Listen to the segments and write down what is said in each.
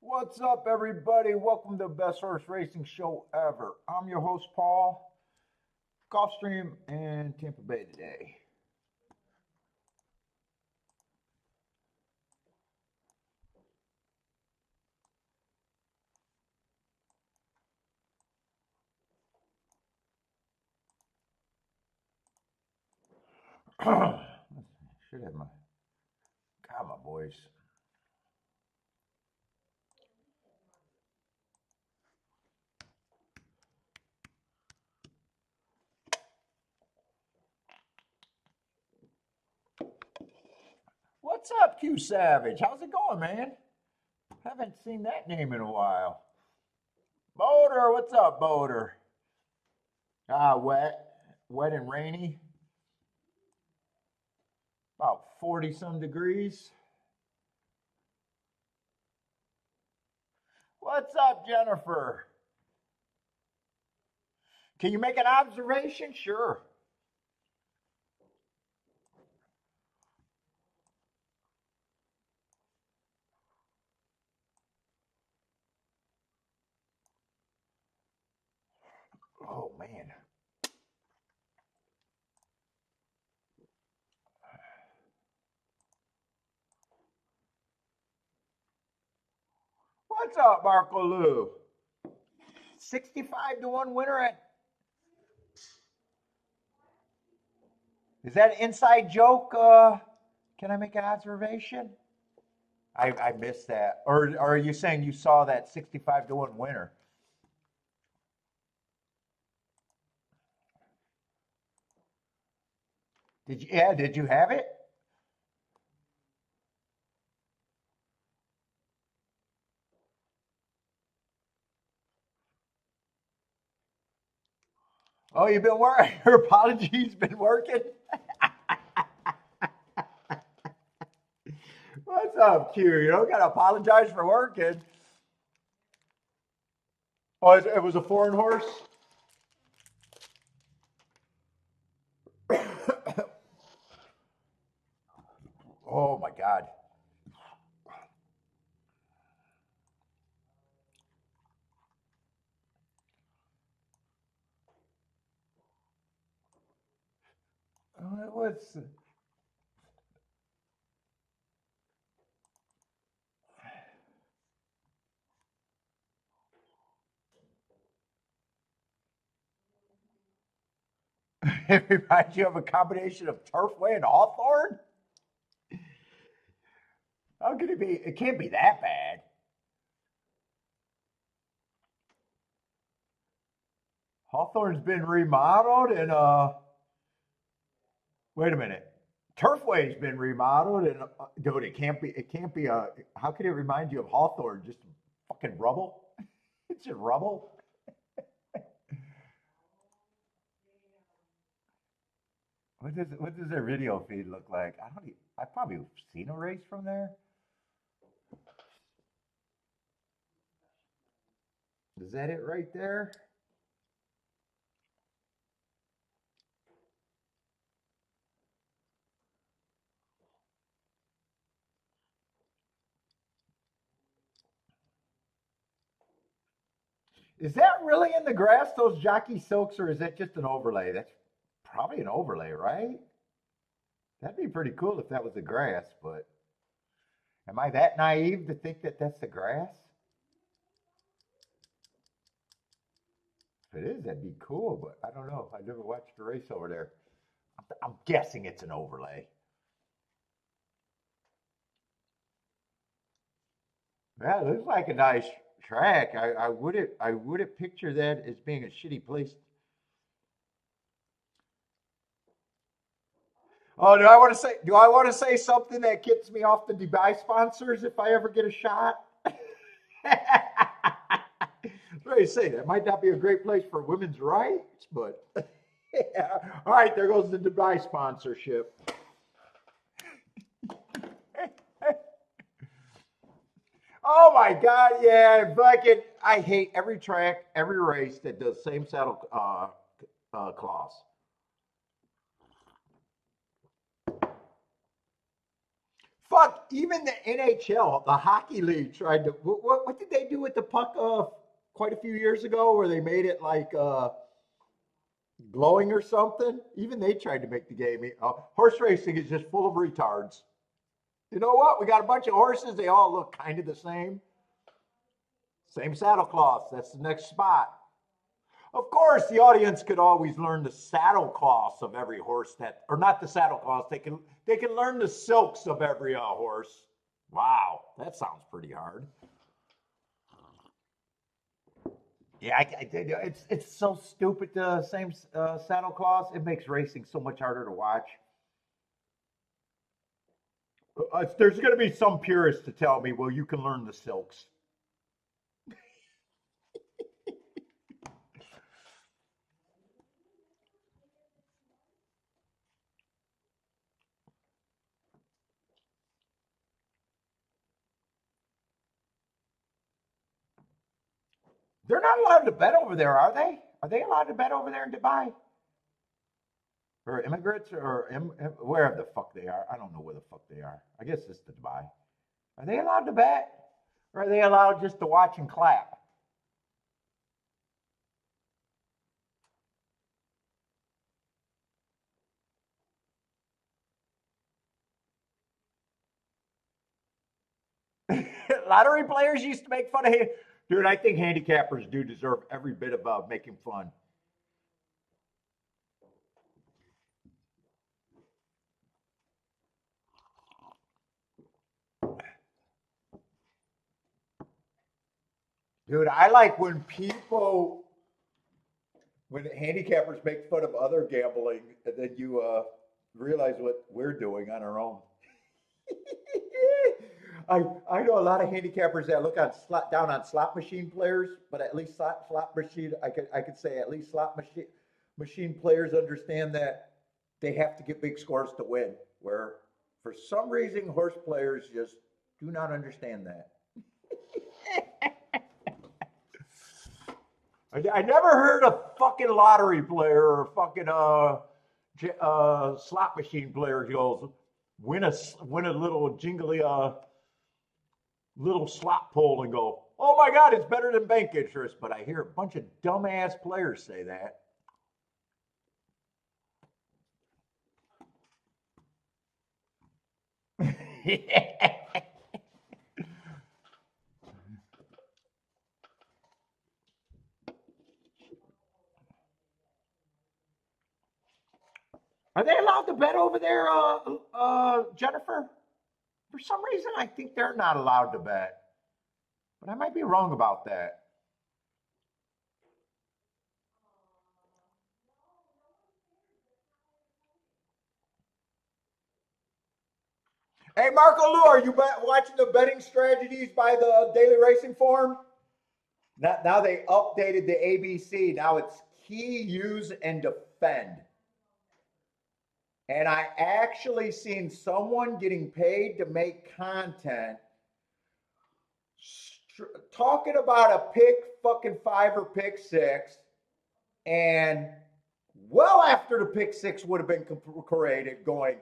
What's up, everybody? Welcome to the best horse racing show ever. I'm your host, Paul. Gulfstream and Tampa Bay today. Should have my boys. What's up, Q Savage? How's it going, man? Haven't seen that name in a while. Boater, what's up, Boater? Wet and rainy. About 40 some degrees. What's up, Jennifer? Can you make an observation? Sure. Oh, man. What's up, Marco Lou? 65 to 1 winner at. Is that an inside joke? Can I make an observation? I missed that. Or are you saying you saw that 65 to 1 winner? Did you have it? Oh, you've been working. Your apology's been working. What's up, Q? You don't gotta apologize for working. Oh, it was a foreign horse? Oh my God. What's it reminds you of a combination of Turfway and Hawthorne? How could it be? It can't be that bad. Hawthorne's been remodeled and wait a minute. Turfway's been remodeled and dude, it can't be how could it remind you of Hawthorne? Just fucking rubble? It's just rubble. What does their video feed look like? I probably seen a race from there. Is that it right there? Is that really in the grass, those jockey silks, or is that just an overlay? That's probably an overlay, right? That'd be pretty cool if that was the grass, but am I that naive to think that that's the grass? If it is, that'd be cool, but I don't know. I never watched the race over there. I'm guessing it's an overlay. Yeah, it looks like a nice track. I wouldn't picture that as being a shitty place. Oh, do I want to say something that gets me off the Dubai sponsors if I ever get a shot? What do you say? That might not be a great place for women's rights, but yeah. All right, there goes the Dubai sponsorship. Oh my God, yeah, fucking, I hate every track, every race that does same saddle clause. Fuck, even the NHL, the hockey league tried to. What did they do with the puck quite a few years ago where they made it like glowing or something? Even they tried to make the game. Horse racing is just full of retards. You know what? We got a bunch of horses. They all look kind of the same. Same saddle cloths. That's the next spot. Of course, the audience could always learn the saddle cloths of every horse or not the saddle cloths. They can learn the silks of every horse. Wow, that sounds pretty hard. Yeah, it's so stupid. The same saddle cloths. It makes racing so much harder to watch. There's going to be some purists to tell me, well, you can learn the silks. They're not allowed to bet over there, are they? Are they allowed to bet over there in Dubai? Or immigrants, or wherever the fuck they are. I don't know where the fuck they are. I guess it's the Dubai. Are they allowed to bet? Or are they allowed just to watch and clap? Lottery players used to make fun of him. Dude, I think handicappers do deserve every bit of making fun. Dude, I like when handicappers make fun of other gambling, and then you realize what we're doing on our own. I know a lot of handicappers that look down on slot machine players, but at least slot machine I could say at least slot machine players understand that they have to get big scores to win. Where for some reason horse players just do not understand that. I never heard a fucking lottery player or a fucking slot machine player goes win a little jingly little slot pull and go, oh my God, it's better than bank interest. But I hear a bunch of dumbass players say that. Are they allowed to bet over there, Jennifer? For some reason, I think they're not allowed to bet. But I might be wrong about that. Hey, Marco Lou, are you watching the betting strategies by the Daily Racing Form? Now they updated the ABC. Now it's key, use, and defend. And I actually seen someone getting paid to make content talking about a pick fucking five or pick six, and well after the pick six would have been created, going,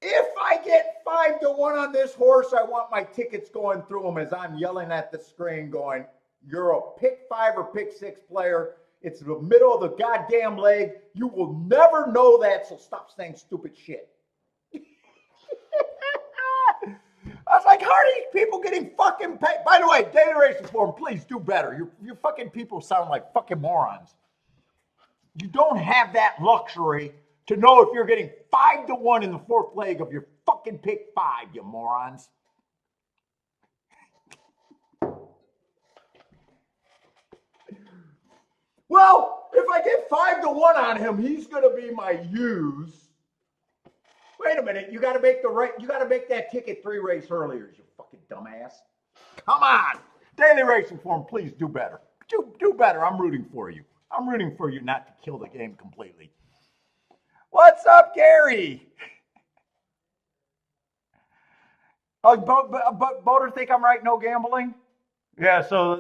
if I get 5-1 on this horse, I want my tickets going through them as I'm yelling at the screen going, you're a pick five or pick six player. It's the middle of the goddamn leg. You will never know that, so stop saying stupid shit. I was like, how are these people getting fucking paid? By the way, Daily Racing Form, please do better. You fucking people sound like fucking morons. You don't have that luxury to know if you're getting 5-1 in the fourth leg of your fucking pick five, you morons. Well, if I get 5-1 on him, he's going to be my use. Wait a minute, you got to make that ticket 3 race earlier, you fucking dumbass. Come on, Daily Racing Form, please do better. Do better. I'm rooting for you. I'm rooting for you not to kill the game completely. What's up, Gary? Oh, but Boater think I'm right. No gambling. Yeah, so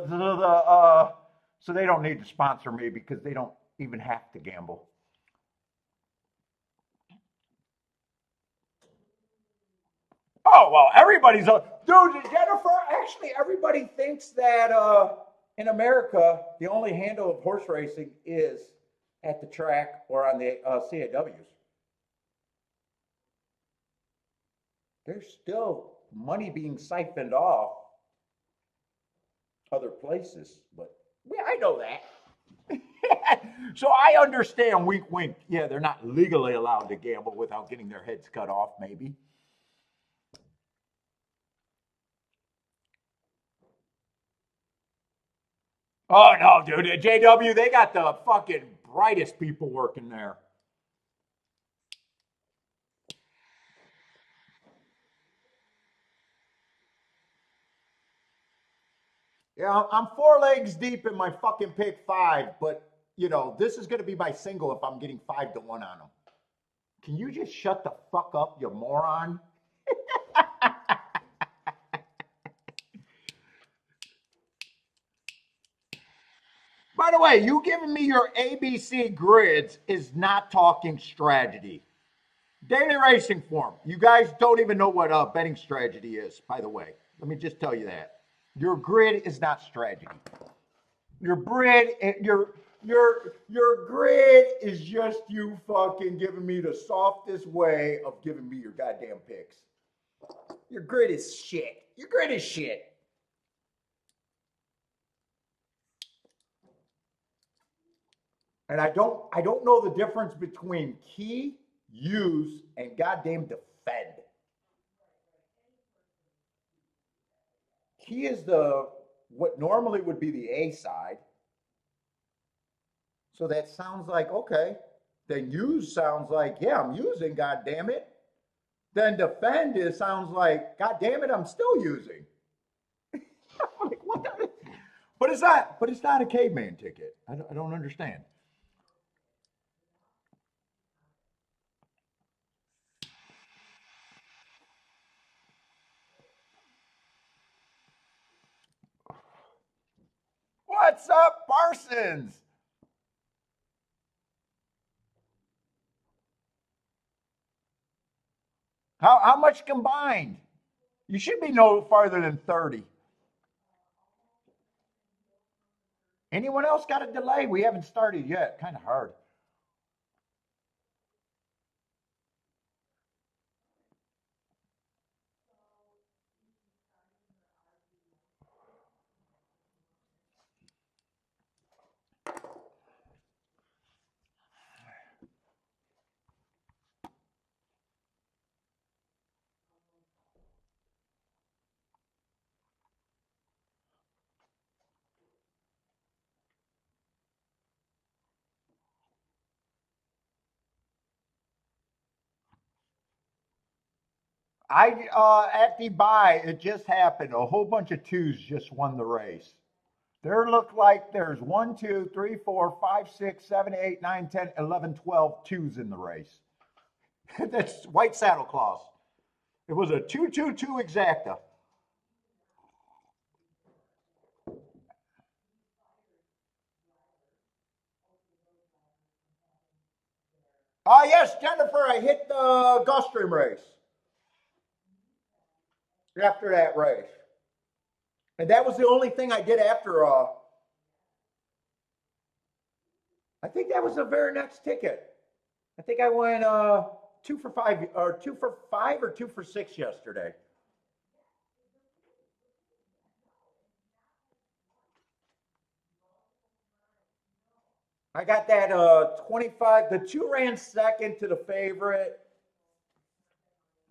they don't need to sponsor me because they don't even have to gamble. Oh, well, everybody's a dude, Jennifer. Actually, everybody thinks that in America, the only handle of horse racing is at the track or on the CAWs. There's still money being siphoned off other places, but yeah, I know that. So I understand, wink, wink. Yeah, they're not legally allowed to gamble without getting their heads cut off, maybe. Oh no, dude, at JW they got the fucking brightest people working there. Yeah, I'm 4 legs deep in my fucking pick five, but this is gonna be my single if I'm getting 5-1 on them. Can you just shut the fuck up, you moron? By the way, you giving me your ABC grids is not talking strategy. Daily racing form. You guys don't even know what betting strategy is, by the way. Let me just tell you that. Your grid is not strategy. Your grid, your grid is just you fucking giving me the softest way of giving me your goddamn picks. Your grid is shit. Your grid is shit. And I don't know the difference between key, use, and goddamn defend. Key is the what normally would be the A side. So that sounds like okay. Then use sounds like, yeah, I'm using, god damn it. Then defend is sounds like, god damn it, I'm still using. Like, what the? But it's not a caveman ticket. I don't understand. What's up, Parsons? How much combined? You should be no farther than 30. Anyone else got a delay? We haven't started yet. Kind of hard. I at the buy, it just happened. A whole bunch of twos just won the race. There look like there's 1, 2, 3, 4, 5, 6, 7, 8, 9, 10, 11, 12 twos in the race. That's white saddle claws. It was a 2-2-2 exacta. Yes, Jennifer, I hit the Gulfstream race after that race. And that was the only thing I did after I think that was the very next ticket. I think I went 2 for 5 or 2 for 5 or 2 for 6 yesterday. I got that 25. The two ran second to the favorite.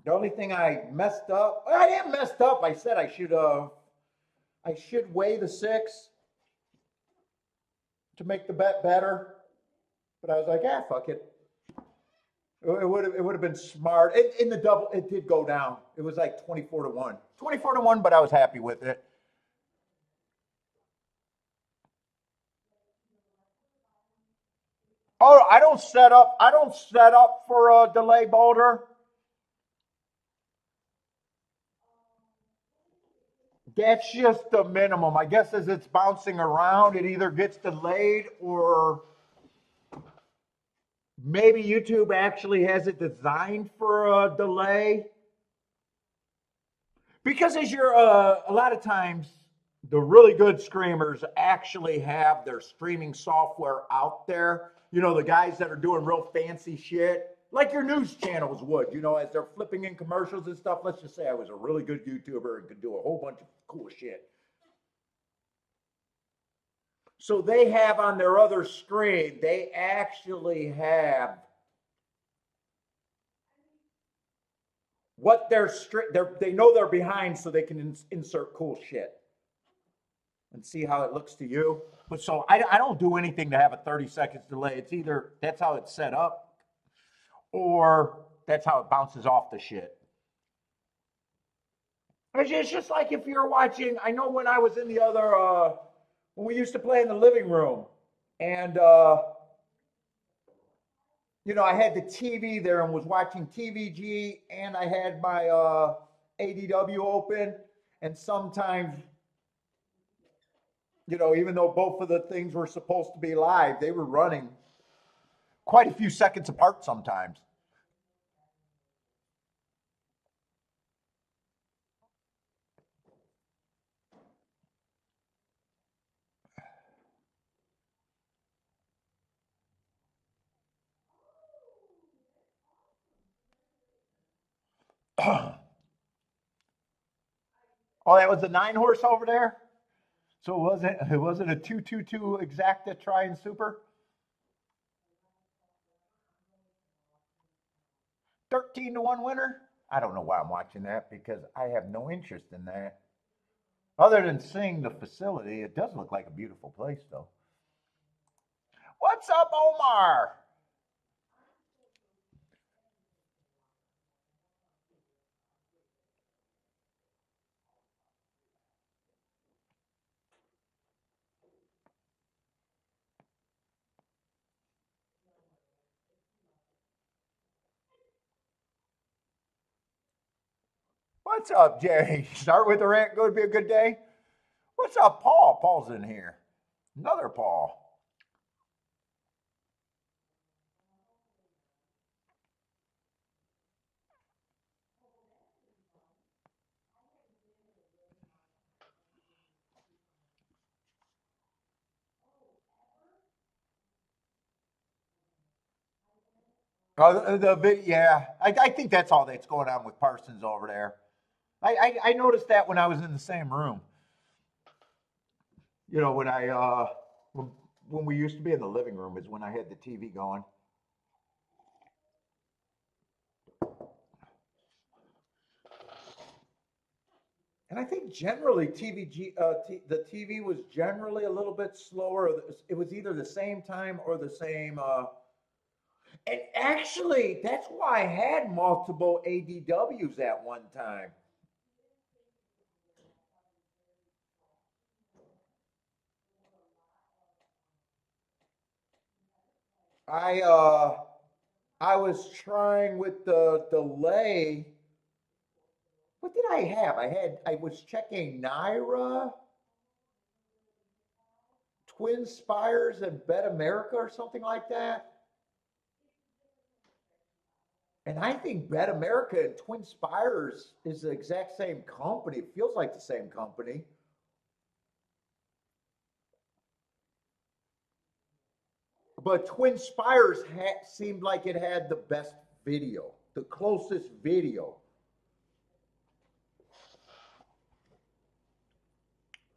The only thing I messed up, I didn't messed up. I said I should weigh the 6 to make the bet better. But I was like, fuck it. It would have been smart. In the double, it did go down. It was like 24-1. 24-1, but I was happy with it. Oh, I don't set up for a delay boulder. That's just the minimum. I guess as it's bouncing around, it either gets delayed or maybe YouTube actually has it designed for a delay. Because as you're a lot of times the really good streamers actually have their streaming software out there. You know, the guys that are doing real fancy shit, like your news channels would, you know, as they're flipping in commercials and stuff. Let's just say I was a really good YouTuber and could do a whole bunch of cool shit. So they have on their other screen, they actually have what they know they're behind, so they can insert cool shit and see how it looks to you. But so I don't do anything to have a 30 seconds delay. It's either that's how it's set up or that's how it bounces off the shit. It's just like if you're watching, I know when I was in the other, when we used to play in the living room and, you know, I had the TV there and was watching TVG and I had my ADW open. And sometimes, you know, even though both of the things were supposed to be live, they were running quite a few seconds apart sometimes. Oh, that was the 9 horse over there. So it wasn't a 222 exacta try and super. 13-1 winner. I don't know why I'm watching that because I have no interest in that. Other than seeing the facility, it does look like a beautiful place, though. What's up, Omar? What's up, Jerry? Start with the rant. Going to be a good day. What's up, Paul? Paul's in here. Another Paul. Oh, yeah. I think that's all that's going on with Parsons over there. I noticed that when I was in the same room. You know, when we used to be in the living room is when I had the TV going. And I think generally the TV was generally a little bit slower. It was either the same time or the same. And actually, that's why I had multiple ADWs at one time. I uh, I was trying with the delay. What did I have? I was checking Naira, Twin Spires, and Bet America or something like that. And I think Bet America and Twin Spires is the exact same company. It feels like the same company. But Twin Spires seemed like it had the best video, the closest video.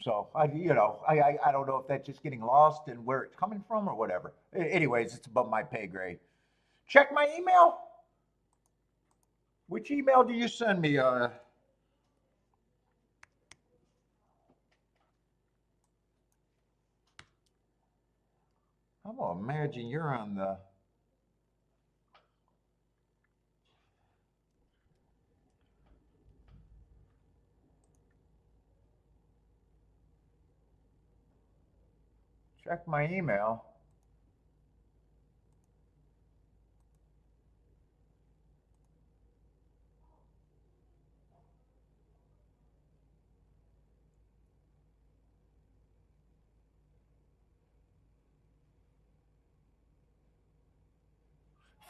So I don't know if that's just getting lost and where it's coming from or whatever. Anyways, it's above my pay grade. Check my email. Which email do you send me? I'm gonna imagine you're on the. Check my email.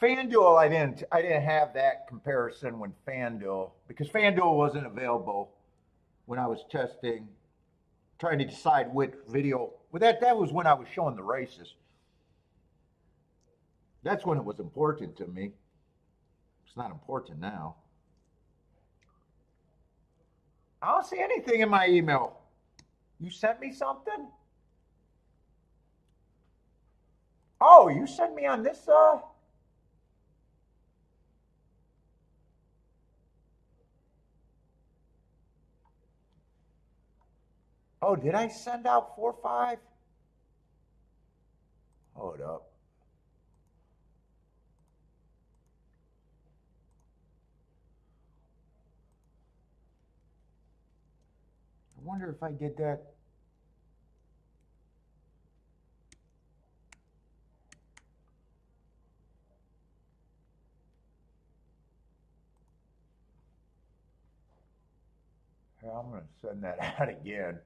FanDuel, I didn't have that comparison when FanDuel because FanDuel wasn't available. when I was testing, trying to decide which video. Well, that was when I was showing the races. That's when it was important to me. It's not important now. I don't see anything in my email. You sent me something? Oh, you sent me on this Oh, did I send out 4-5? Hold up. I wonder if I did that. Here, I'm going to send that out again.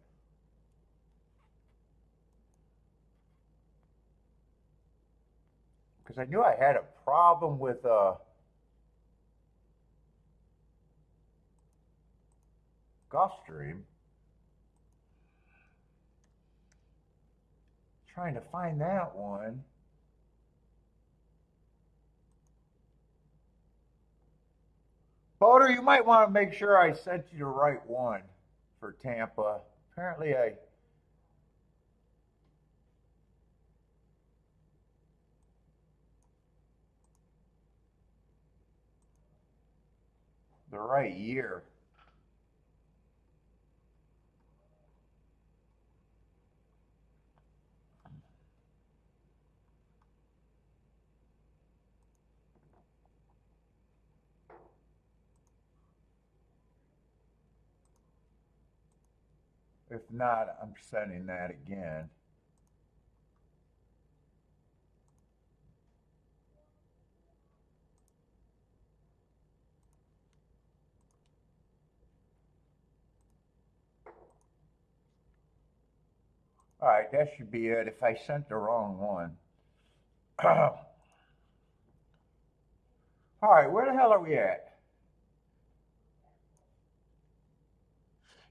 Because I knew I had a problem with Gulfstream. Trying to find that one. Boater, you might want to make sure I sent you the right one for Tampa. Apparently the right year. If not, I'm sending that again. All right, that should be it. If I sent the wrong one. All right, where the hell are we at?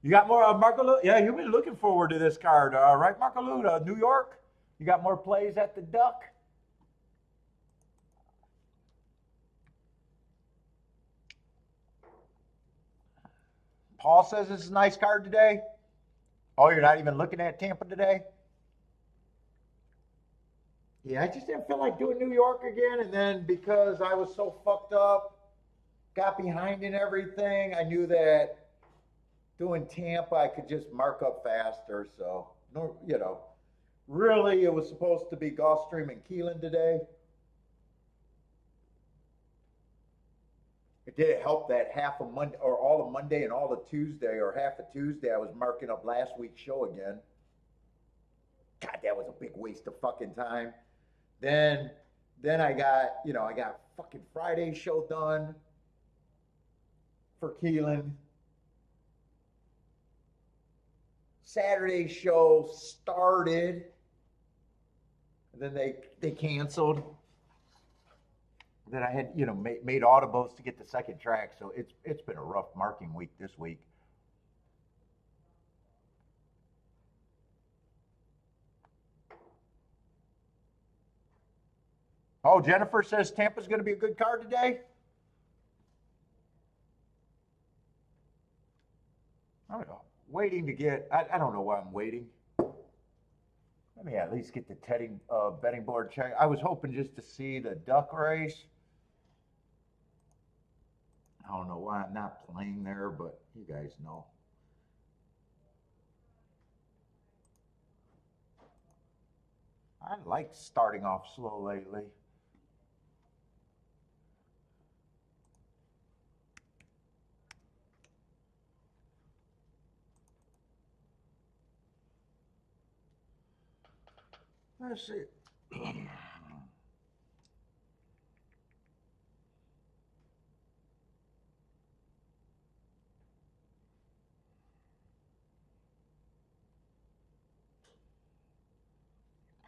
You got more Marco? Yeah, you've been looking forward to this card, right, Marco? New York. You got more plays at the Duck. Paul says it's a nice card today. Oh, you're not even looking at Tampa today? Yeah, I just didn't feel like doing New York again. And then because I was so fucked up, got behind in everything, I knew that doing Tampa, I could just mark up faster. So, no, really, it was supposed to be Gulfstream and Keelan today. It did help that half of Monday or all of Monday and all of Tuesday or half of Tuesday, I was marking up last week's show again. God, that was a big waste of fucking time. Then, then I got fucking Friday's show done for Keelan. Saturday's show started, and then they canceled. Then I had made audibles to get the second track, so it's been a rough marking week this week. Oh, Jennifer says Tampa's going to be a good card today. I don't know. Waiting to get. I don't know why I'm waiting. Let me at least get the betting board check. I was hoping just to see the duck race. I don't know why I'm not playing there, but you guys know. I like starting off slow lately. Let's see.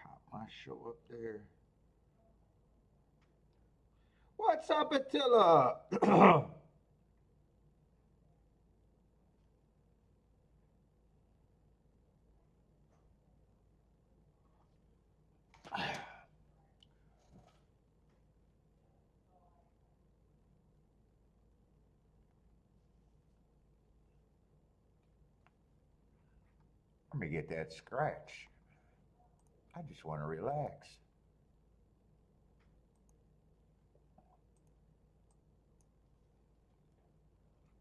Pop my show up there. What's up, Attila? Let me get that scratch. I just want to relax.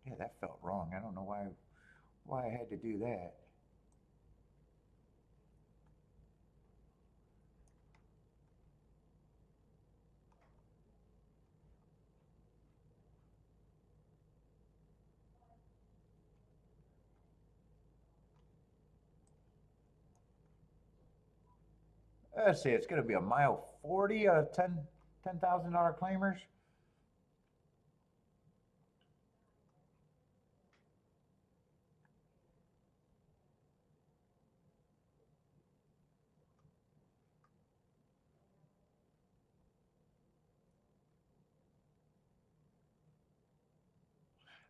Yeah, that felt wrong. I don't know why I had to do that. Let's see, it's going to be a mile 40, 10,000 claimers.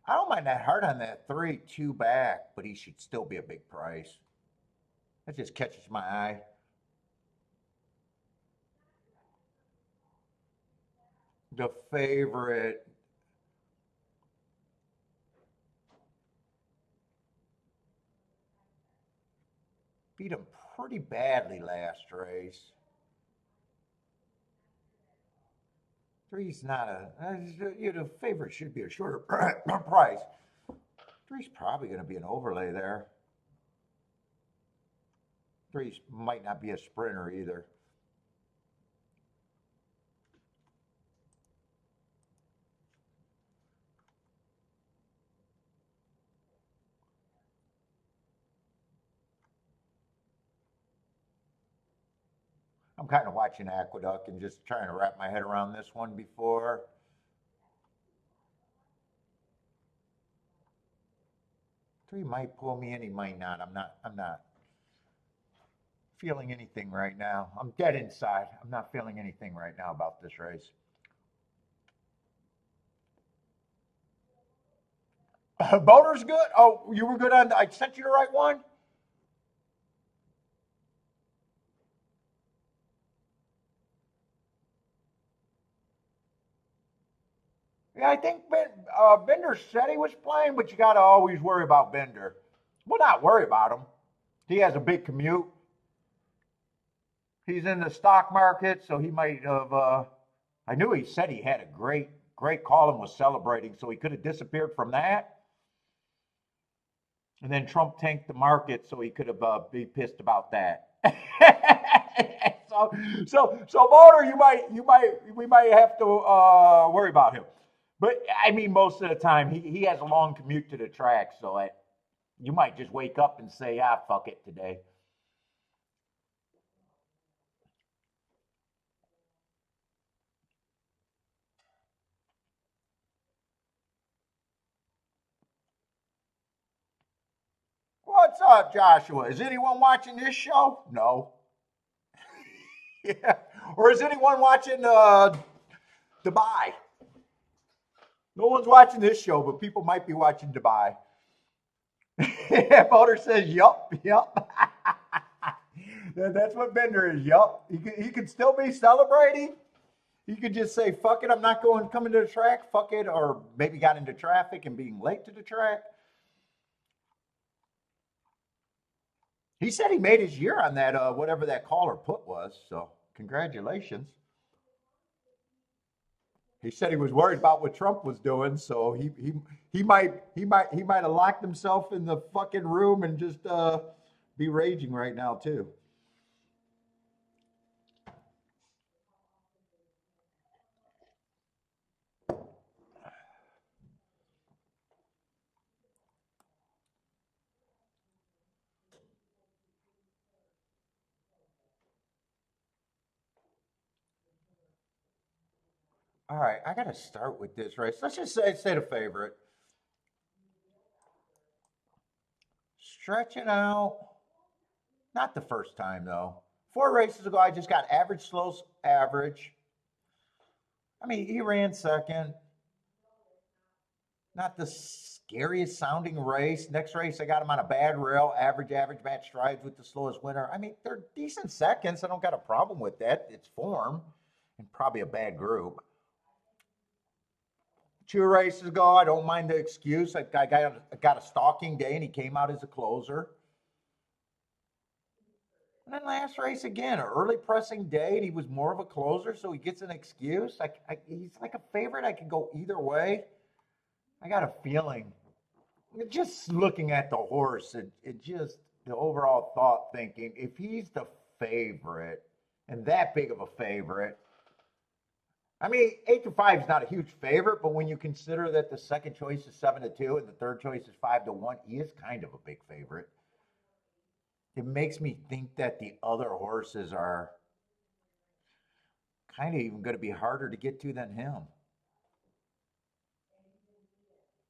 I don't mind that hard on that 3-2 back, but he should still be a big price. That just catches my eye. The favorite. Beat him pretty badly last race. Three's not the favorite should be a shorter price. Three's probably going to be an overlay there. Three's might not be a sprinter either. I'm kind of watching Aqueduct and just trying to wrap my head around this one before. Three might pull me in, he might not. I'm not feeling anything right now. I'm dead inside. I'm not feeling anything right now about this race. Boater's good? Oh, you were good on, I sent you the right one? Yeah, I think Bender said he was playing, but you got to always worry about Bender. Well, not worry about him. He has a big commute. He's in the stock market, so he might have. I knew he said he had a great call and was celebrating, so he could have disappeared from that. And then Trump tanked the market, so he could have be pissed about that. so Motor, we might have to worry about him. But I mean, most of the time he has a long commute to the track, so you might just wake up and say, "Ah, fuck it today." What's up, Joshua? Is anyone watching this show? No. Yeah. Or is anyone watching Dubai? No one's watching this show, but people might be watching Dubai. Motor says, yup. That's what Bender is, yup. He could still be celebrating. He could just say, fuck it, I'm not coming to the track, fuck it, or maybe got into traffic and being late to the track. He said he made his year on that, whatever that call or put was, so congratulations. He said he was worried about what Trump was doing, so he might have locked himself in the fucking room and just be raging right now too. All right, I got to start with this race. Let's just say the favorite. Stretching out. Not the first time though. 4 races ago, I just got average, slow, average. I mean, he ran second. Not the scariest sounding race. Next race, I got him on a bad rail, average, match strides with the slowest winner. I mean, they're decent seconds. I don't got a problem with that. It's form and probably a bad group. 2 races ago, I don't mind the excuse. I got a stalking day and he came out as a closer. And then last race again, an early pressing day, and he was more of a closer, so he gets an excuse. He's like a favorite. I could go either way. I got a feeling, just looking at the horse, it just the overall thought thinking, if he's the favorite and that big of a favorite, I mean, 8-5 is not a huge favorite, but when you consider that the second choice is 7-2 and the third choice is 5-1, he is kind of a big favorite. It makes me think that the other horses are kind of even going to be harder to get to than him.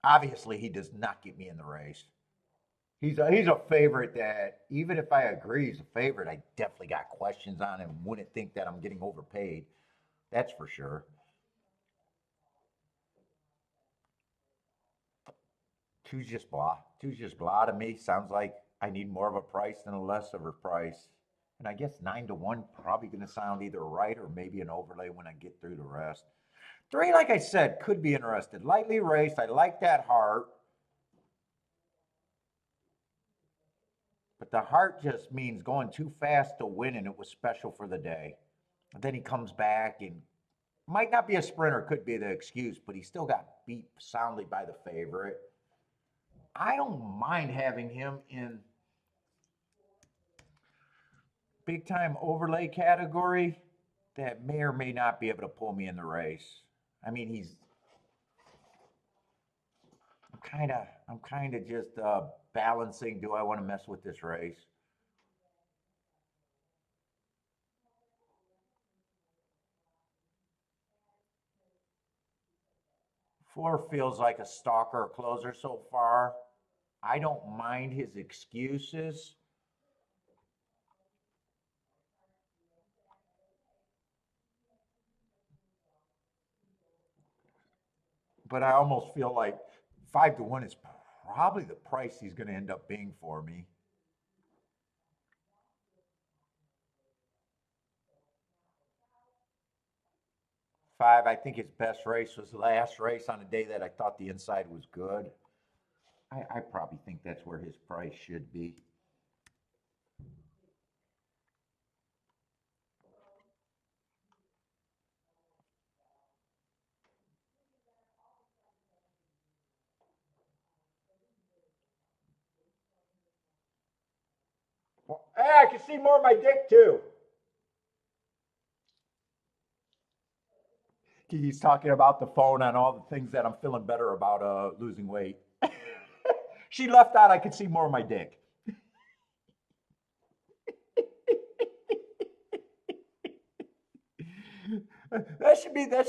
Obviously, he does not get me in the race. He's a favorite that even if I agree he's a favorite, I definitely got questions on him. Wouldn't think that I'm getting overpaid. That's for sure. Two's just blah. Two's just blah to me. Sounds like I need more of a price than a less of a price. And I guess 9-1 probably going to sound either right or maybe an overlay when I get through the rest. Three, like I said, could be interested. Lightly raced. I like that heart. But the heart just means going too fast to win, and it was special for the day. And then he comes back and might not be a sprinter, could be the excuse, but he still got beat soundly by the favorite. I don't mind having him in big time overlay category that may or may not be able to pull me in the race. I mean, I'm kind of just balancing. Do I want to mess with this race? 4 feels like a stalker or closer so far. I don't mind his excuses. But I almost feel like 5-1 is probably the price he's going to end up being for me. 5, I think his best race was the last race on a day that I thought the inside was good. I probably think that's where his price should be. Well, hey, I can see more of my dick too. He's talking about the phone on all the things that I'm feeling better about losing weight. She left out, I could see more of my dick. That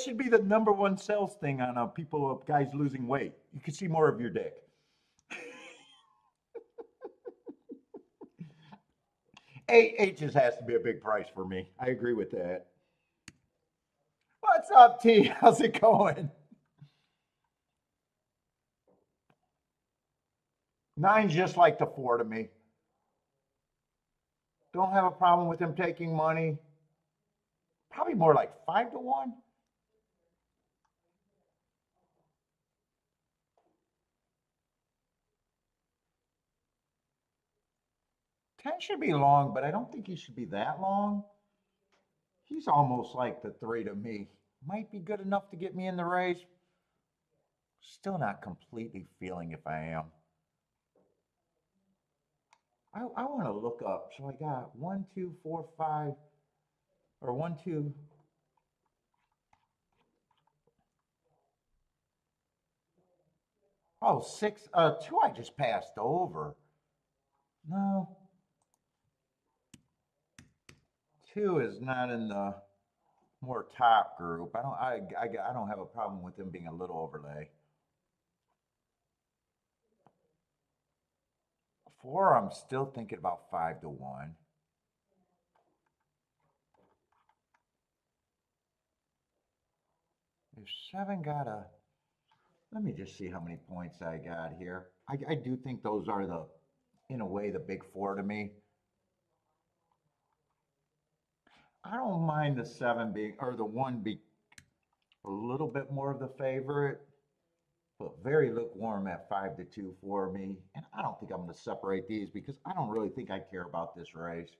should be the number one sales thing on people guys losing weight. You can see more of your dick. Eight just has to be a big price for me. I agree with that. What's up, T? How's it going? Nine's just like the 4 to me. Don't have a problem with him taking money. Probably more like 5-1. 10 should be long, but I don't think he should be that long. He's almost like the 3 to me. Might be good enough to get me in the race. Still not completely feeling if I am. I want to look up. So I got 1, 2, 4, 5, or 1, 2. Oh, 6. 2 I just passed over. No, 2 is not in the more top group. I don't have a problem with him being a little overlay. 4, I'm still thinking about 5-1. If 7 got a, let me just see how many points I got here. I do think those are in a way, the big 4 to me. I don't mind the 7 being, or the 1 be a little bit more of the favorite, but very lukewarm at 5-2 for me. And I don't think I'm going to separate these because I don't really think I care about this race.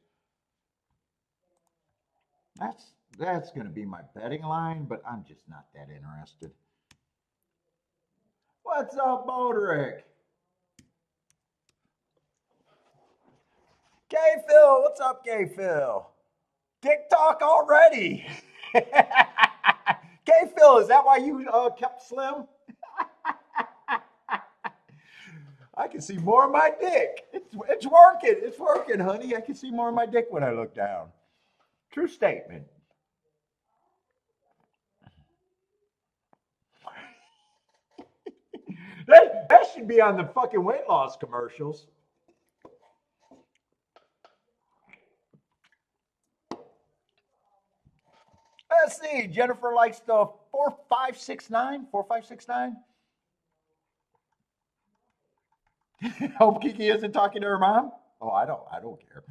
That's going to be my betting line, but I'm just not that interested. What's up, Bodrick? Gay Phil, what's up, Gay Phil? Dick talk already. Gay Phil, is that why you kept slim? I can see more of my dick. It's working. It's working, honey. I can see more of my dick when I look down. True statement. That should be on the fucking weight loss commercials. Let's see. Jennifer likes the 4569. 4569. Hope Kiki isn't talking to her mom. Oh, I don't care.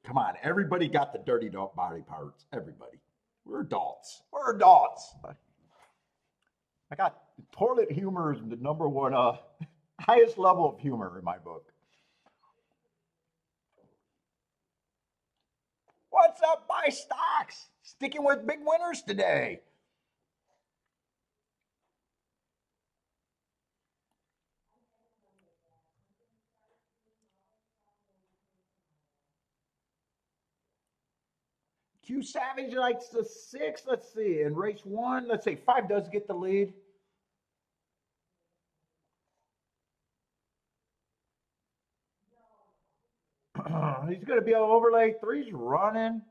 Come on, everybody got the dirty body parts. Everybody. We're adults. We're adults. I got toilet humor is the number one highest level of humor in my book. What's up, buy stocks? Sticking with big winners today. Q Savage likes the 6. Let's see. In race 1, let's say 5 does get the lead. He's going to be on overlay. 3's running.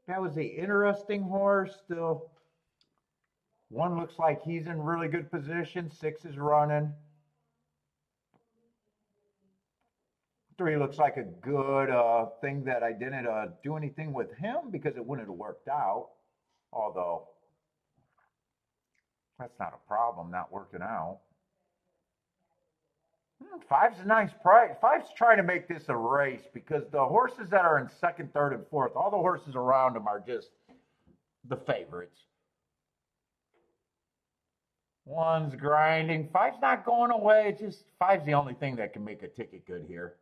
That was an interesting horse. Still, 1 looks like he's in really good position. 6 is running. 3 looks like a good thing that I didn't do anything with him because it wouldn't have worked out. Although, that's not a problem, not working out. 5's a nice price. 5's trying to make this a race because the horses that are in 2nd, 3rd, and 4th, all the horses around him are just the favorites. 1's grinding. 5's not going away. It's just 5's the only thing that can make a ticket good here.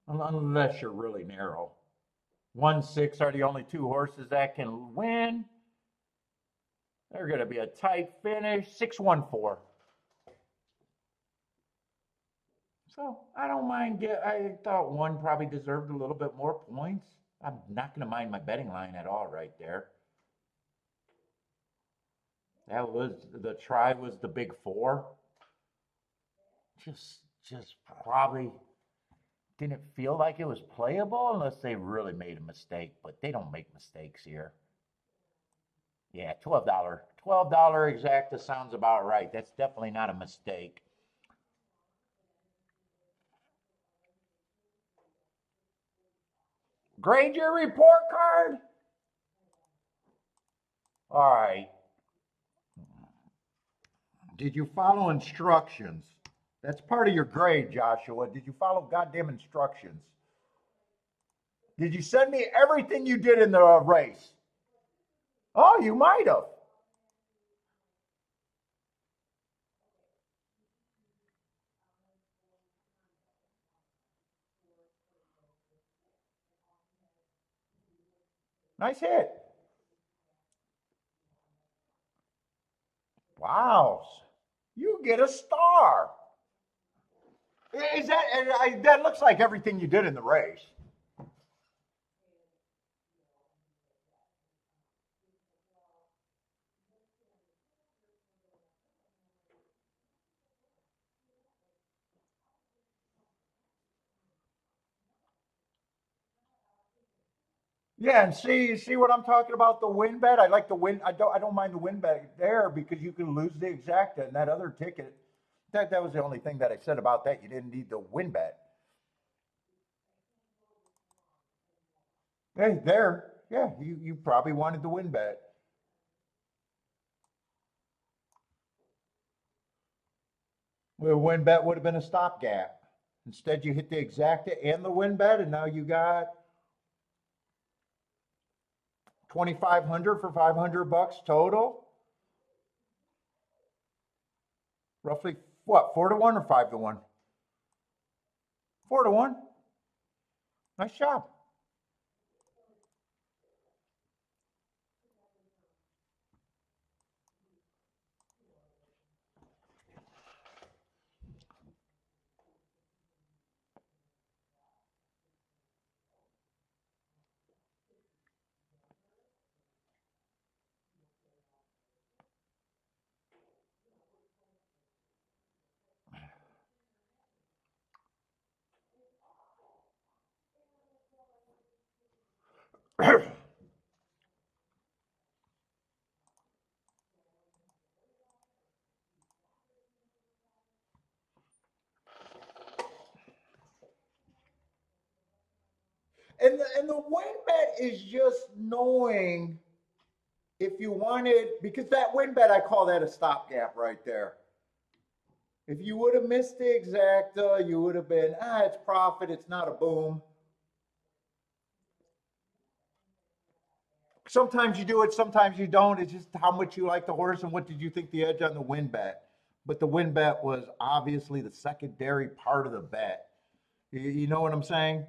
Unless you're really narrow. 1, 6 are the only 2 horses that can win. They're going to be a tight finish. 6, 1, 4. So I don't mind. I thought 1 probably deserved a little bit more points. I'm not going to mind my betting line at all right there. That was the try was the big 4. Just probably didn't feel like it was playable unless they really made a mistake, but they don't make mistakes here. Yeah, $12. $12 exacta sounds about right. That's definitely not a mistake. Grade your report card. All right. Did you follow instructions? That's part of your grade, Joshua. Did you follow goddamn instructions? Did you send me everything you did in the race? Oh, you might have. Nice hit. Wow. You get a star. Is that looks like everything you did in the race. Yeah, and see what I'm talking about, the win bet. I like the win. I don't mind the win bet there because you can lose the exacta and that other ticket. That was the only thing that I said about that. You didn't need the win bet. Hey, there. Yeah, you probably wanted the win bet. Well, win bet would have been a stopgap. Instead, you hit the exacta and the win bet, and now you got 2,500 for 500 bucks total. Roughly what? 4 to 1 or 5 to 1? 4 to 1. Nice job. And the win bet is just knowing if you wanted, because that win bet, I call that a stopgap right there. If you would have missed the exacta, you would have been, it's profit, it's not a boom. Sometimes you do it, sometimes you don't. It's just how much you like the horse and what did you think the edge on the win bet. But the win bet was obviously the secondary part of the bet. You know what I'm saying?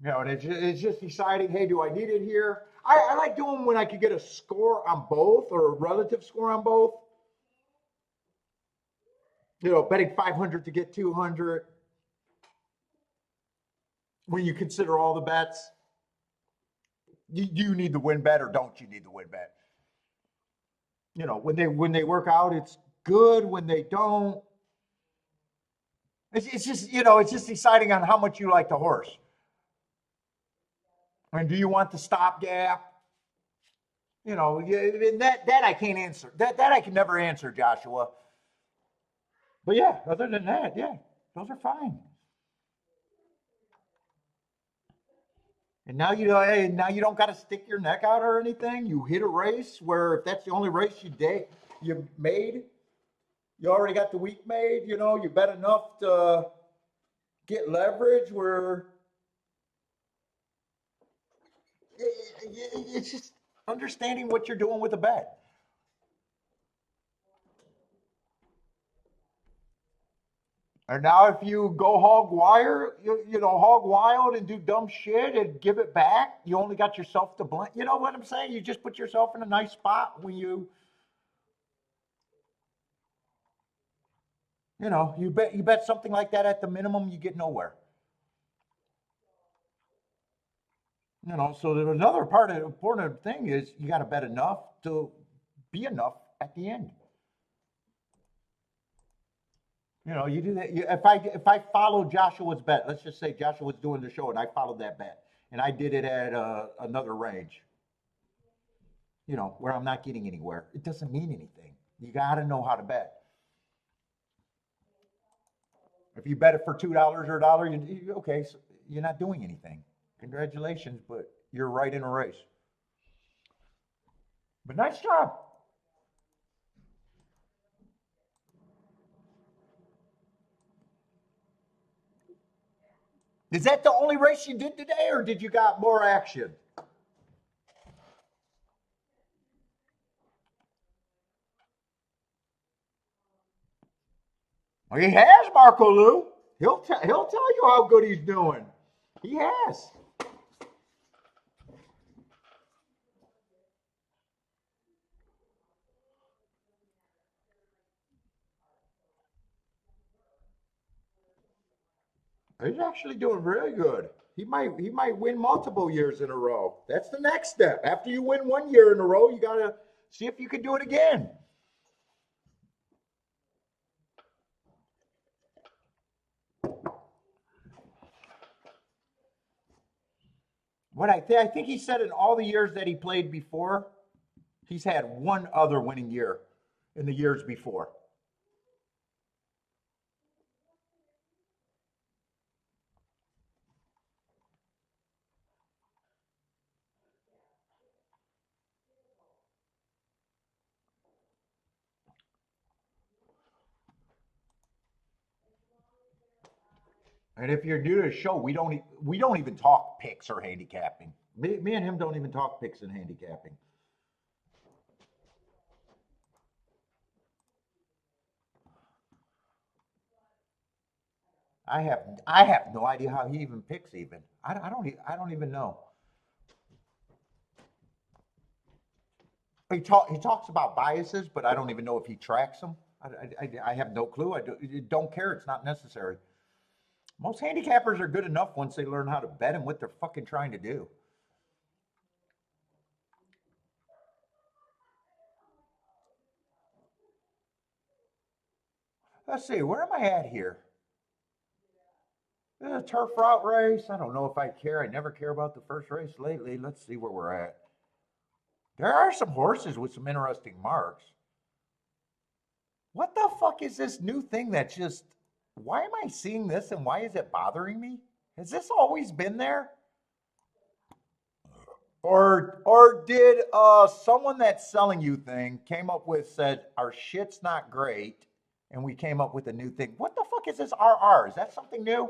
You know, and it's just deciding, hey, do I need it here? I like doing when I could get a score on both or a relative score on both. You know, betting 500 to get 200 when you consider all the bets. You need the win bet or don't you need the win bet? You know, when they work out, it's good. When they don't, it's just it's just deciding on how much you like the horse. I mean, do you want the stopgap? You know, that I can't answer. That I can never answer, Joshua. But yeah, other than that, yeah, those are fine. And now you don't got to stick your neck out or anything. You hit a race where if that's the only race you made, you already got the week made. You know, you bet enough to get leverage. Where it's just understanding what you're doing with a bet. And now if you go hog wire, hog wild and do dumb shit and give it back, you only got yourself to blame. You know what I'm saying? You just put yourself in a nice spot when you bet something like that at the minimum, you get nowhere. So there's another part of the important thing is you got to bet enough to be enough at the end. You do that. If I follow Joshua's bet, let's just say Joshua was doing the show and I followed that bet, and I did it at another range, where I'm not getting anywhere. It doesn't mean anything. You got to know how to bet. If you bet it for $2 or a dollar, okay, so you're not doing anything. Congratulations, but you're right in a race. But nice job. Is that the only race you did today, or did you got more action? Well, he has, Marco Lou. He'll tell you how good he's doing. He has. He's actually doing really good. He might win multiple years in a row. That's the next step. After you win 1 year in a row, you gotta see if you can do it again. I think he said in all the years that he played before, he's had one other winning year in the years before. And if you're new to the show, we don't even talk picks or handicapping. Me and him don't even talk picks and handicapping. I have no idea how he even picks. Even I don't even know. He talks about biases, but I don't even know if he tracks them. I have no clue. Don't care. It's not necessary. Most handicappers are good enough once they learn how to bet and what they're fucking trying to do. Let's see, where am I at here? A turf route race. I don't know if I care. I never care about the first race lately. Let's see where we're at. There are some horses with some interesting marks. What the fuck is this new thing that just, why am I seeing this and why is it bothering me? Has this always been there? Or did someone that's selling you thing came up with said our shit's not great and we came up with a new thing? What the fuck is this RR? Is that something new?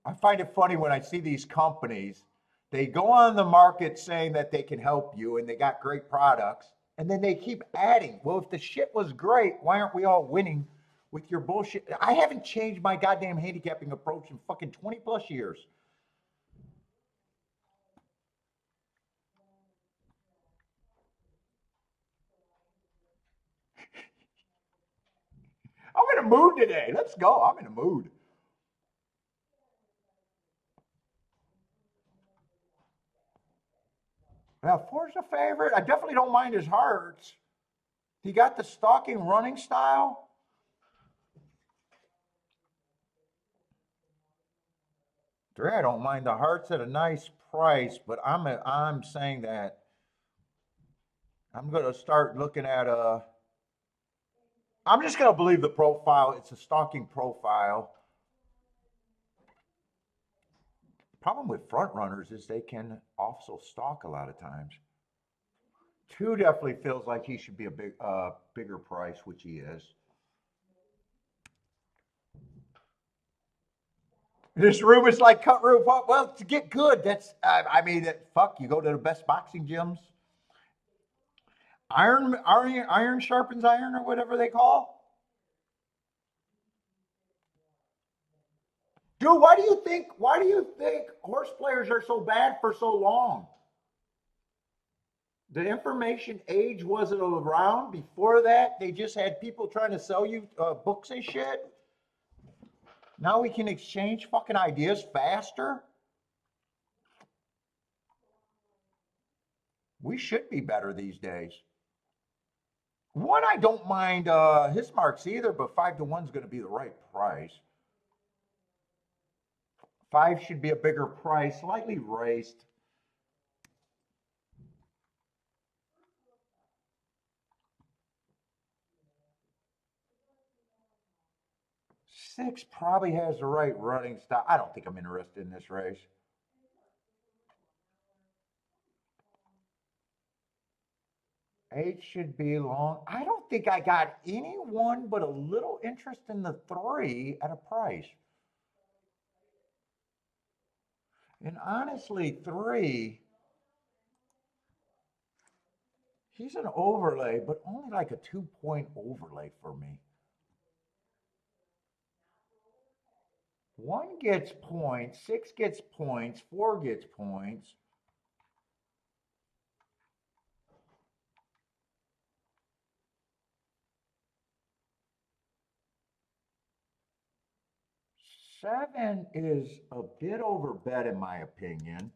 I find it funny when I see these companies, they go on the market saying that they can help you and they got great products, and then they keep adding. Well, if the shit was great, why aren't we all winning with your bullshit? I haven't changed my goddamn handicapping approach in fucking 20 plus years. I'm in a mood today. Let's go. I'm in a mood. Yeah, four's a favorite. I definitely don't mind his hearts. He got the stalking running style. Three, I don't mind the hearts at a nice price, but I'm saying that I'm gonna start looking at a. I'm just gonna believe the profile. It's a stalking profile. Problem with front runners is they can also stalk a lot of times. Two definitely feels like he should be a bigger price, which he is. This room is like cut room. Well, to get good, I mean, fuck. You go to the best boxing gyms. Iron sharpens iron, or whatever they call. Dude, why do you think? Why do you think horse players are so bad for so long? The information age wasn't around. Before that, they just had people trying to sell you books and shit. Now we can exchange fucking ideas faster. We should be better these days. One, I don't mind his marks either, but 5-1 is going to be the right price. Five should be a bigger price, slightly raced. Six probably has the right running style. I don't think I'm interested in this race. Eight should be long. I don't think I got anyone but a little interest in the three at a price. And honestly, three, he's an overlay, but only like a 2 point overlay for me. One gets points, six gets points, four gets points. Seven is a bit over bet in my opinion.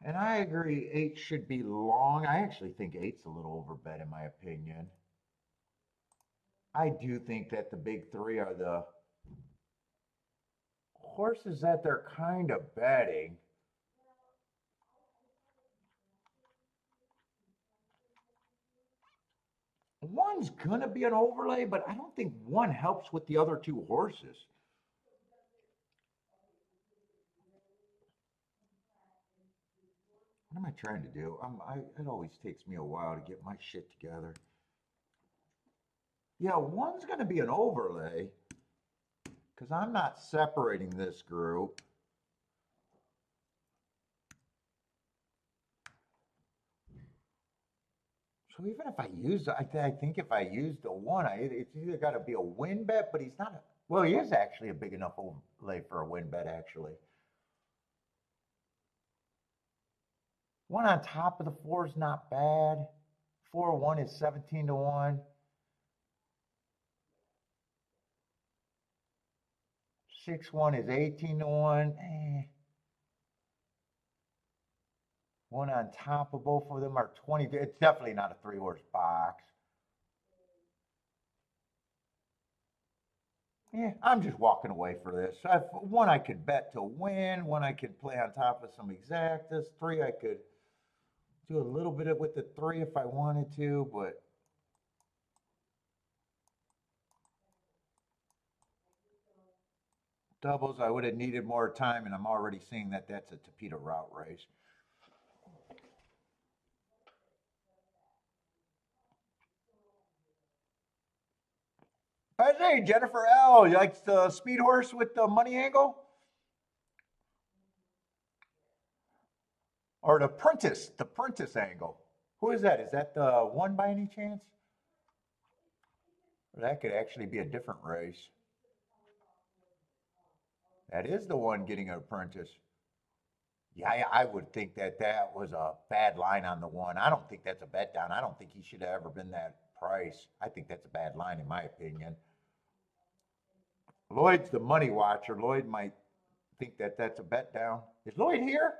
And I agree, eight should be long. I actually think eight's a little over bet in my opinion. I do think that the big three are the horses that they're kind of betting. One's gonna be an overlay, but I don't think one helps with the other two horses. What am I trying to do? It always takes me a while to get my shit together. Yeah, one's going to be an overlay because I'm not separating this group. So even if I use, I think if I use the one, it's either got to be a win bet, but he's not a, well, he is actually a big enough overlay for a win bet, actually. One on top of the four is not bad. 4-1 is 17-1. 6-1 is 18-1. One on top of both of them are 20. It's definitely not a 3-horse box. Yeah, I'm just walking away for this. One I could bet to win. One I could play on top of some exactas. Three I could do a little bit with the three if I wanted to, but doubles I would have needed more time, and I'm already seeing that that's a Tapeta route race. Hey, Jennifer L. You like the speed horse with the money angle? Or the Prentice angle. Who is that? Is that the one by any chance? Or that could actually be a different race. That is the one getting an apprentice. Yeah, I would think that that was a bad line on the one. I don't think that's a bet down. I don't think he should have ever been that price. I think that's a bad line in my opinion. Lloyd's the money watcher. Lloyd might think that that's a bet down. Is Lloyd here?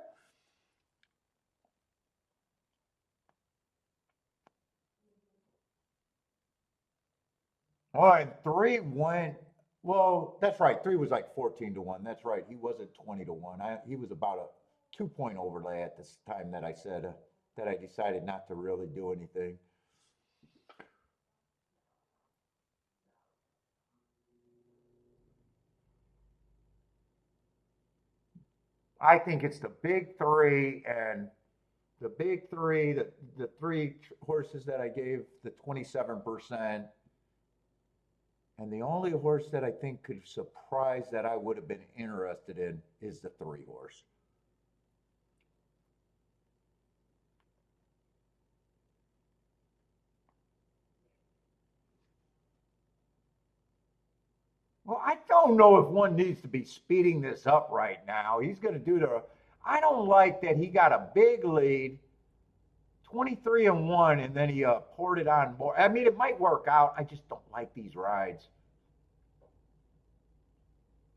Oh, and three went. Well, that's right. Three was like 14-1. That's right. He wasn't 20-1. He was about a 2-point overlay at this time that I said that I decided not to really do anything. I think it's the big three and the big three, the three horses that I gave the 27%. And the only horse that I think could surprise that I would have been interested in is the 3-horse. Well, I don't know if one needs to be speeding this up right now. He's going to do the. I don't like that he got a big lead, 23-1, and then he poured it on more. I mean, it might work out. I just don't like these rides.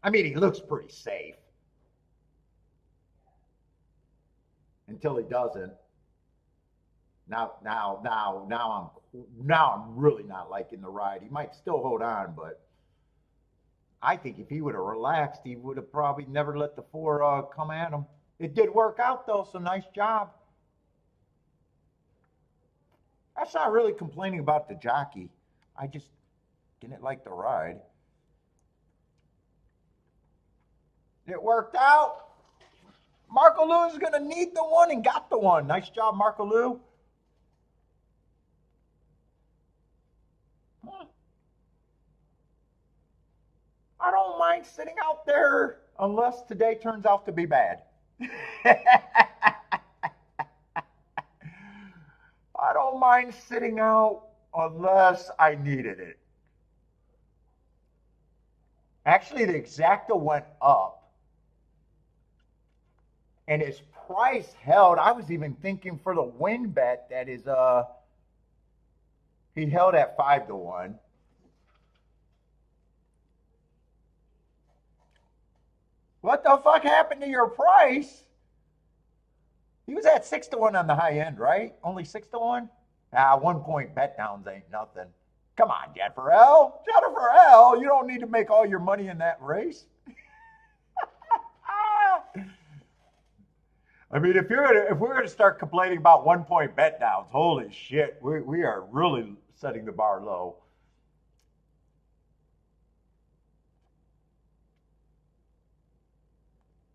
I mean, he looks pretty safe until he doesn't. Now I'm really not liking the ride. He might still hold on, but I think if he would have relaxed, he would have probably never let the four come at him. It did work out though, so nice job. That's not really complaining about the jockey. I just didn't like the ride. It worked out. Marco Lou is going to need the one and got the one. Nice job, Marco Lou. I don't mind sitting out there unless today turns out to be bad. I don't mind sitting out unless I needed it. Actually, the exacta went up and his price held. I was even thinking for the win bet that is he held at 5-1. What the fuck happened to your price? He was at 6-1 on the high end, right? Only 6-1? 1 point bet downs ain't nothing. Come on, Jennifer L. Jennifer L. You don't need to make all your money in that race. I mean, if we're gonna start complaining about 1 point bet downs, holy shit, we are really setting the bar low.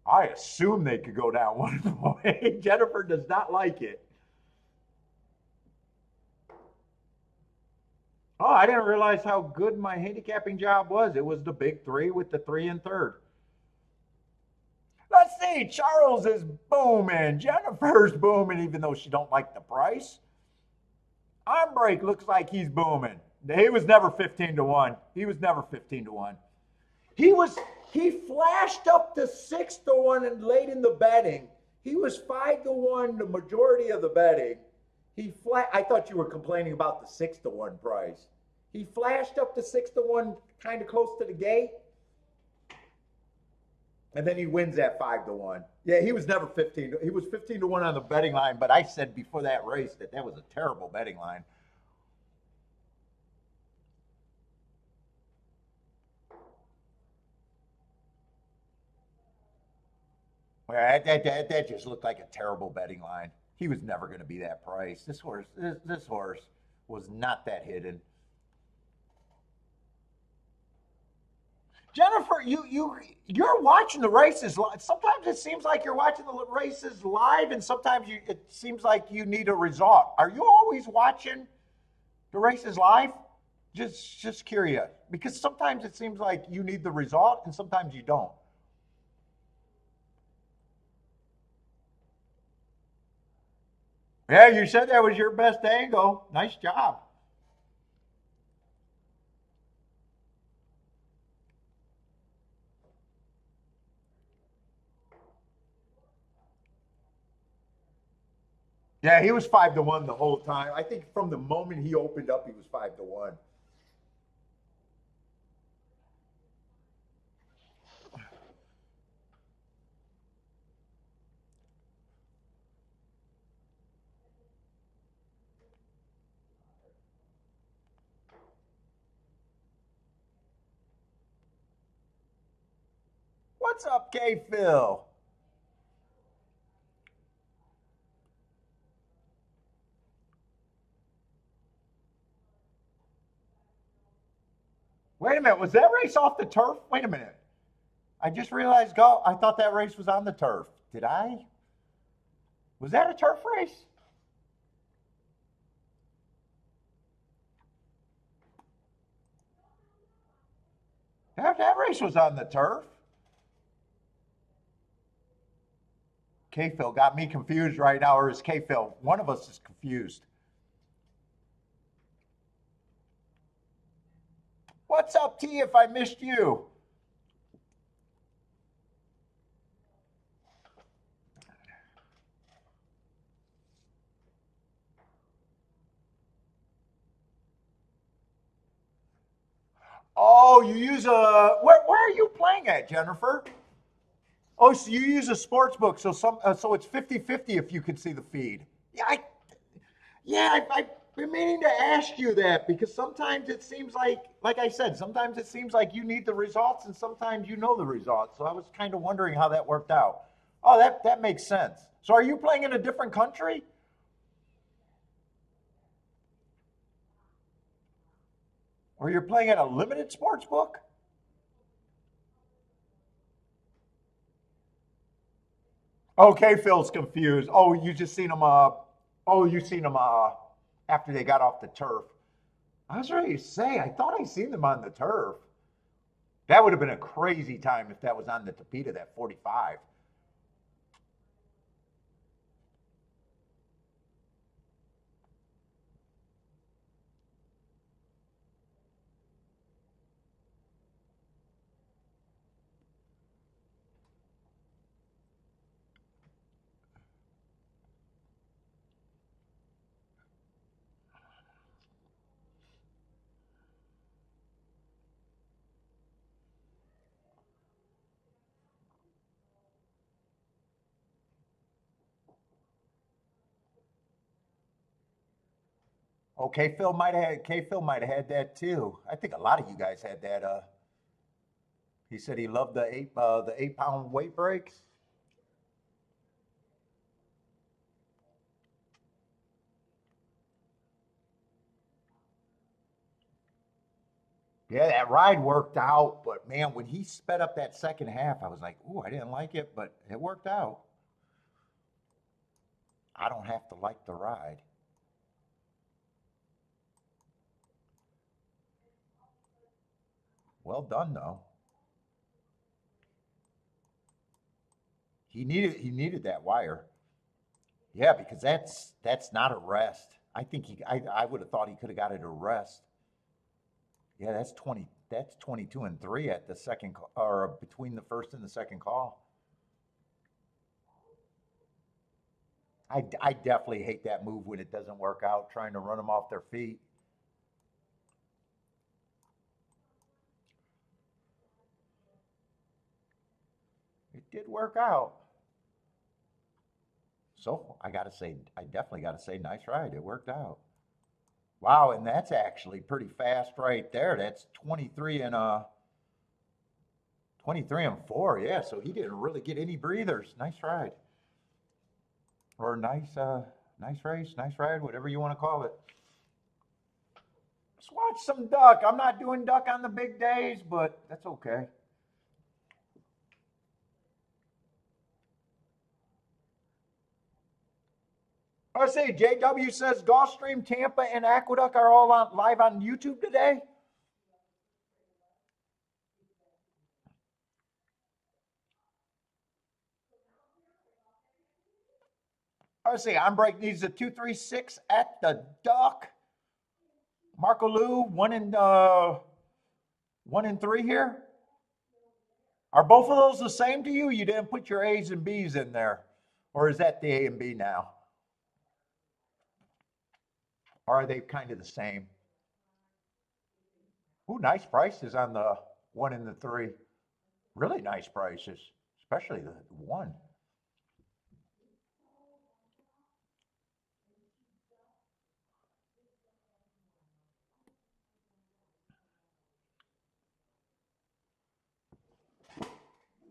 I assume they could go down one way. Jennifer does not like it. Oh, I didn't realize how good my handicapping job was. It was the big three with the three and third. Let's see. Charles is booming. Jennifer's booming, even though she don't like the price. On break looks like he's booming. He was never 15 to 1. He was never 15 to 1. He was he flashed up to 6 to 1 and late in the betting. He was 5 to 1 the majority of the betting. I thought you were complaining about the 6 to 1 price. He flashed up to 6 to 1, kind of close to the gate. And then he wins at 5 to 1. Yeah, he was never 15. He was 15 to 1 on the betting line, but I said before that race that was a terrible betting line. Well, that just looked like a terrible betting line. He was never going to be that price. This horse was not that hidden. Jennifer, you're watching the races live. Sometimes it seems like you're watching the races live, and sometimes it seems like you need a result. Are you always watching the races live? Just curious, because sometimes it seems like you need the result, and sometimes you don't. Yeah, you said that was your best angle. Nice job. Yeah, he was 5 to 1 the whole time. I think from the moment he opened up, he was 5 to 1. What's up, K Phil? Wait a minute, was that race off the turf? Wait a minute. I just realized I thought that race was on the turf. Did I? Was that a turf race? That race was on the turf. K Phil got me confused right now, or is K Phil? One of us is confused. What's up, T, if I missed you? Oh, you use a. Where are you playing at, Jennifer? Oh, so you use a sports book, so it's 50-50 if you can see the feed. I've been meaning to ask you that because sometimes it seems like I said, sometimes it seems like you need the results and sometimes you know the results. So I was kind of wondering how that worked out. Oh, that makes sense. So are you playing in a different country? Or you're playing at a limited sports book? Okay, Phil's confused. Oh, you just seen him. Oh, you seen him. After they got off the turf. I was ready to say. I thought I seen them on the turf. That would have been a crazy time if that was on the Tapita, that 45. Okay, K Phil might have had that too. I think a lot of you guys had that. He said he loved the 8 pound weight breaks. Yeah, that ride worked out, but man, when he sped up that second half, I was like, ooh, I didn't like it, but it worked out. I don't have to like the ride. Well done though. He needed that wire. Yeah, because that's not a rest. I think I would have thought he could have got it a rest. Yeah, that's 20. That's 22 and 3 at the second or between the first and the second call. I definitely hate that move when it doesn't work out, trying to run them off their feet. It did work out. So I got to say, I definitely got to say, nice ride. It worked out. Wow, and that's actually pretty fast right there. That's 23 and 4. Yeah, so he didn't really get any breathers. Nice ride. Or nice race, nice ride, whatever you want to call it. Let's watch some duck. I'm not doing duck on the big days, but that's okay. I say JW says Gulfstream, Tampa, and Aqueduct are all on live on YouTube today. I say I'm breaking these a 236 at the duck. Marco Lou, 1 and 3 here. Are both of those the same to you? You didn't put your A's and B's in there, or is that the A and B now? Or are they kind of the same? Ooh, nice prices on the 1 and the 3. Really nice prices, especially the one.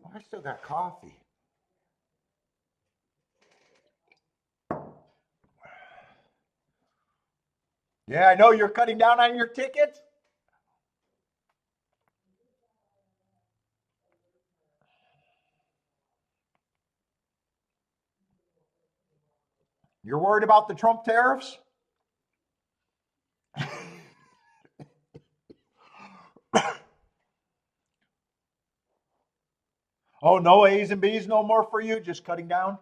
Oh, I still got coffee. Yeah, I know you're cutting down on your tickets. You're worried about the Trump tariffs? Oh, no A's and B's no more for you? Just cutting down?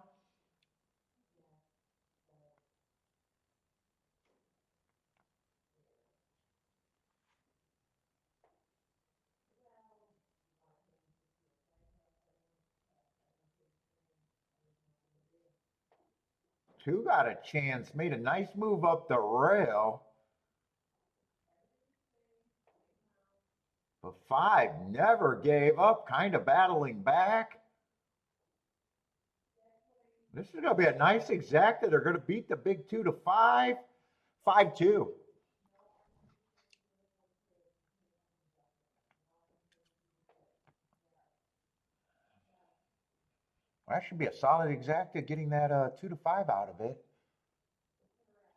Two got a chance, made a nice move up the rail. But five never gave up, kind of battling back. This is going to be a nice exacta. They're going to beat the big 2 to 5. 5-2. Well, that should be a solid exacta getting that 2 to 5 out of it.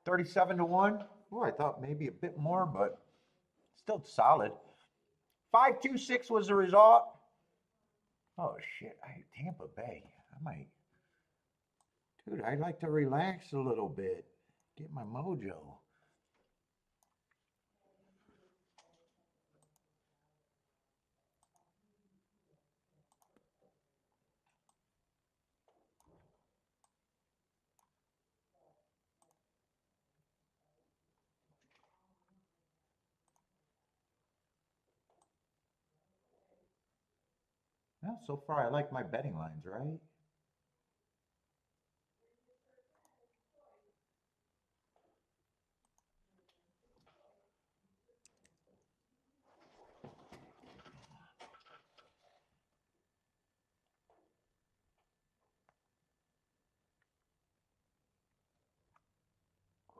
37 to 1. Oh, I thought maybe a bit more, but still solid. 5-2-6 was the result. Oh shit! Tampa Bay. I might, dude. I'd like to relax a little bit, get my mojo. Well, so far I like my betting lines, right?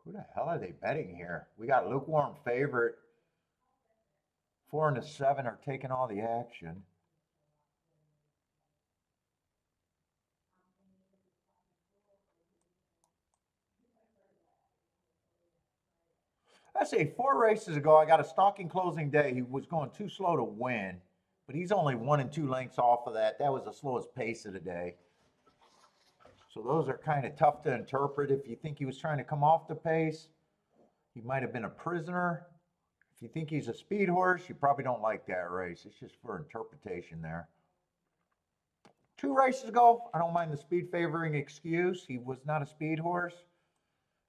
Who the hell are they betting here? We got lukewarm favorite. 4 and a 7 are taking all the action. Let's see, 4 races ago, I got a stalking closing day. He was going too slow to win, but he's only 1 and 2 lengths off of that. That was the slowest pace of the day. So those are kind of tough to interpret. If you think he was trying to come off the pace, he might have been a prisoner. If you think he's a speed horse, you probably don't like that race. It's just for interpretation there. 2 races ago, I don't mind the speed favoring excuse. He was not a speed horse.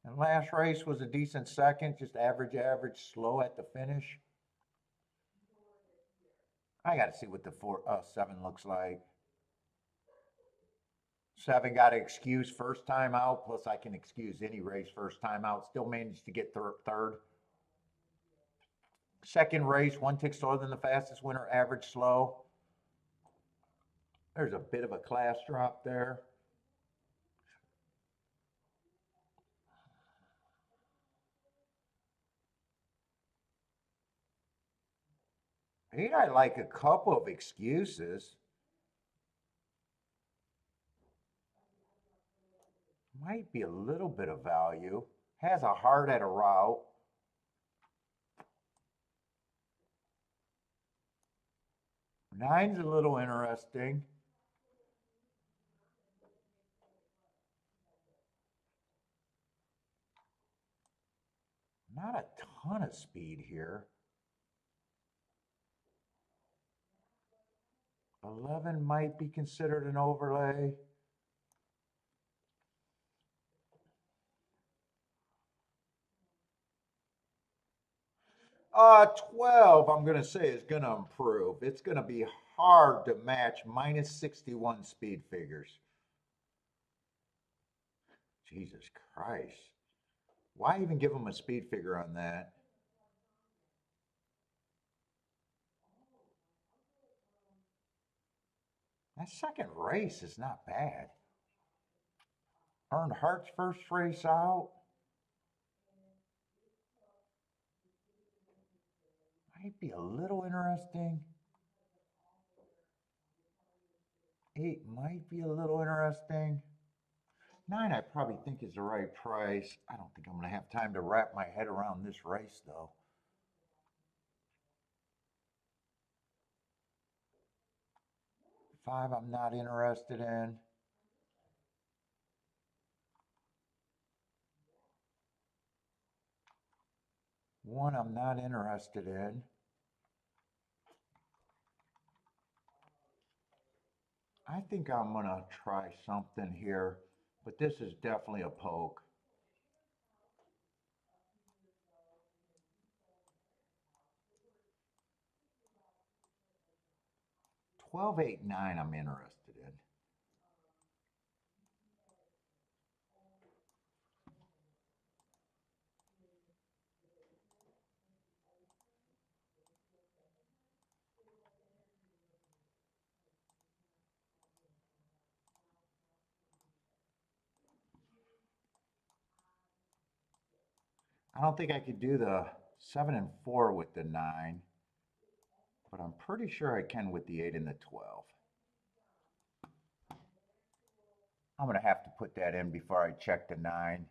And last race was a decent second, just average, slow at the finish. I got to see what the 7 looks like. 7 got an excuse first time out, plus I can excuse any race first time out. Still managed to get third. Second race, 1 tick slower than the fastest winner, average slow. There's a bit of a class drop there. He got like a couple of excuses. Might be a little bit of value. Has a heart at a route. Nine's a little interesting. Not a ton of speed here. 11 might be considered an overlay. 12, I'm going to say, is going to improve. It's going to be hard to match minus 61 speed figures. Jesus Christ. Why even give him a speed figure on that? That second race is not bad. Earned Hart's first race out. Might be a little interesting. 8 might be a little interesting. 9 I probably think is the right price. I don't think I'm going to have time to wrap my head around this race though. 5 I'm not interested in. 1 I'm not interested in. I think I'm going to try something here, but this is definitely a poke. 12, 8, 9 I'm interested in. I don't think I could do the 7 and 4 with the 9, but I'm pretty sure I can with the 8 and the 12. I'm going to have to put that in before I check the 9.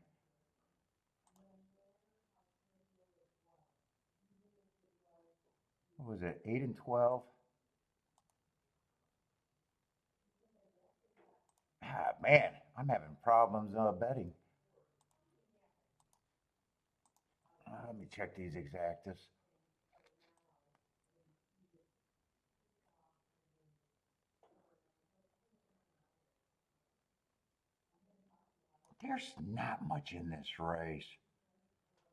What was it, 8 and 12? Ah, man, I'm having problems betting. Let me check these exactas. There's not much in this race.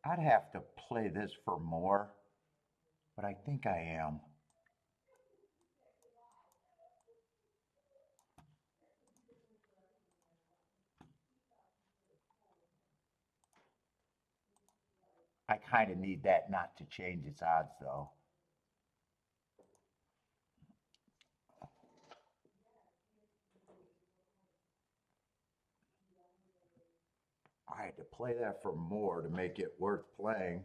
I'd have to play this for more, but I think I am. I kind of need that not to change its odds, though. I had to play that for more to make it worth playing.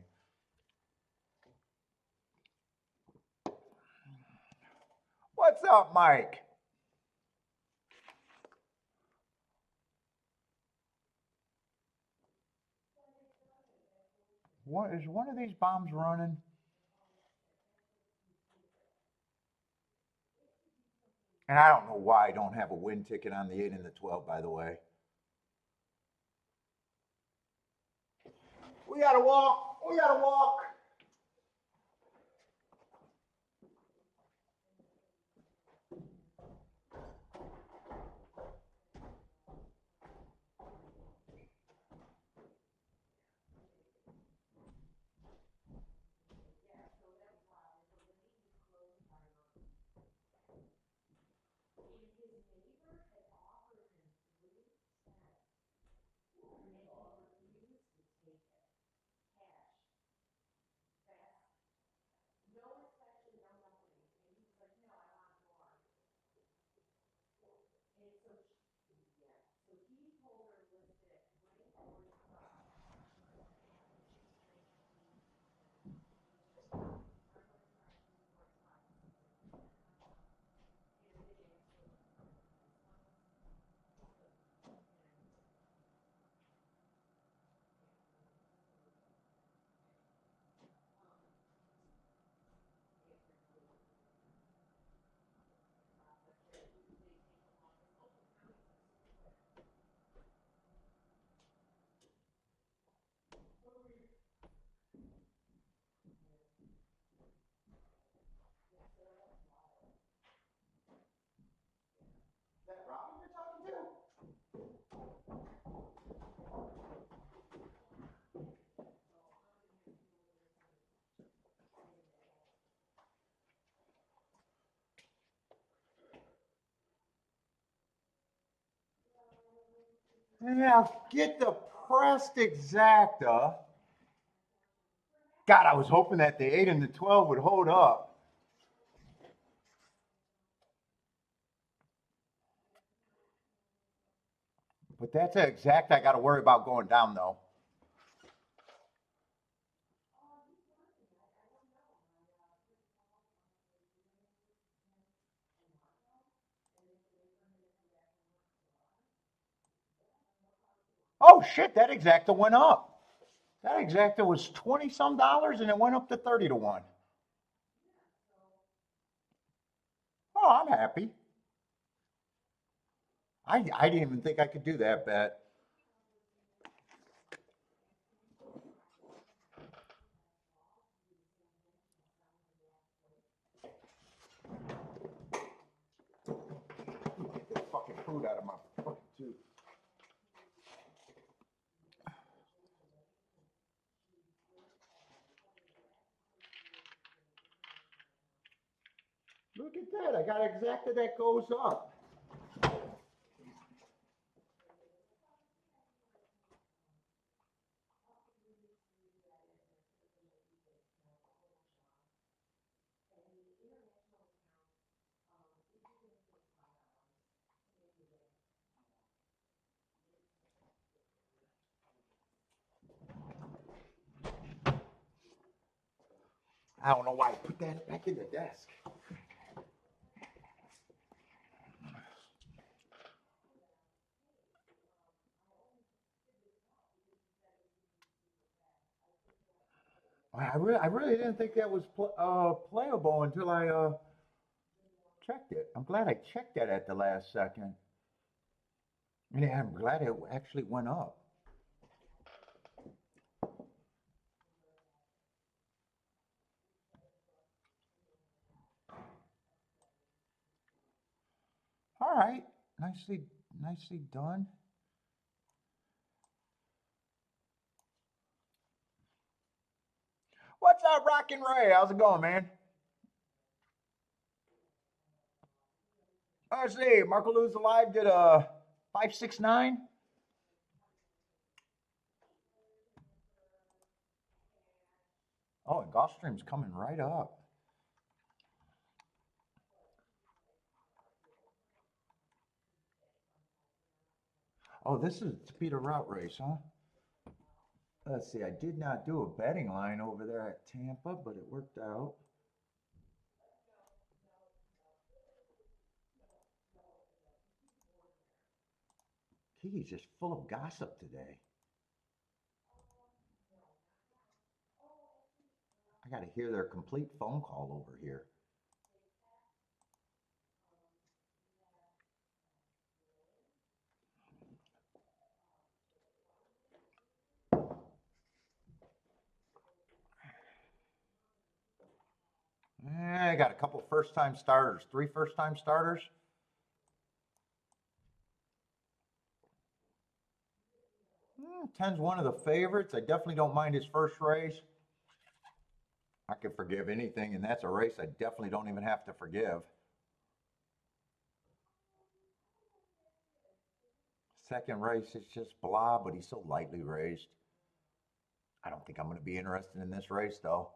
What's up, Mike? Is one of these bombs running? And I don't know why I don't have a win ticket on the 8 and the 12, by the way. We gotta walk. We gotta walk. Is that Robin you're talking to? Yeah, get the pressed exacta. God, I was hoping that the 8 and the 12 would hold up. But that's an exact I got to worry about going down, though. Oh, shit, that exacta went up. That exacta was 20 some dollars and it went up to 30 to 1. Oh, I'm happy. I didn't even think I could do that bet. Get this fucking food out of my fucking tooth. Look at that. I got exacta that goes up. I don't know why I put that back in the desk. I really didn't think that was playable until I checked it. I'm glad I checked that at the last second. And yeah, I'm glad it actually went up. All right, nicely done. What's up, Rockin' Ray? How's it going, man? Let's see. Marco Luz Alive did a 569. Oh, and Gulfstream's coming right up. Oh, this is speed of route race, huh? Let's see. I did not do a betting line over there at Tampa, but it worked out. Kiki's just full of gossip today. I got to hear their complete phone call over here. I got a couple first-time starters, 3 first-time starters. Ten's one of the favorites. I definitely don't mind his first race. I can forgive anything, and that's a race I definitely don't even have to forgive. Second race is just blah, but he's so lightly raised. I don't think I'm going to be interested in this race, though.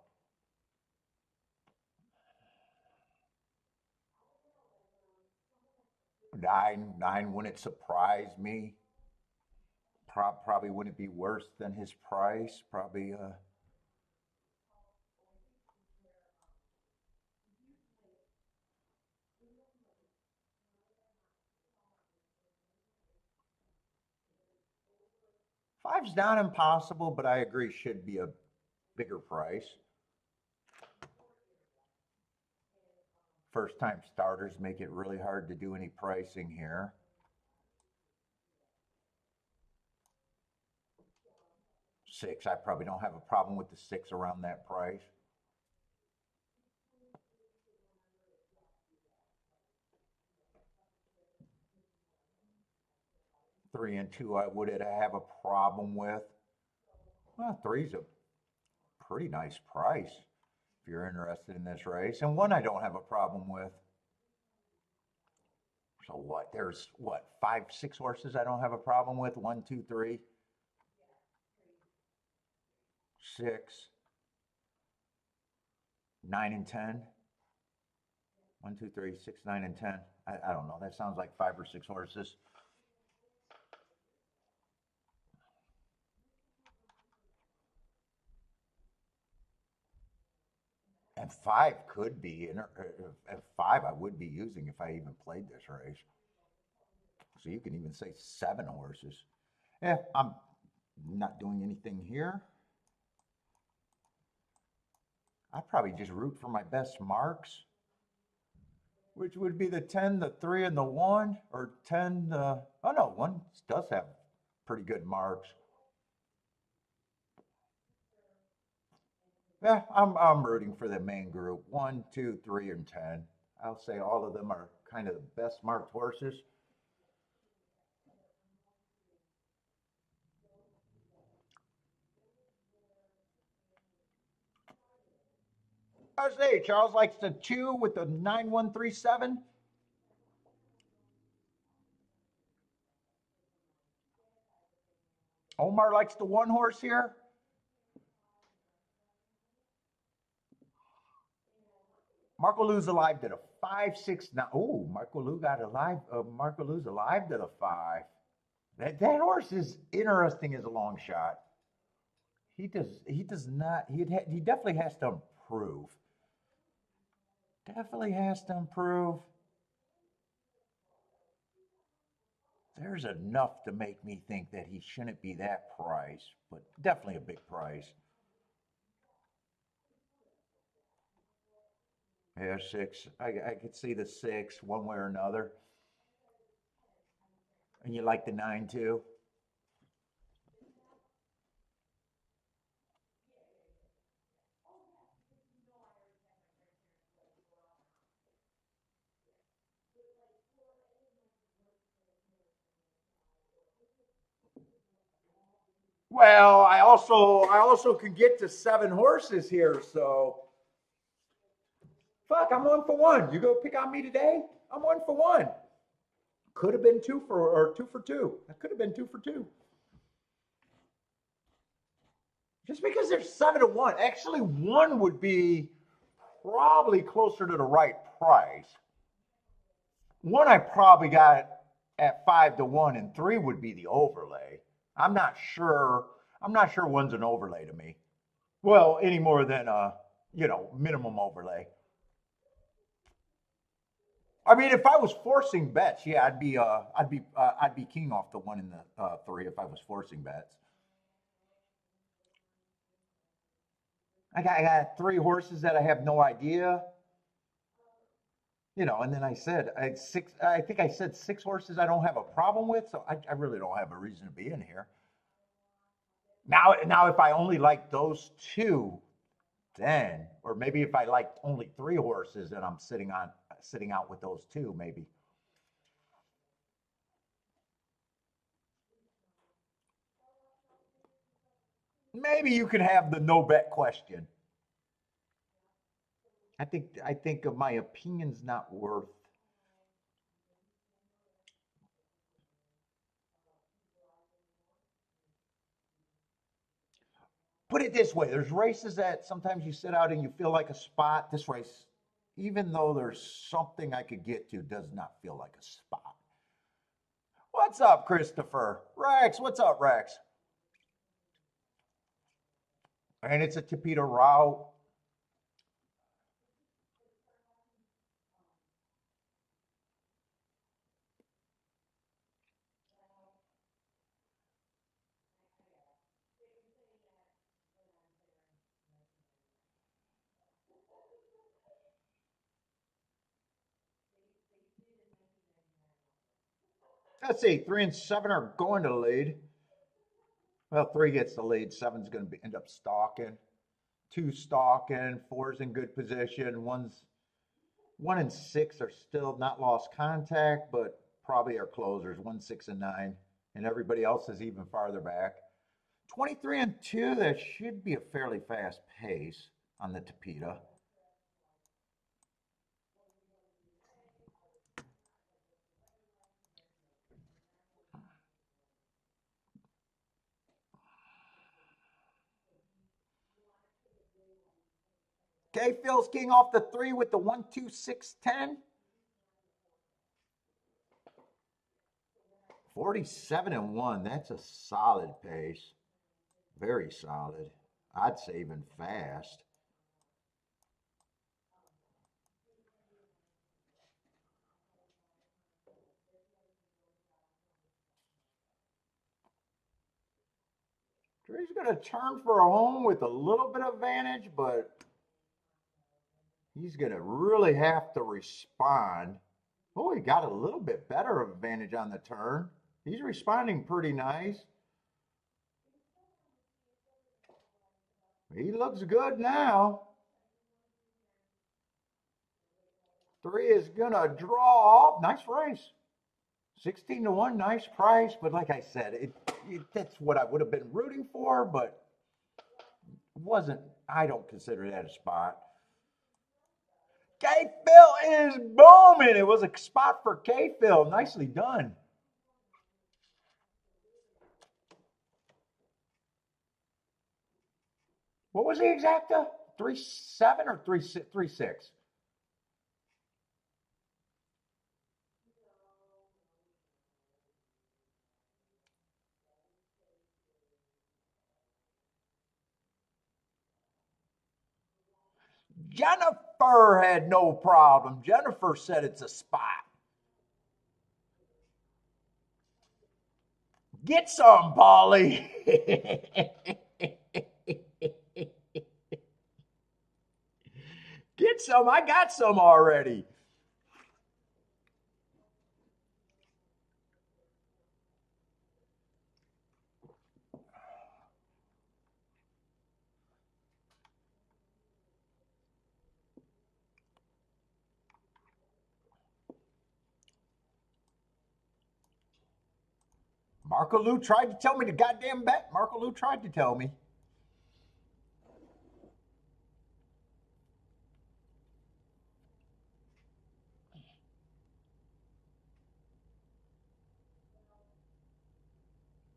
9 wouldn't surprise me. Probably wouldn't be worse than his price. Probably 5's not impossible, but I agree should be a bigger price. First time starters make it really hard to do any pricing here. Six, I probably don't have a problem with the 6 around that price. Three and 2, I would have a problem with. Well, 3's a pretty nice price if you're interested in this race. And 1 I don't have a problem with. So what? There's what, 5, 6 horses I don't have a problem with? 1, 2, 3, 6, 9, and 10. 1, 2, 3, 6, 9, and 10. I don't know. That sounds like 5 or 6 horses. And 5 could be, and 5 I would be using if I even played this race. So you can even say 7 horses. Yeah, I'm not doing anything here. I'd probably just root for my best marks, which would be the 10, the 3, and the 1, or 10, oh no, 1 does have pretty good marks. Yeah, I'm rooting for the main group, 1, 2, 3, and 10. I'll say all of them are kind of the best marked horses. I say Charles likes the 2 with the 9137. Omar likes the 1 horse here. Marco Lou's alive to the 5, 6, 9. Oh, Marco Lou got alive. Marco Lou's alive to the 5. That horse is interesting as a long shot. He does not. He definitely has to improve. Definitely has to improve. There's enough to make me think that he shouldn't be that price, but definitely a big price. Yeah, 6. I could see the 6 one way or another. And you like the 9 too? Well, I also can get to 7 horses here, so fuck, I'm 1 for 1. You go pick on me today? I'm 1 for 1. Could have been 2 for 2. That could have been 2 for 2. Just because there's 7 to 1, actually 1 would be probably closer to the right price. 1 I probably got at 5 to 1, and 3 would be the overlay. I'm not sure. I'm not sure 1's an overlay to me. Well, any more than minimum overlay. I mean, if I was forcing bets, yeah, I'd be king off the 1 and the 3 if I was forcing bets. I got 3 horses that I have no idea. And then I think I said 6 horses I don't have a problem with, so I really don't have a reason to be in here. Now if I only like those two, then, or maybe if I like only 3 horses and I'm sitting out with those two, maybe. Maybe you could have the no bet question. I think of my opinion's not worth. Put it this way: there's races that sometimes you sit out and you feel like a spot. This race, even though there's something I could get to, does not feel like a spot. What's up, Christopher? Rex, what's up, Rex? And it's a Tapeta route. Let's see, 3 and 7 are going to lead. Well, 3 gets the lead. 7's going to end up stalking. 2 stalking. 4's in good position. 1 and 6 are still not lost contact, but probably are closers. 1, 6, and 9, and everybody else is even farther back. 23 and 2. That should be a fairly fast pace on the Tapeta. Okay, Phil's king off the 3 with the 1, 2, 6, 10. 47 and 1. That's a solid pace. Very solid. I'd say even fast. Drew's going to turn for a home with a little bit of advantage, but he's going to really have to respond. Oh, he got a little bit better of advantage on the turn. He's responding pretty nice. He looks good now. 3 is going to draw off. Nice race. 16 to 1, nice price. But like I said, that's what I would have been rooting for, but wasn't. I don't consider that a spot. K-Phil is booming. It was a spot for K-Phil. Nicely done. What was the exacta? 3-7 or 3-6? Jennifer had no problem. Jennifer said it's a spot. Get some, Polly. Get some. I got some already. Marco Lou tried to tell me to goddamn bet. Marco Lou tried to tell me.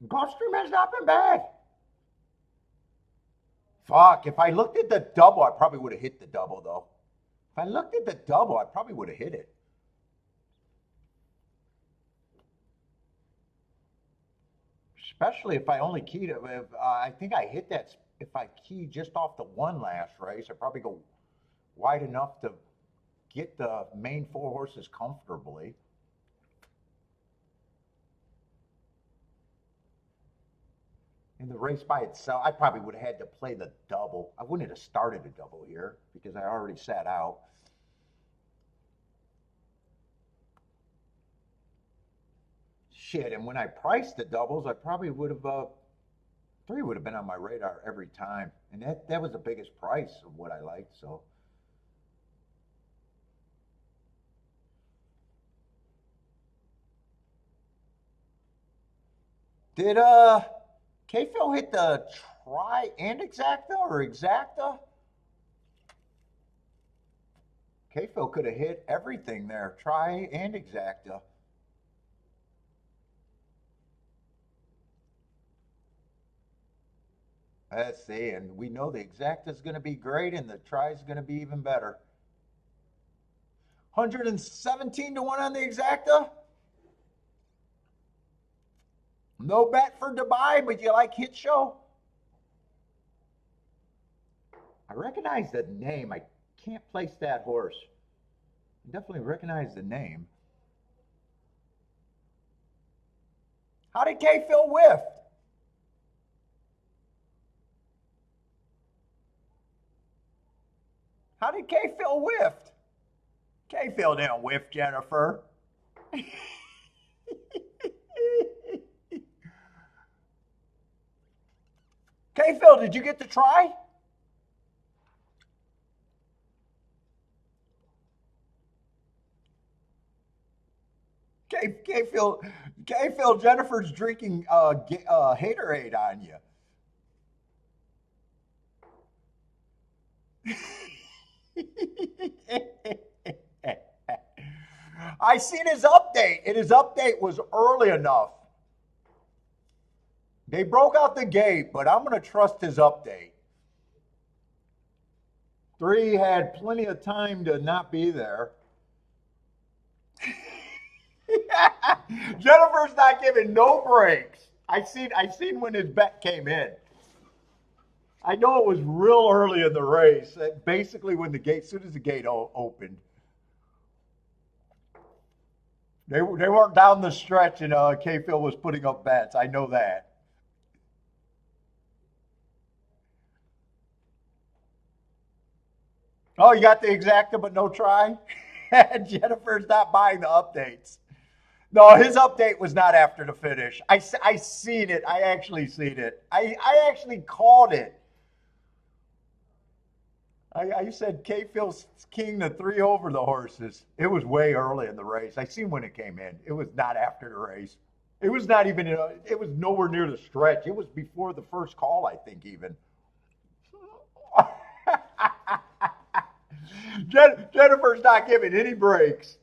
Gulfstream has not been bad. Fuck, if I looked at the double, I probably would have hit the double, though. If I looked at the double, I probably would have hit it. Especially if I only keyed it. I think I hit that. If I keyed just off the 1 last race, I probably go wide enough to get the main 4 horses comfortably. In the race by itself, I probably would have had to play the double. I wouldn't have started a double here because I already sat out. Shit, and when I priced the doubles, I probably would have three would have been on my radar every time, and that was the biggest price of what I liked. So did K-Phil hit the try and exacta or exacta? K-Phil could have hit everything there, try and exacta. Let's see, and we know the exacta is going to be great, and the try is going to be even better. 117 to 1 on the exacta. No bet for Dubai, but you like Hit Show? I recognize the name. I can't place that horse. I definitely recognize the name. How did K-Phil whiff? How did K-Phil whiff? K-Phil didn't whiff, Jennifer. K-Phil, did you get the try? K-Phil, Jennifer's drinking haterade on you. I seen his update, and his update was early enough. They broke out the gate, but I'm going to trust his update. 3 had plenty of time to not be there. Jennifer's not giving no breaks. I seen when his bet came in. I know it was real early in the race. Basically, when the gate, as soon as the gate opened, they weren't down the stretch, and K-Phil was putting up bets. I know that. Oh, you got the exacta, but no try. Jennifer's not buying the updates. No, his update was not after the finish. I seen it. I actually seen it. I actually called it. I said K-Phil's king the 3 over the horses. It was way early in the race. I seen when it came in. It was not after the race. It was not even. It was nowhere near the stretch. It was before the first call, I think, even. Jennifer's not giving any breaks.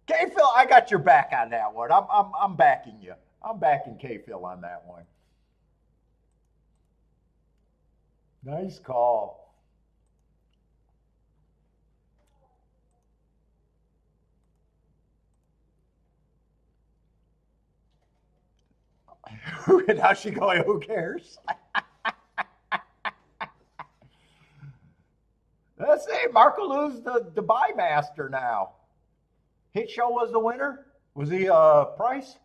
K-Phil, I got your back on that one. I'm backing you. I'm backing K-Phil on that one. Nice call. How's she going? Who cares? Let's see. Marco Lou's the Dubai master now. Hit Show was the winner. Was he Price?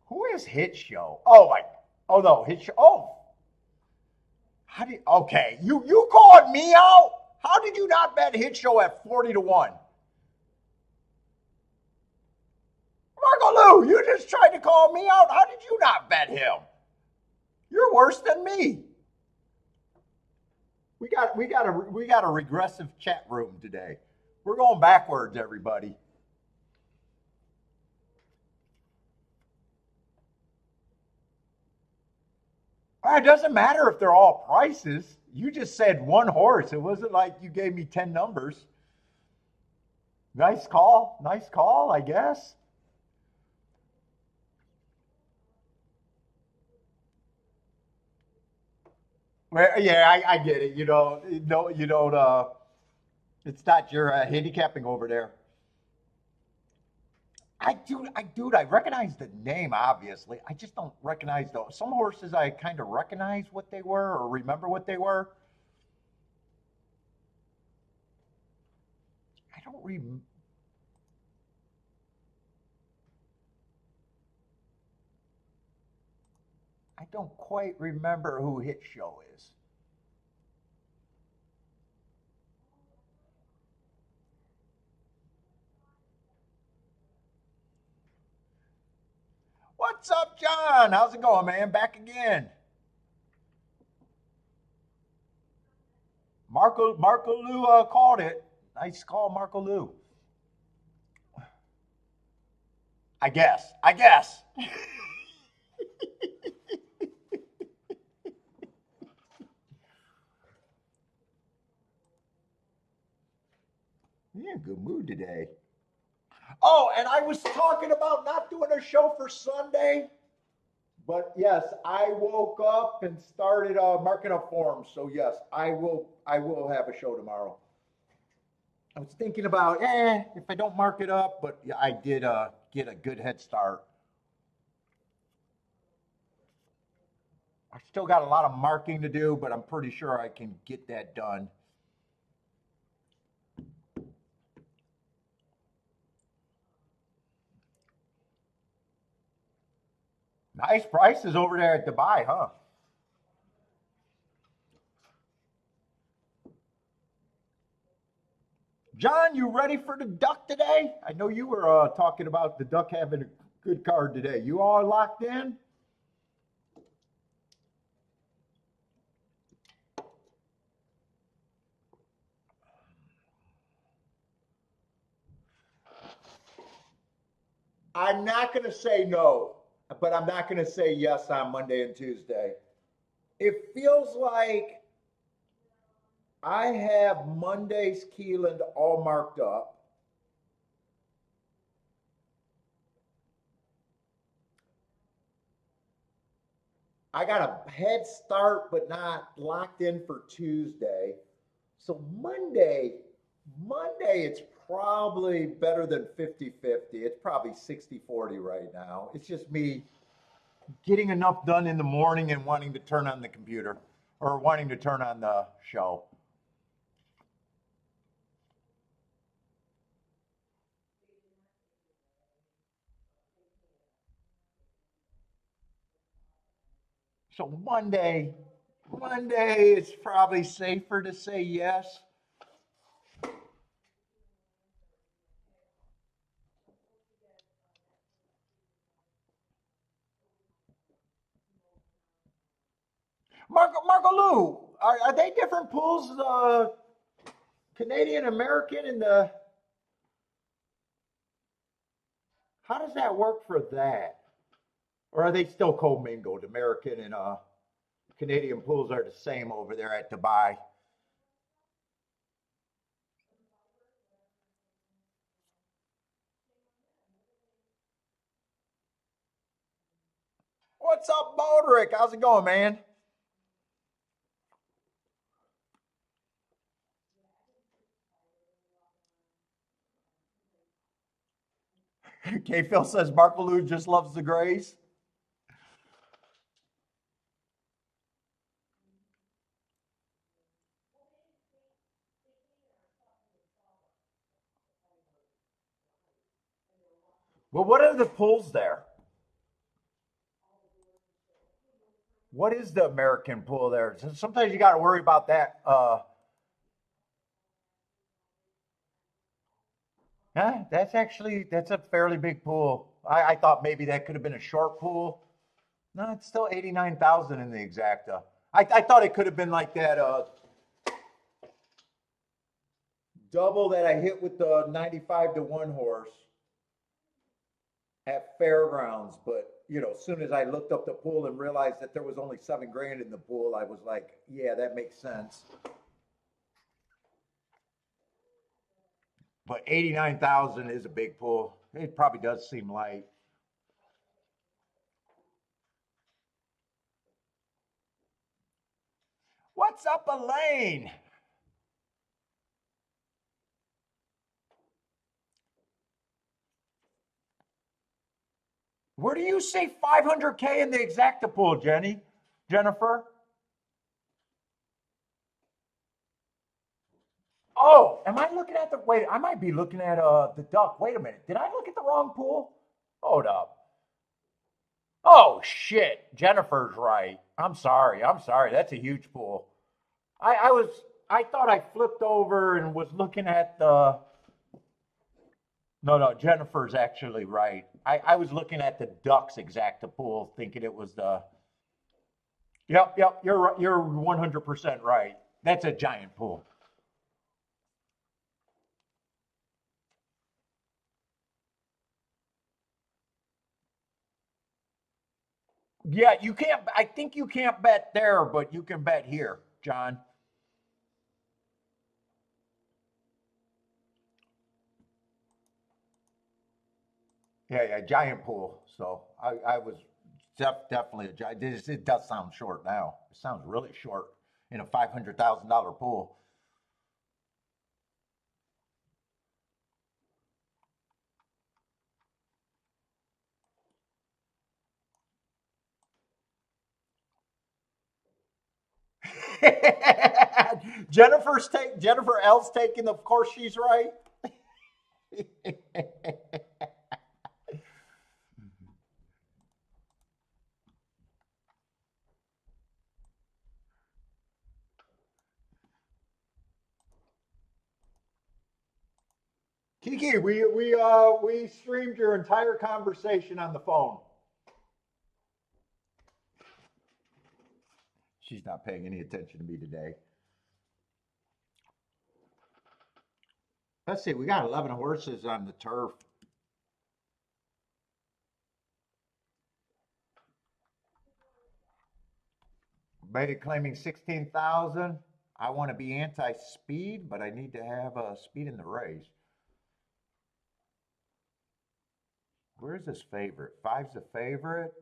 Who is Hit Show? Oh my. Oh no, Hit Show. Oh, how did? Okay, you called me out. How did you not bet Hit Show at 40 to 1? Marco Lou, you just tried to call me out. How did you not bet him? You're worse than me. We got a regressive chat room today. We're going backwards, everybody. It doesn't matter if they're all prices. You just said one horse. It wasn't like you gave me 10 numbers. Nice call. Nice call, I guess. Well, yeah, I get it. No, you don't. It's not your handicapping over there. I recognize the name, obviously. I just don't recognize those. Some horses I kind of recognize what they were or remember what they were. I don't rem I don't quite remember who Hit Show is. What's up, John? How's it going, man? Back again. Marco Lou called it. Nice call, Marco Lou. I guess. I guess. You're in a good mood today. Oh, and I was talking about not doing a show for Sunday, but yes, I woke up and started marking up forms. So yes, I will have a show tomorrow. I was thinking about, if I don't mark it up, but yeah, I did get a good head start. I still got a lot of marking to do, but I'm pretty sure I can get that done. Nice prices over there at Dubai, huh? John, you ready for the duck today? I know you were talking about the duck having a good card today. You all locked in? I'm not going to say no, but I'm not going to say yes on Monday and Tuesday. It feels like I have Monday's Keeland all marked up. I got a head start, but not locked in for Tuesday. So Monday, it's probably better than 50-50. It's probably 60-40 right now. It's just me getting enough done in the morning and wanting to turn on the computer or wanting to turn on the show. So Monday, it's probably safer to say yes. Marco Lou, are they different pools? The Canadian American and the how does that work for that? Or are they still commingled? American and Canadian pools are the same over there at Dubai. What's up, Baldrick? How's it going, man? K Phil says Marco Lou just loves the Grays. Well, what are the pools there? What is the American pool there? Sometimes you got to worry about that. Yeah, that's a fairly big pool. I thought maybe that could have been a short pool. No, it's still 89,000 in the exacta. I thought it could have been like that double that I hit with the 95 to 1 horse at Fairgrounds. But, as soon as I looked up the pool and realized that there was only 7 grand in the pool, I was like, yeah, that makes sense. But 89,000 is a big pool. It probably does seem light. What's up, Elaine? Where do you see 500K in the exacta pool, Jennifer? Oh, am I looking at the, wait, I might be looking at the duck. Wait a minute. Did I look at the wrong pool? Hold up. Oh shit. Jennifer's right. I'm sorry. I'm sorry. That's a huge pool. I was, I thought I flipped over and was looking at the, no, no, Jennifer's actually right. I was looking at the ducks exacta pool thinking it was the, yep, yep, you're right. You're 100% right. That's a giant pool. Yeah, you can't. I think you can't bet there, but you can bet here, John. Yeah, yeah, giant pool. So I was definitely a giant. It does sound short now. It sounds really short in a $500,000 pool. Jennifer L's taking. Of course, she's right. Kiki, we streamed your entire conversation on the phone. She's not paying any attention to me today. Let's see, we got 11 horses on the turf. Beta claiming 16,000. I want to be anti-speed, but I need to have speed in the race. Where's this favorite? Five's the favorite.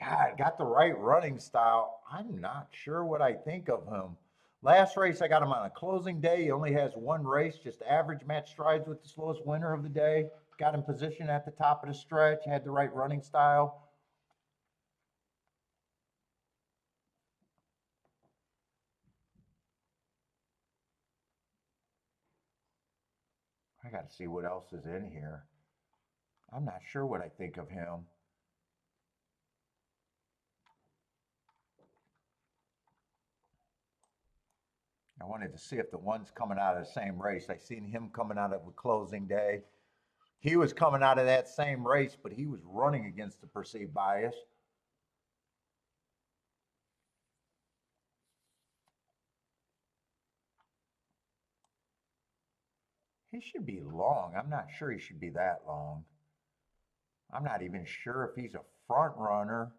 God, got the right running style. I'm not sure what I think of him. Last race, I got him on a closing day. He only has one race, just average match strides with the slowest winner of the day. Got him positioned at the top of the stretch, had the right running style. I got to see what else is in here. I'm not sure what I think of him. I wanted to see if the one's coming out of the same race. I seen him coming out of a closing day. He was coming out of that same race, but he was running against the perceived bias. He should be long. I'm not sure he should be that long. I'm not even sure if he's a front runner.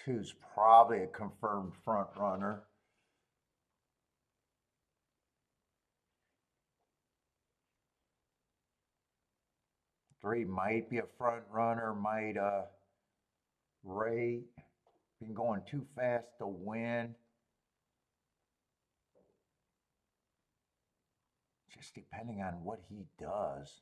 Two's probably a confirmed front runner. Three might be a front runner, might rate. Been going too fast to win. Just depending on what he does.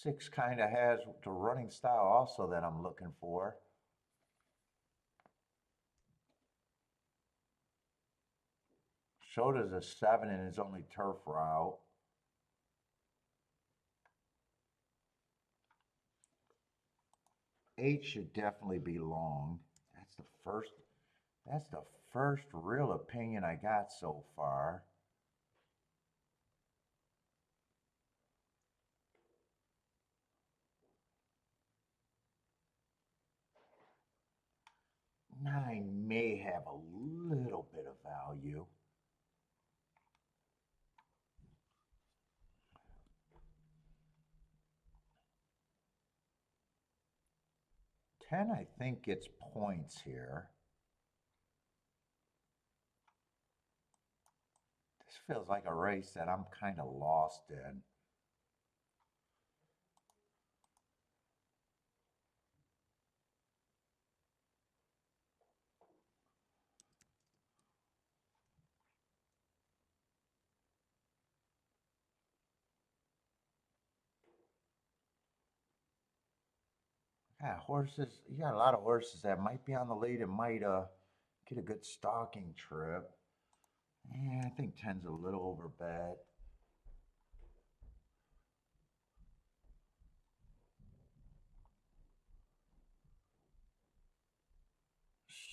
Six kind of has the running style also that I'm looking for. So does a seven in his only turf route. Eight should definitely be long. That's the first. That's the first real opinion I got so far. Nine may have a little bit of value. Ten, I think, gets points here. This feels like a race that I'm kind of lost in. Yeah, horses. You got a lot of horses that might be on the lead and might get a good stalking trip. Yeah, I think 10's a little over bet.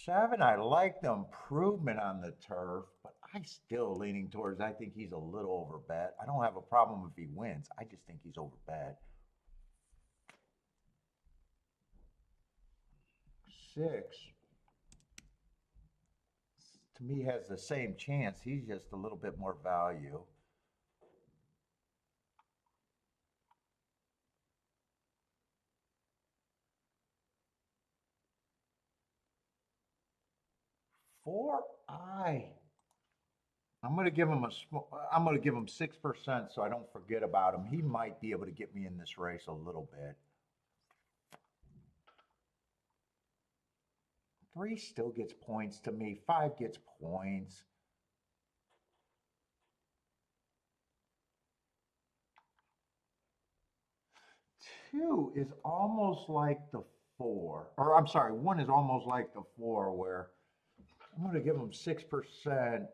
7, I like the improvement on the turf, but I still leaning towards I think he's a little over bet. I don't have a problem if he wins. I just think he's over bet. 6 to me has the same chance. He's just a little bit more value. 4, I'm gonna give him I'm gonna give him 6% so I don't forget about him. He might be able to get me in this race a little bit. 3 still gets points to me. 5 gets points. 2 is almost like the 4, or I'm sorry, 1 is almost like the 4, where I'm going to give him 6%.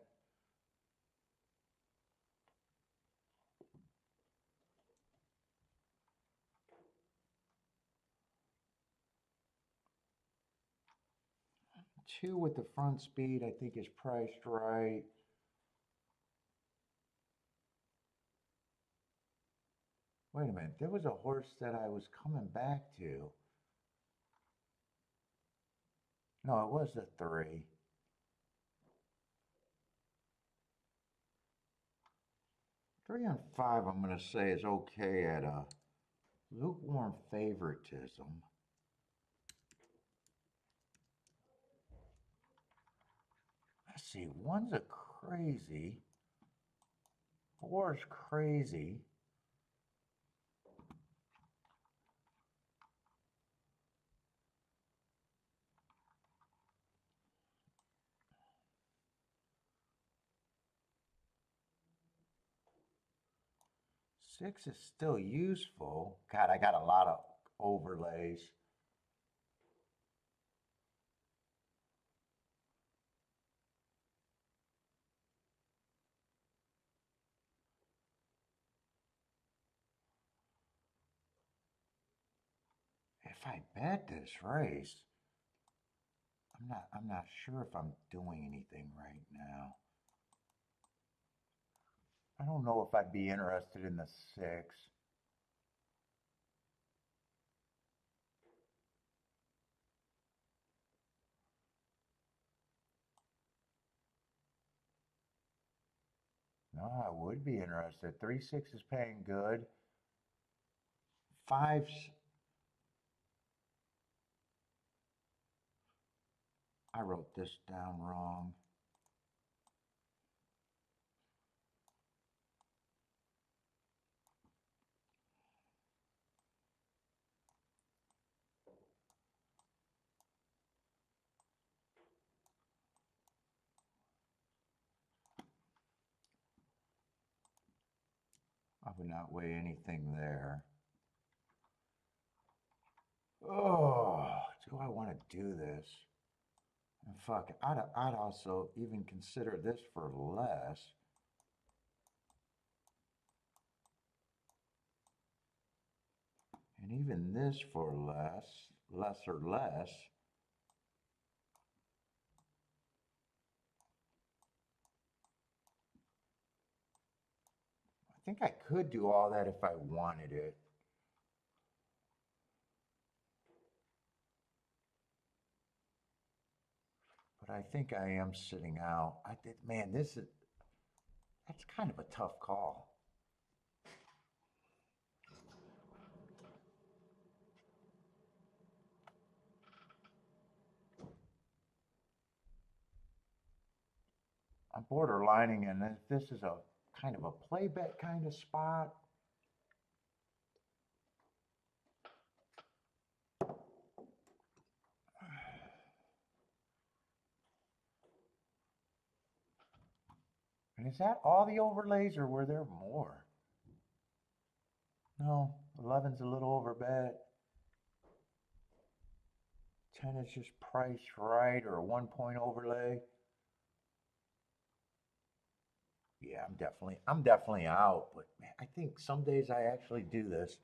Two with the front speed, I think is priced right. Wait a minute, there was a horse that I was coming back to. No, it was the 3. 3 and 5, I'm going to say is okay at a lukewarm favoritism. Let's see, 1's a crazy, 4's crazy. Six is still useful. God, I got a lot of overlays. If I bet this race, I'm not sure if I'm doing anything right now. I don't know if I'd be interested in the 6. No, I would be interested. 3-6 is paying good. 5's, I wrote this down wrong. I would not weigh anything there. Oh, do I want to do this? And fuck, I'd also even consider this for less. And even this for less or less. I think I could do all that if I wanted it. But I think I am sitting out. I did, man, that's kind of a tough call. I'm borderlining, and if this is a kind of a play bet kind of spot. And is that all the overlays, or were there more? No, 11's a little over bet. 10 is just priced right, or a 1 point overlay. Yeah, I'm definitely out, but man, I think some days I actually do this.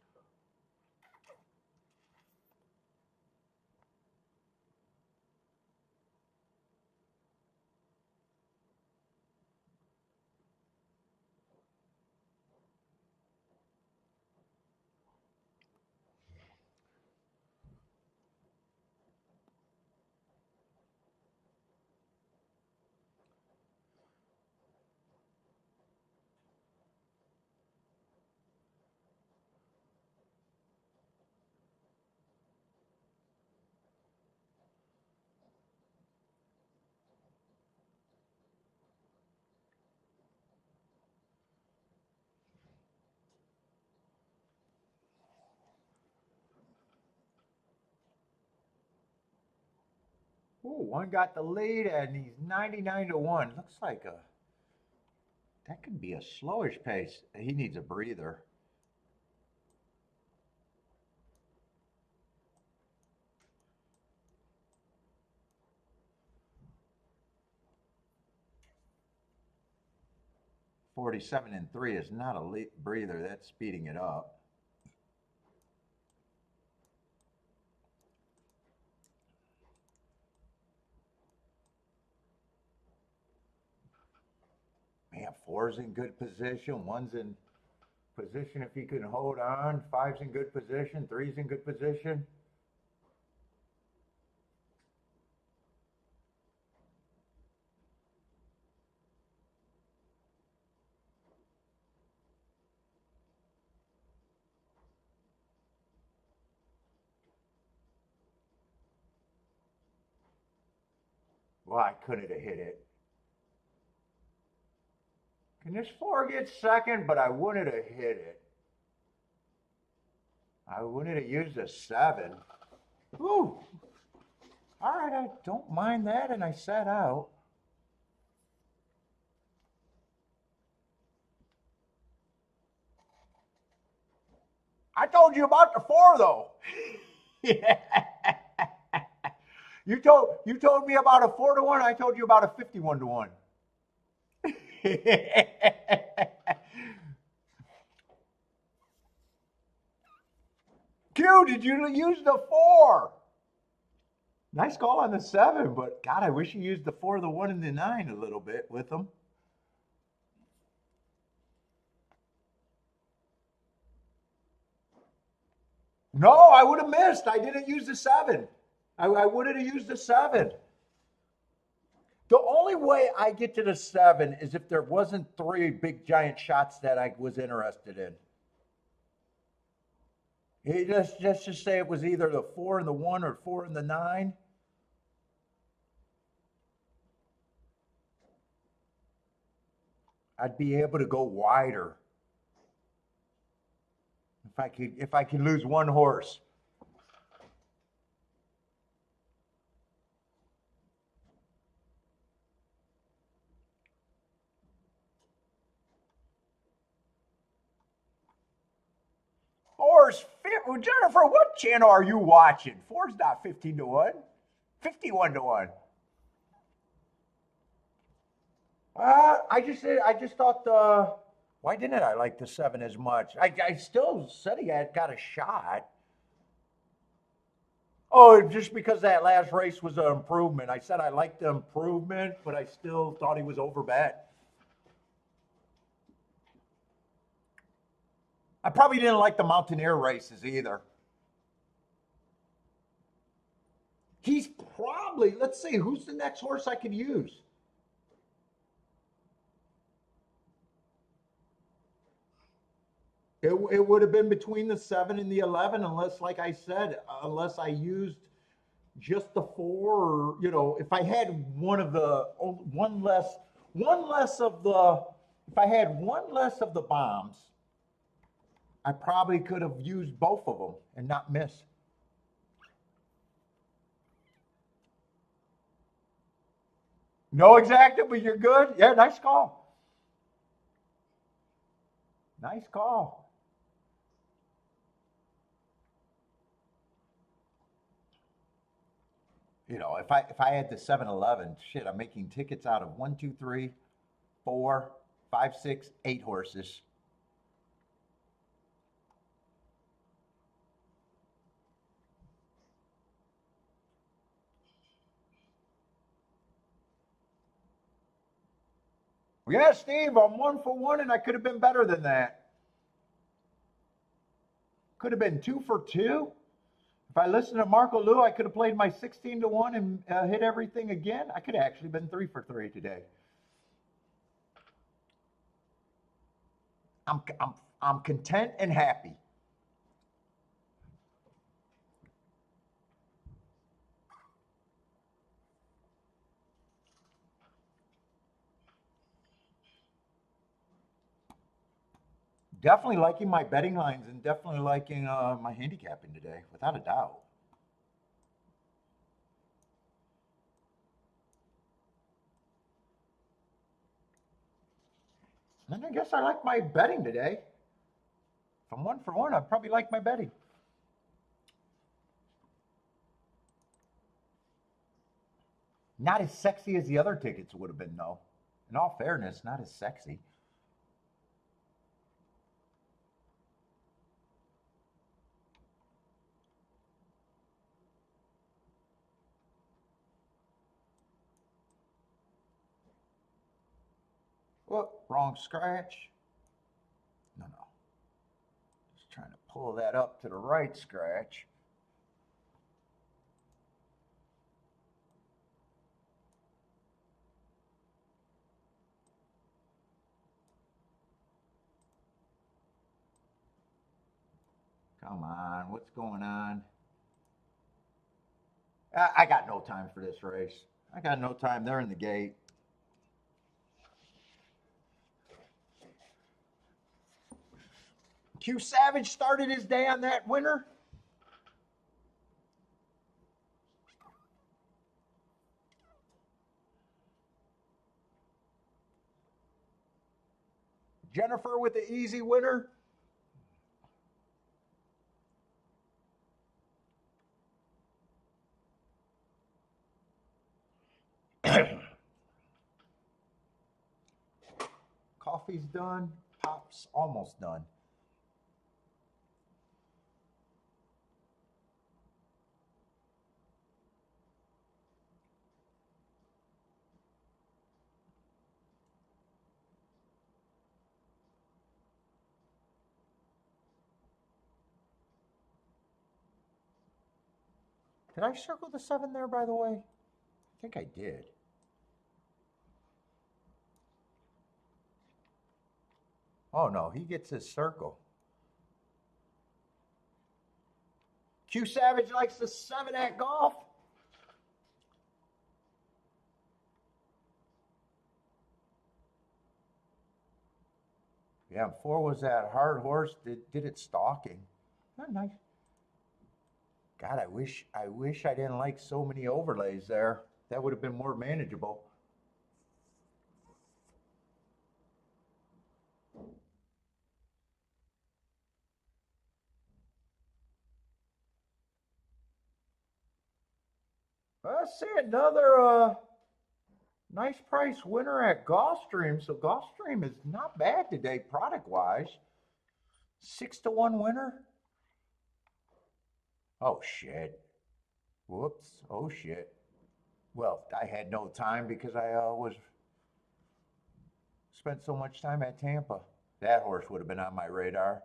Ooh, one got the lead and he's 99 to 1. Looks like that could be a slowish pace. He needs a breather. $47 and 3 is not a breather. That's speeding it up. Man, 4's in good position. 1's in position if he can hold on. 5's in good position. 3's in good position. Well, I couldn't have hit it. Can this 4 get second? But I wouldn't have hit it. I wouldn't have used a 7. Ooh. All right, I don't mind that, and I sat out. I told you about the 4 though. Yeah. You told me about a 4 to 1. I told you about a 51 to 1. Q, did you use the 4? Nice call on the 7, but God, I wish you used the 4, the 1, and the 9 a little bit with them. No, I would have missed. I didn't use the 7. I wouldn't have used the 7. The only way I get to the 7 is if there wasn't 3 big giant shots that I was interested in. Let's just say it was either the 4 and the 1 or 4 and the 9. I'd be able to go wider if I could lose one horse. Four's well, Jennifer, what channel are you watching? 4's not 15 to 1. 51 to 1. I just thought why didn't I like the 7 as much? I still said he had got a shot. Oh, just because that last race was an improvement. I said I liked the improvement, but I still thought he was overbet. I probably didn't like the Mountaineer races either. He's probably, let's see, who's the next horse I could use? It would have been between the 7 and the 11, unless, like I said, unless I used just the 4, or, if I had one less of the, if I had one less of the bombs, I probably could have used both of them and not miss. No exacta, but you're good. Yeah, nice call. Nice call. You know, if I had the 7-Eleven, shit, I'm making tickets out of one, two, three, four, five, six, 8 horses. Yeah, Steve, I'm 1 for 1, and I could have been better than that. Could have been 2 for 2. If I listened to Marco Lou, I could have played my 16-1 and hit everything again. I could have actually been 3 for 3 today. I'm, I'm, I'm content and happy. Definitely liking my betting lines and definitely liking my handicapping today, without a doubt. And I guess I like my betting today. If I'm 1 for 1, I probably like my betting. Not as sexy as the other tickets would have been, though. In all fairness, not as sexy. Whoop, wrong scratch. No, no. Just trying to pull that up to the right scratch. Come on, what's going on? I got no time for this race. I got no time. They're in the gate. Q Savage started his day on that winner. Jennifer with the easy winner. Coffee's done. Pop's almost done. Did I circle the 7 there, by the way? I think I did. Oh, no, he gets his circle. Q Savage likes the 7 at golf. Yeah, 4 was that hard horse. Did it stalking. Oh, nice. God, I wish I didn't like so many overlays there. That would have been more manageable. Let's see another nice price winner at Gulfstream. So Gulfstream is not bad today, product wise. 6-1 winner. Oh shit. Whoops. Oh shit. Well, I had no time because I was spent so much time at Tampa. That horse would have been on my radar.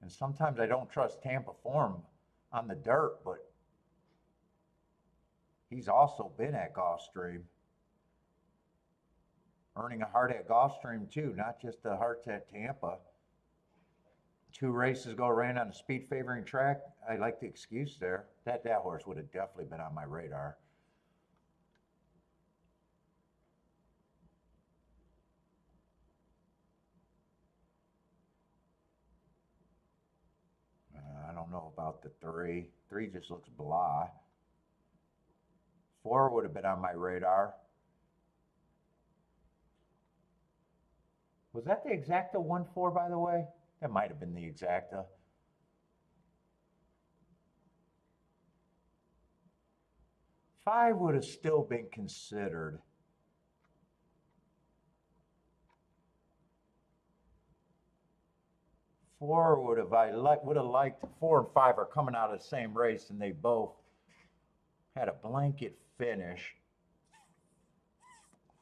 And sometimes I don't trust Tampa form on the dirt, but he's also been at Gulfstream, earning a heart at Gulfstream too, not just the hearts at Tampa. 2 races ago, ran on a speed favoring track. I like the excuse there. That horse would have definitely been on my radar. I don't know about the 3. 3 just looks blah. 4 would have been on my radar. Was that the exacta 1-4, by the way? That might have been the exacta. Five would have still been considered. Four would have would have liked. 4 and 5 are coming out of the same race, and they both had a blanket finish.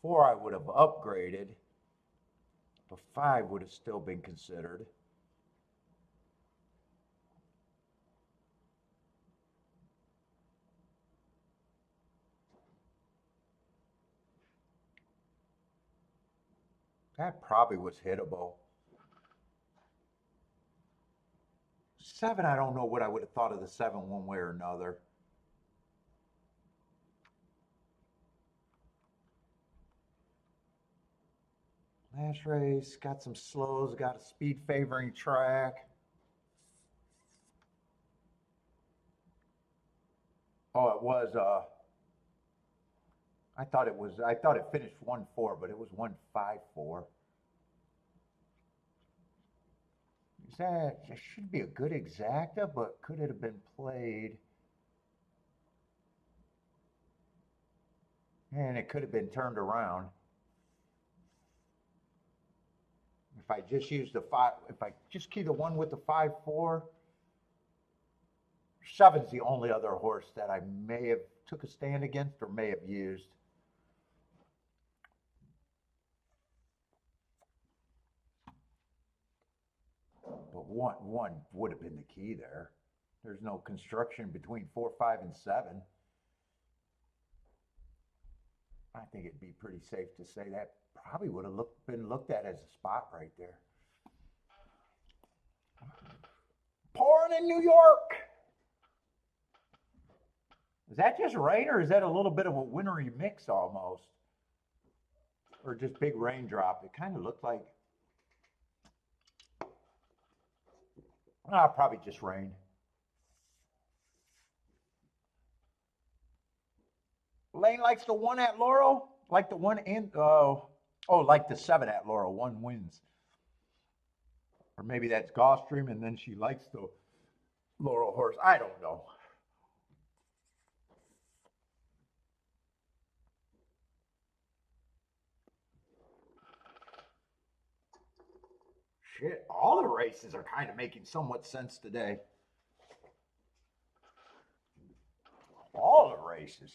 4 I would have upgraded, but 5 would have still been considered. That probably was hittable. 7, I don't know what I would have thought of the 7 one way or another. Last race, got some slows, got a speed favoring track. Oh, it was, I thought it finished 1-4, but it was 1-5-4. That should be a good exacta, but could it have been played? And it could have been turned around. If I just use the 5, if I just key the one with the 5-4, 7's the only other horse that I may have took a stand against or may have used. But one would have been the key there. There's no construction between 4, 5, and 7. I think it'd be pretty safe to say that probably would have been looked at as a spot right there. Pouring in New York. Is that just rain, or is that a little bit of a wintry mix almost? Or just big raindrop? It kind of looked like, probably just rain. Lane likes the 1 at Laurel, like the 1 in, like the 7 at Laurel, 1 wins. Or maybe that's Gulfstream, and then she likes the Laurel horse. I don't know. Shit, all the races are kind of making somewhat sense today. All the races.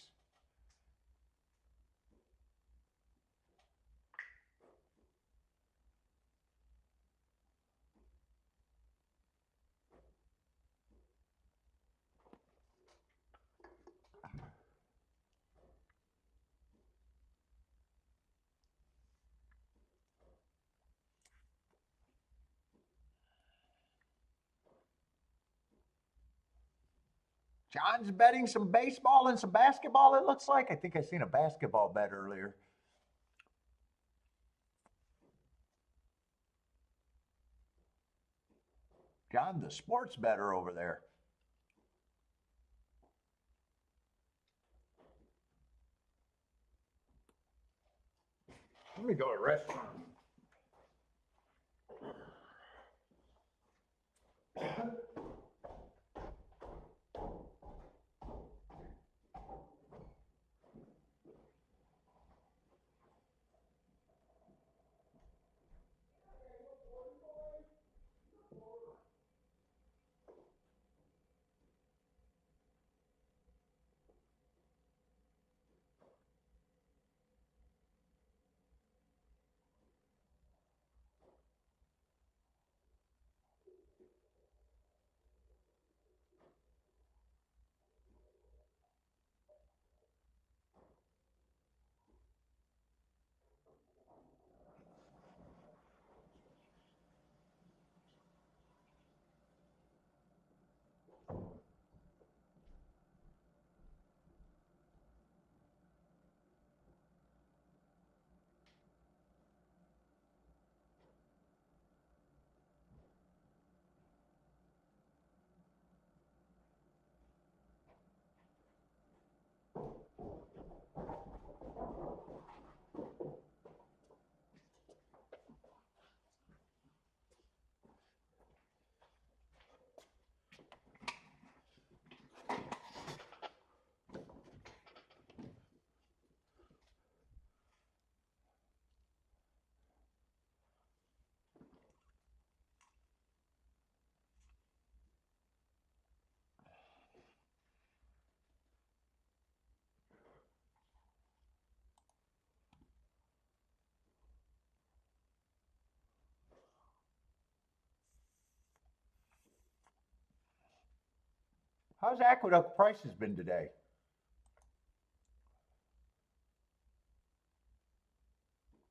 John's betting some baseball and some basketball, it looks like. I think I seen a basketball bet earlier. John, the sports bettor over there. Let me go to the restaurant. How's Aqueduct prices been today?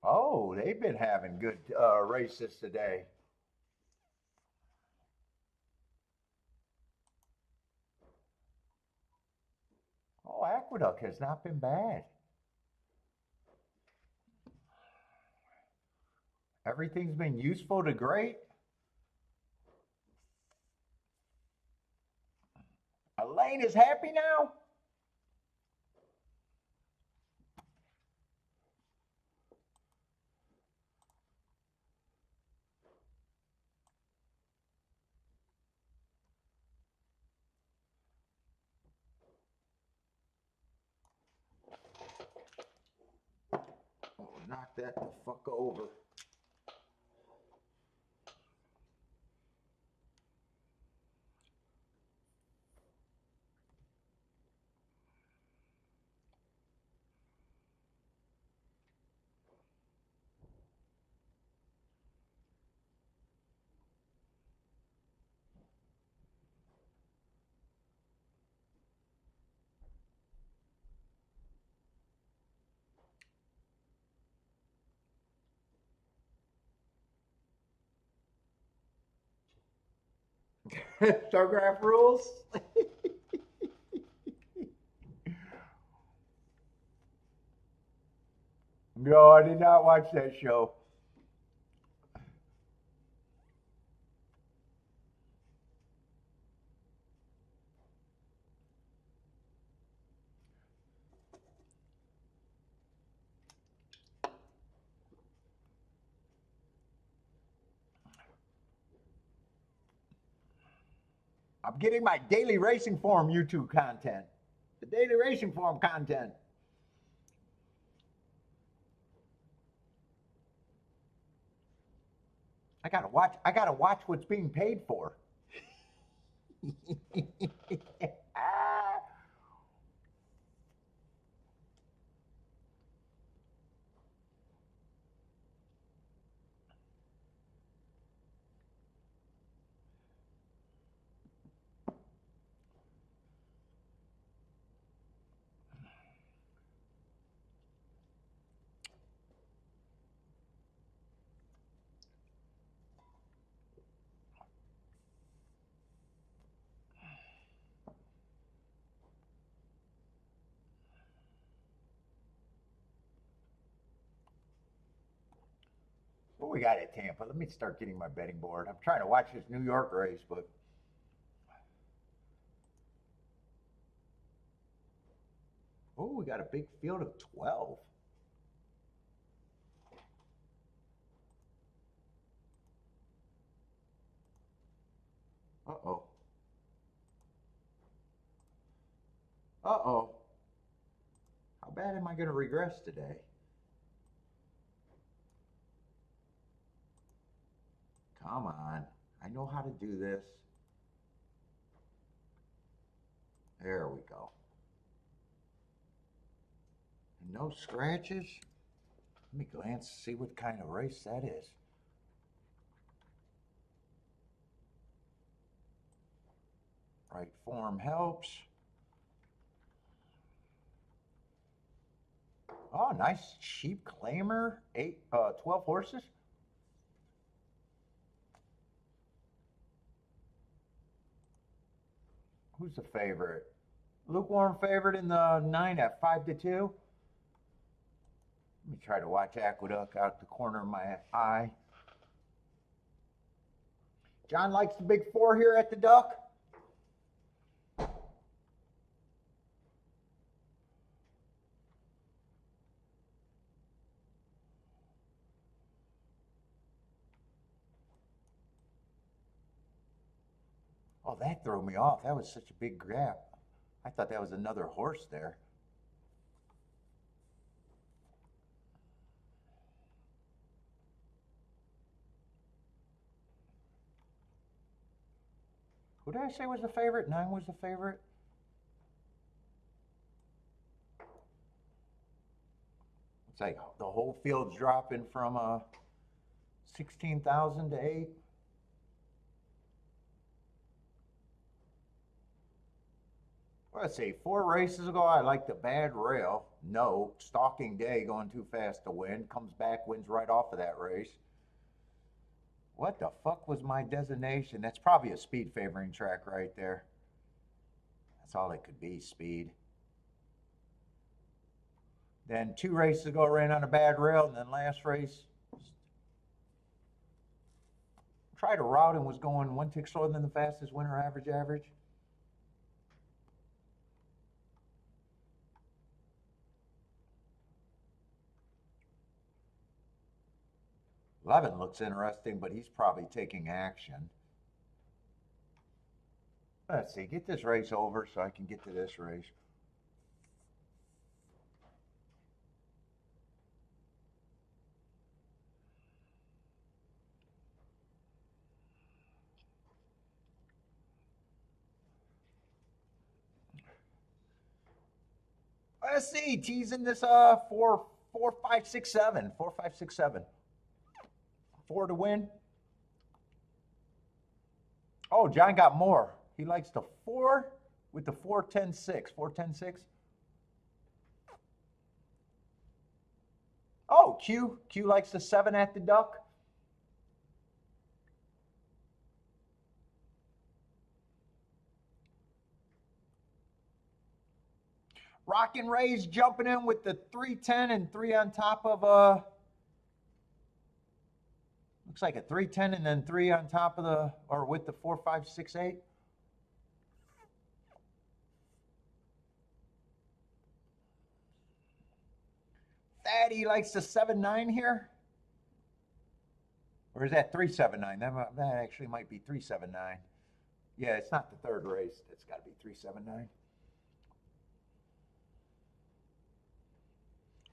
Oh, they've been having good races today. Oh, Aqueduct has not been bad. Everything's been useful to great. Elaine is happy now? Oh, knock that the fuck over. Starcraft rules? No, I did not watch that show. I'm getting my daily racing form YouTube content. The daily racing form content. I gotta watch what's being paid for. What we got at Tampa? Let me start getting my betting board. I'm trying to watch this New York race, but oh, we got a big field of 12. Uh-oh. Uh-oh. How bad am I going to regress today? Come on. I know how to do this. There we go. No scratches? Let me glance, see what kind of race that is. Right form helps. Oh, nice cheap claimer. 12 horses. Who's the favorite? Lukewarm favorite in the 9 at 5-2. Let me try to watch Aqueduct out the corner of my eye. John likes the big 4 here at the Duck. Oh, that threw me off. That was such a big gap. I thought that was another horse there. Who did I say was the favorite? 9 was the favorite? It's like the whole field's dropping from 16,000 to 8. Let's see, 4 races ago, I liked the bad rail. No, stalking day going too fast to win. Comes back, wins right off of that race. What the fuck was my designation? That's probably a speed favoring track right there. That's all it could be, speed. Then 2 races ago, ran on a bad rail, and then last race, tried a route and was going 1 tick slower than the fastest winner average. 11 looks interesting, but he's probably taking action. Let's see, get this race over so I can get to this race. Let's see, teasing this 4, 5, 6, 7. 4, 5, 6, 7. 4 to win. Oh, John got more. He likes the 4 with the 4, 10, 6. 4, 10, 6. Oh, Q likes the 7 at the duck. Rockin' Ray's jumping in with the 3, 10 and 3 on top of looks like a 3, 10 and then 3 on top of the, or with the 4, 5, 6, 8. Thaddy likes the 7, 9 here. Or is that 3, 7, 9? That actually might be 3, 7, 9. Yeah, it's not the third race. It's got to be 3, 7, 9.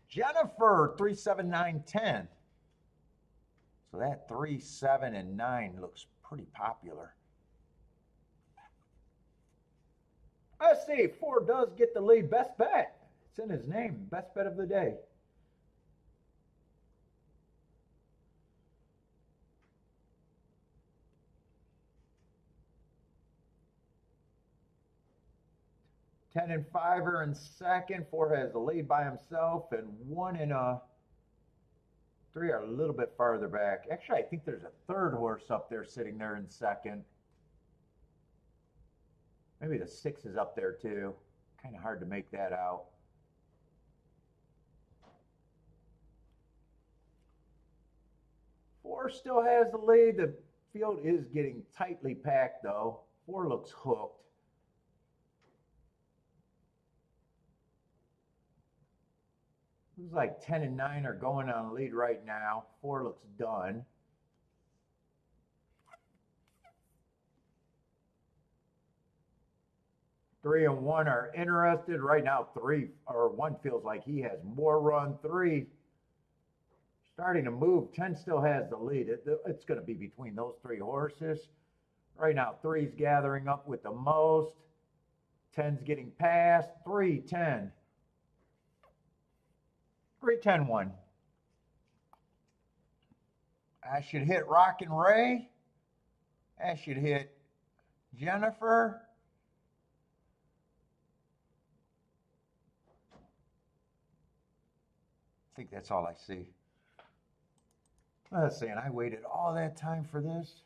Jennifer, 3, 7, 9, 10. So that 3, 7, and 9 looks pretty popular. Let's see, 4 does get the lead. Best bet. It's in his name. Best bet of the day. Ten and 5 are in second. 4 has the lead by himself, and 1 and 3 are a little bit farther back. Actually, I think there's a third horse up there sitting there in second. Maybe the 6 is up there too. Kind of hard to make that out. Four still has the lead. The field is getting tightly packed though. 4 looks hooked. Looks like 10 and 9 are going on lead right now. 4 looks done. Three and 1 are interested right now. 1 feels like he has more run. 3 starting to move. 10 still has the lead. It's going to be between those 3 horses. Right now, 3's gathering up with the most. 10's getting past. 3, 10. 3, 10, 1. I should hit Rockin' Ray. I should hit Jennifer. I think that's all I see. Let's see, and I waited all that time for this.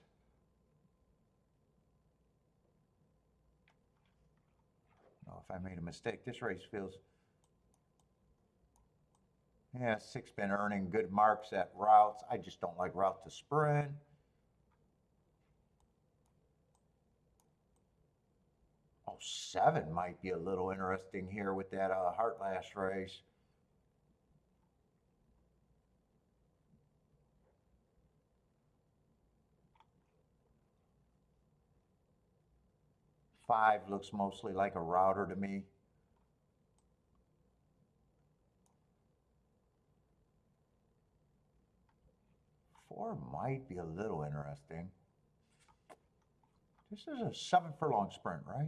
Oh, if I made a mistake, this race feels. Yeah, 6 been earning good marks at routes. I just don't like route to sprint. Oh, 7 might be a little interesting here with that Heart last race. Five looks mostly like a router to me. Four might be a little interesting. This is a 7 furlong sprint, right?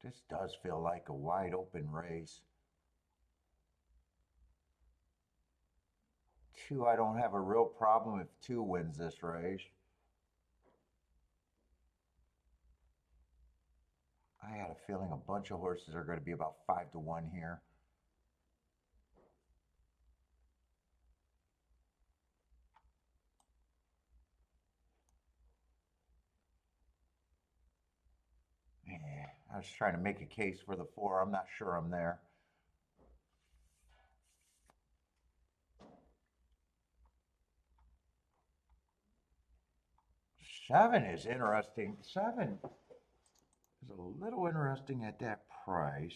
This does feel like a wide open race. two, I don't have a real problem if two wins this race. I had a feeling a bunch of horses are going to be about 5-1 here. Yeah, I was trying to make a case for the 4. I'm not sure I'm there. Seven is interesting. 7 is a little interesting at that price.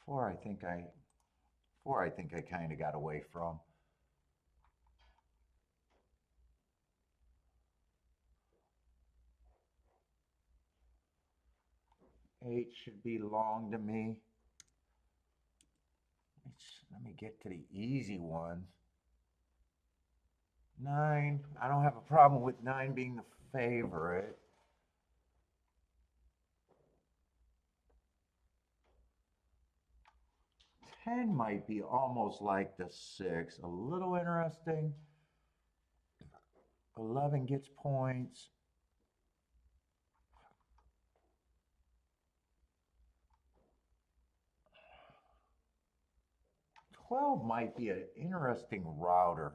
4, I think I kind of got away from. 8 should be long to me. Let me get to the easy ones. 9, I don't have a problem with 9 being the favorite. 10 might be almost like the 6, a little interesting. 11 gets points. 12 might be an interesting router.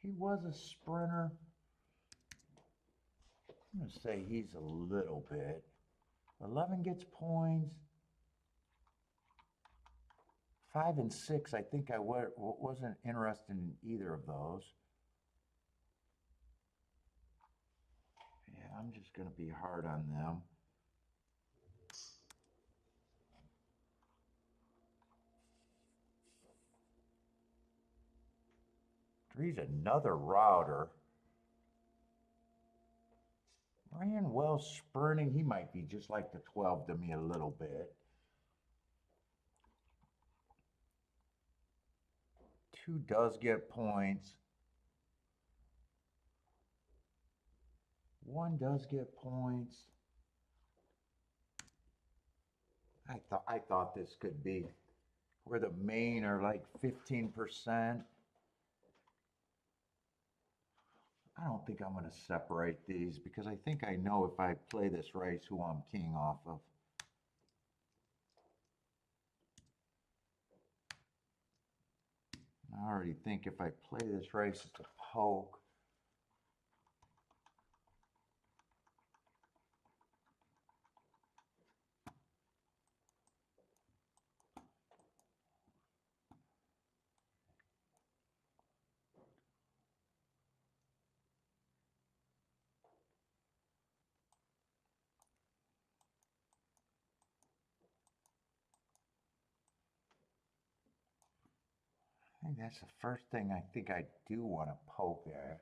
He was a sprinter. I'm going to say he's a little bit. 11 gets points. 5 and 6, I think I wasn't interested in either of those. Yeah, I'm just going to be hard on them. Three's another router. Ran well spurning. He might be just like the 12 to me a little bit. 2 does get points. 1 does get points. I thought this could be where the main are like 15%. I don't think I'm going to separate these because I think I know if I play this race who I'm king off of. I already think if I play this race, it's a poke. I think that's the first thing I think I do want to poke at.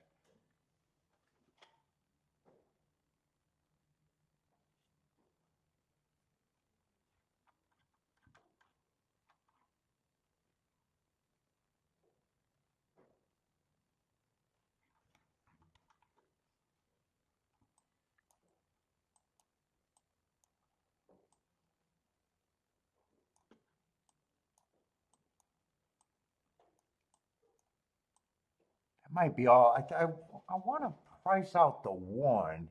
That might be all. I want to price out the 1.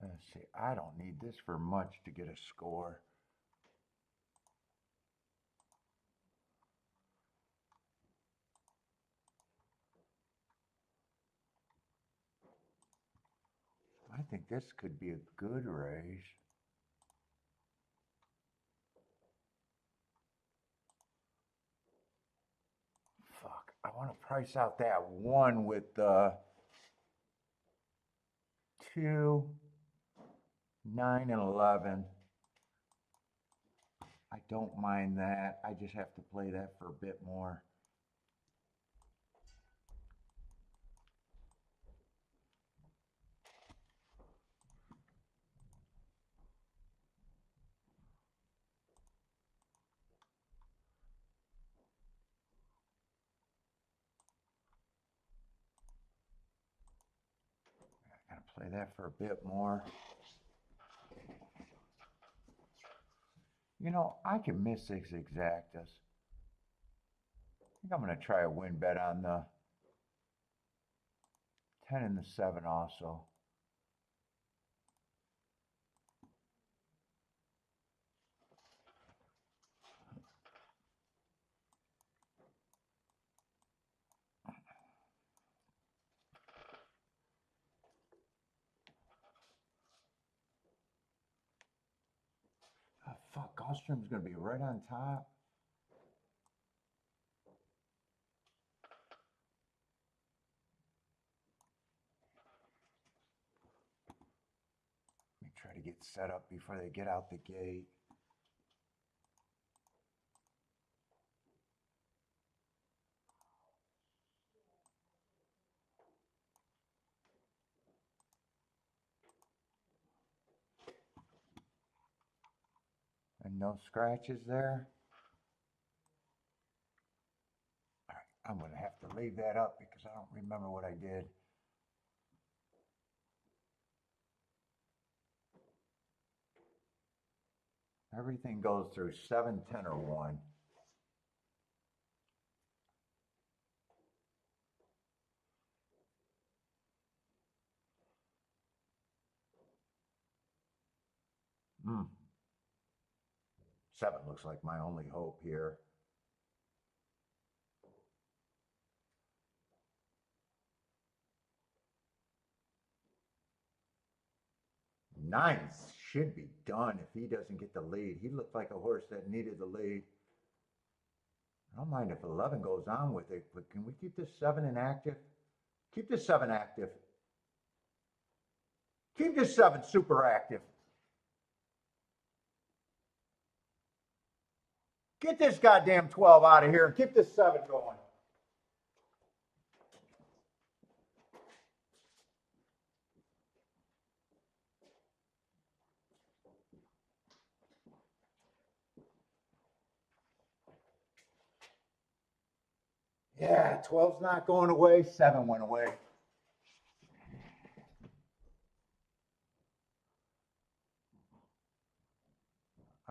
Let's see. I don't need this for much to get a score. I think this could be a good race. Fuck. I want to price out that 1 with 2, 9, and 11. I don't mind that. I just have to play that for a bit more. Play that for a bit more. You know, I can miss six exactas. I think I'm going to try a win bet on the 10 and the 7 also. Oh, fuck, Gulfstream's going to be right on top. Let me try to get set up before they get out the gate. And no scratches there. All right, I'm going to have to leave that up because I don't remember what I did. Everything goes through 7, 10, or 1. Hmm. 7 looks like my only hope here. Nine should be done if he doesn't get the lead. He looked like a horse that needed the lead. I don't mind if 11 goes on with it, but can we keep this 7 inactive? Keep this 7 active. Keep this 7 super active. Get this goddamn 12 out of here and keep this 7 going. Yeah, 12's not going away. 7 went away.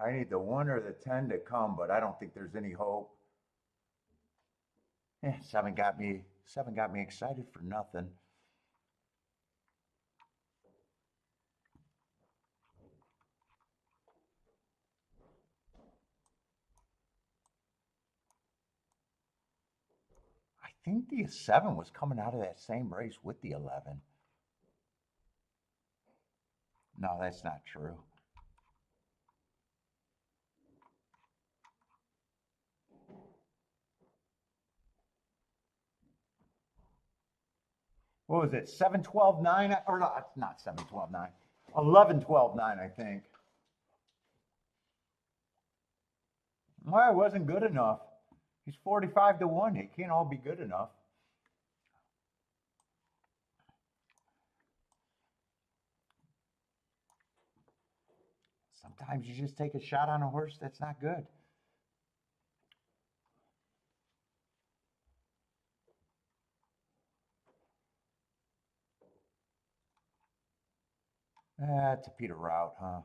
I need the 1 or the 10 to come, but I don't think there's any hope. Yeah, 7 got me excited for nothing. I think the 7 was coming out of that same race with the 11. No, that's not true. What was it? 7, 12, 9? Or not 7, 12, 9. 11, 12, 9, I think. Well, it wasn't good enough. He's 45 to 1. It can't all be good enough. Sometimes you just take a shot on a horse that's not good. It's a Peter route, huh?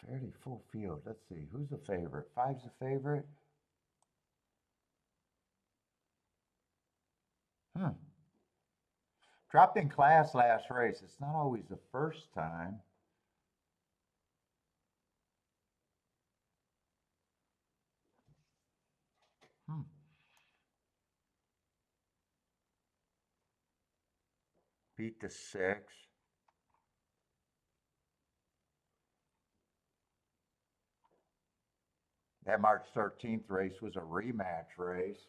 Fairly full field. Let's see. Who's the favorite? 5's the favorite. Dropped in class last race. It's not always the first time. Beat the 6. That March 13th race was a rematch race.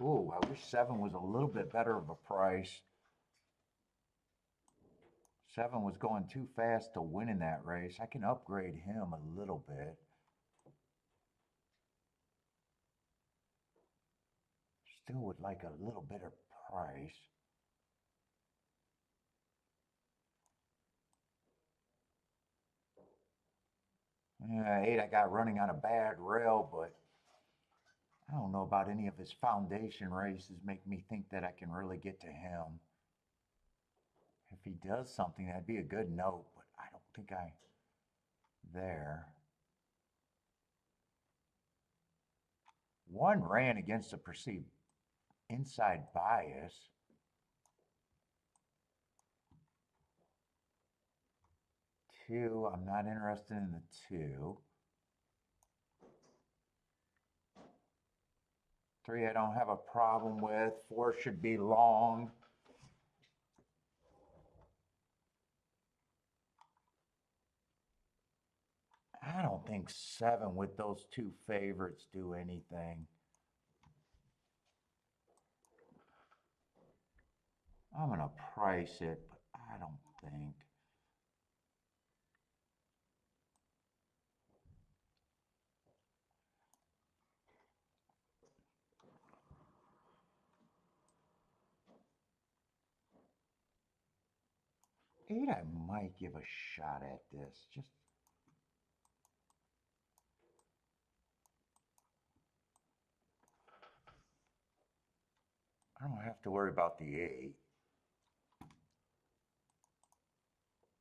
Ooh, I wish 7 was a little bit better of a price. 7 was going too fast to win in that race. I can upgrade him a little bit. Still would like a little better price. Yeah, 8 I got running on a bad rail, but I don't know about any of his foundation races make me think that I can really get to him. If he does something, that'd be a good note, but I don't think there. One ran against a perceived inside bias. Two, I'm not interested in the two. Three, I don't have a problem with. Four should be long. I don't think seven with those two favorites do anything. I'm going to price it, but I don't think. Eight, I might give a shot at this. Just I don't have to worry about the eight.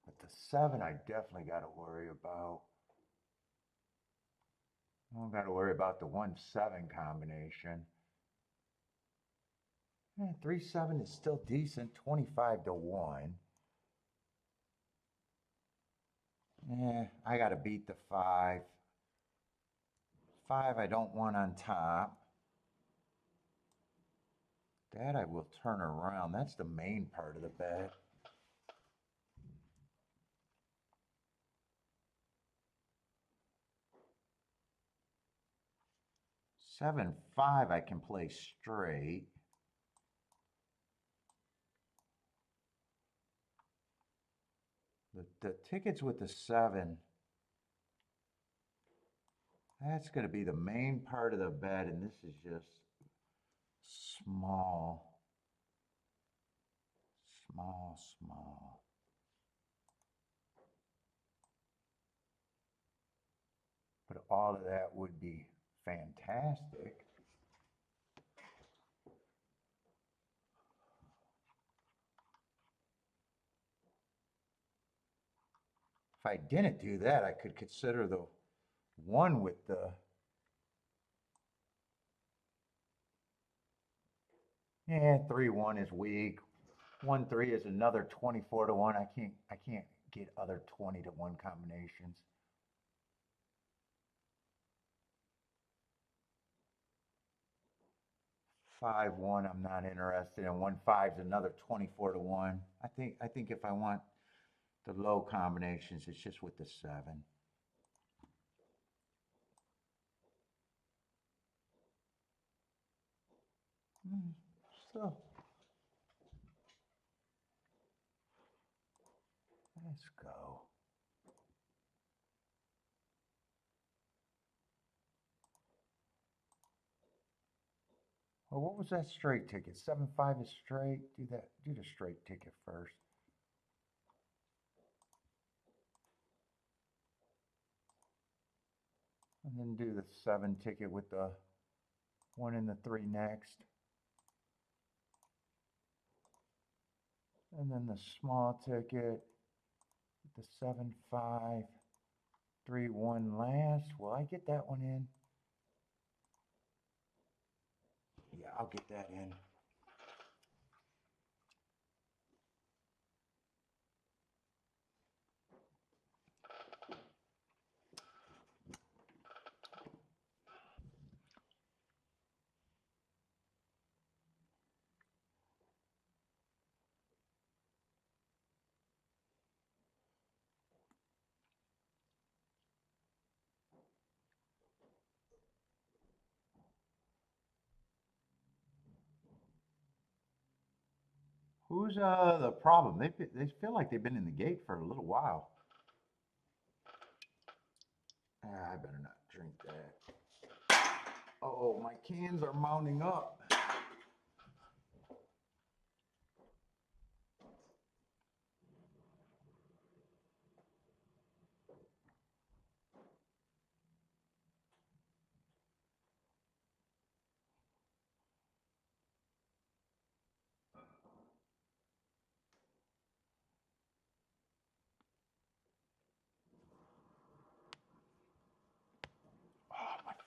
But the seven, I definitely got to worry about. I don't got to worry about the 1-7 combination. 3-7 is still decent, 25-1. I got to beat the 5. 5 I don't want on top. That I will turn around. That's the main part of the bet. Seven, 5 I can play straight. The tickets with the 7, that's going to be the main part of the bet, and this is just small. But all of that would be fantastic. If I didn't do that, I could consider the 1 with the 3-1 is weak. 1-3 is another 24-1. I can't get other 20-1 combinations. 5-1 I'm not interested in. 1-5 is another 24-1. I think if I want the low combinations, it's just with the 7. So let's go. Well, what was that straight ticket? 7-5 is straight. Do the straight ticket first. And then do the 7 ticket with the 1 and the 3 next. And then the small ticket with the 7-5, 3-1 last. Will I get that one in? Yeah, I'll get that in. Who's the problem? They feel like they've been in the gate for a little while. I better not drink that. Oh, my cans are mounting up.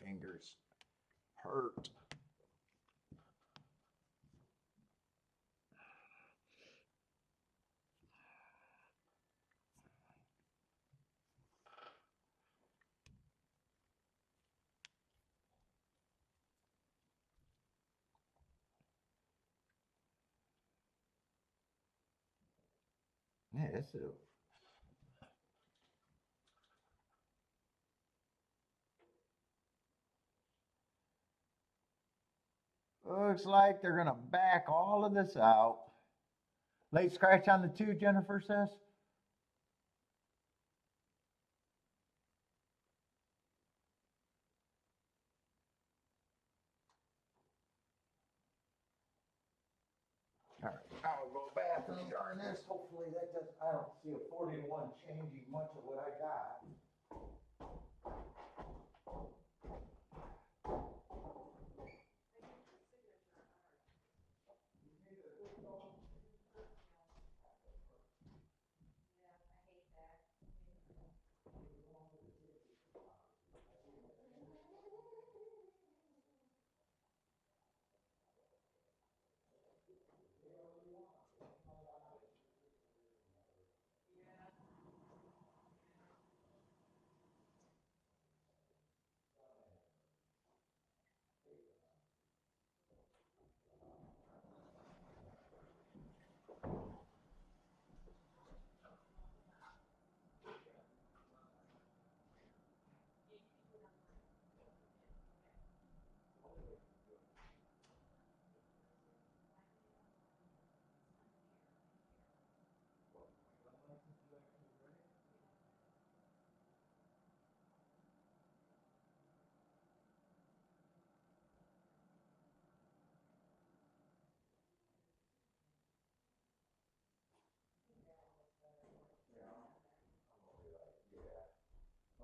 fingers hurt. Yeah, this is. Looks like they're gonna back all of this out. Late scratch on the 2, Jennifer says. All right, I'll go bathroom during this. Hopefully that does. I don't see a 40-1 changing much of what I got.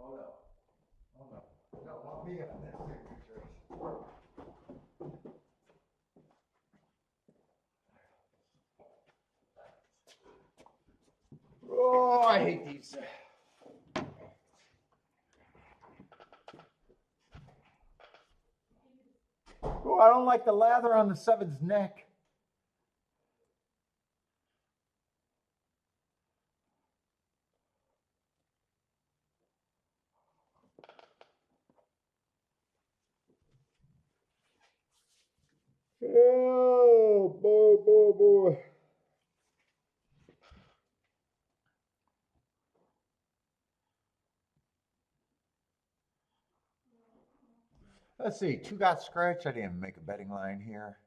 Oh no. Oh no. Don't want me on that signature. Oh, I hate these. Oh, I don't like the lather on the 7's neck. Oh, boy. Let's see. 2 got scratched. I didn't make a betting line here.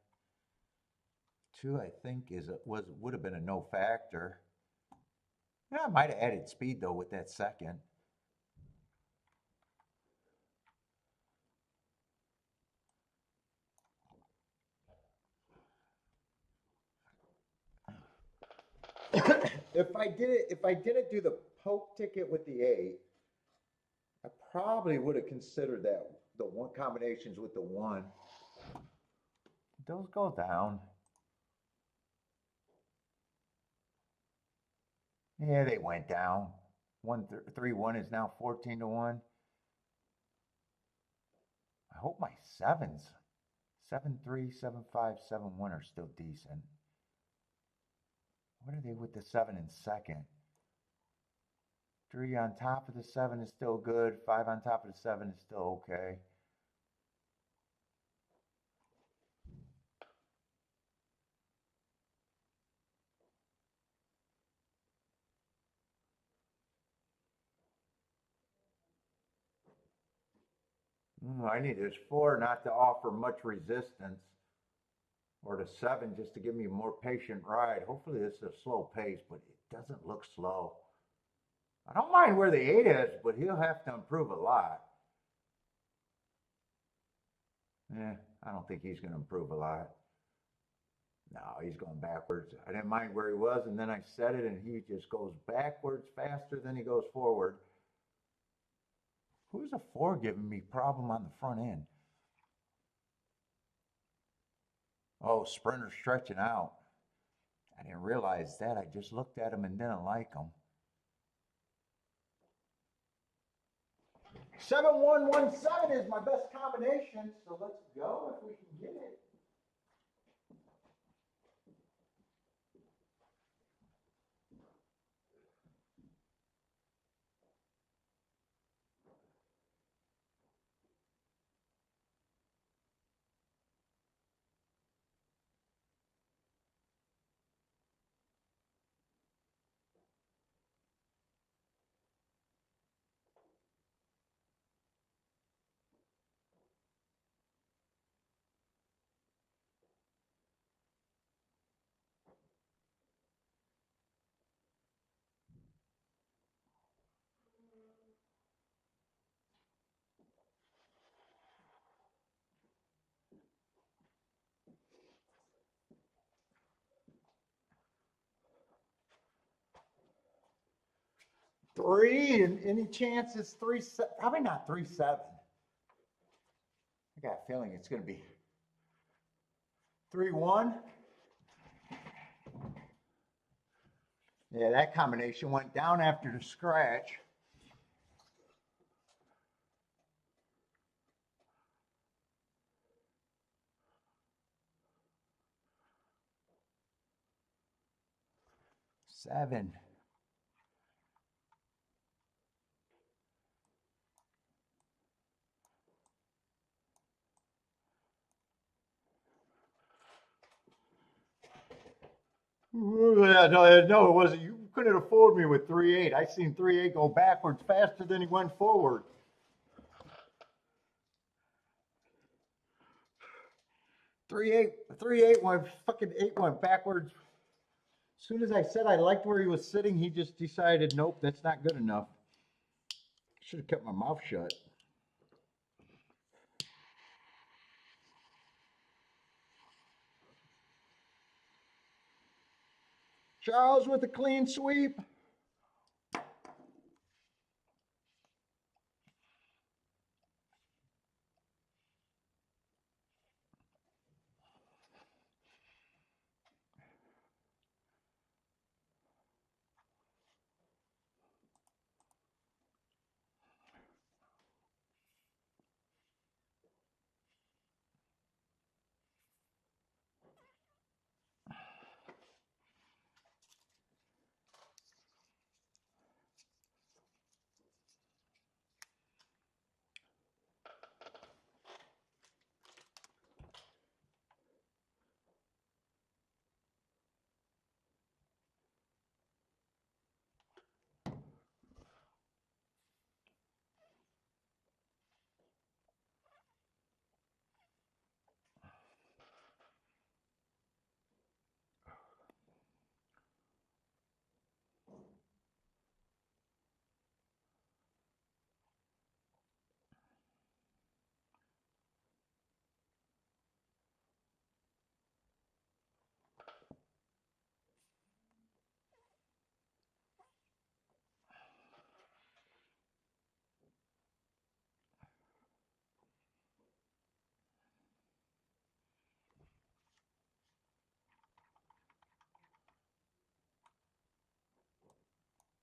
2, I think, would have been a no factor. Yeah, I might have added speed though with that second. If I didn't do the poke ticket with the 8, I probably would have considered that the one combinations with the 1. Those go down. Yeah, they went down. 3-1 is now 14-1. I hope my 7s, 7-3, 7-5, 7-1 are still decent. What are they with the 7 in second? 3 on top of the 7 is still good. 5 on top of the 7 is still okay. I need this 4 not to offer much resistance, or the 7 just to give me a more patient ride. Hopefully this is a slow pace, but it doesn't look slow. I don't mind where the 8 is, but he'll have to improve a lot. I don't think he's going to improve a lot. No, he's going backwards. I didn't mind where he was, and then I set it, and he just goes backwards faster than he goes forward. Who's a 4 giving me problem on the front end? Oh, Sprinter stretching out. I didn't realize that. I just looked at him and didn't like him. 7117 is my best combination, so let's go if we can get it. Three, and any chance it's 3, probably not 3-7. I got a feeling it's going to be 3-1. Yeah, that combination went down after the scratch. Seven. Yeah, no, it wasn't. You couldn't have fooled me with 3-8. I seen 3-8 go backwards faster than he went forward. 3-8 went fucking 8 went backwards. As soon as I said I liked where he was sitting, he just decided, nope, that's not good enough. Should have kept my mouth shut. Charles with a clean sweep.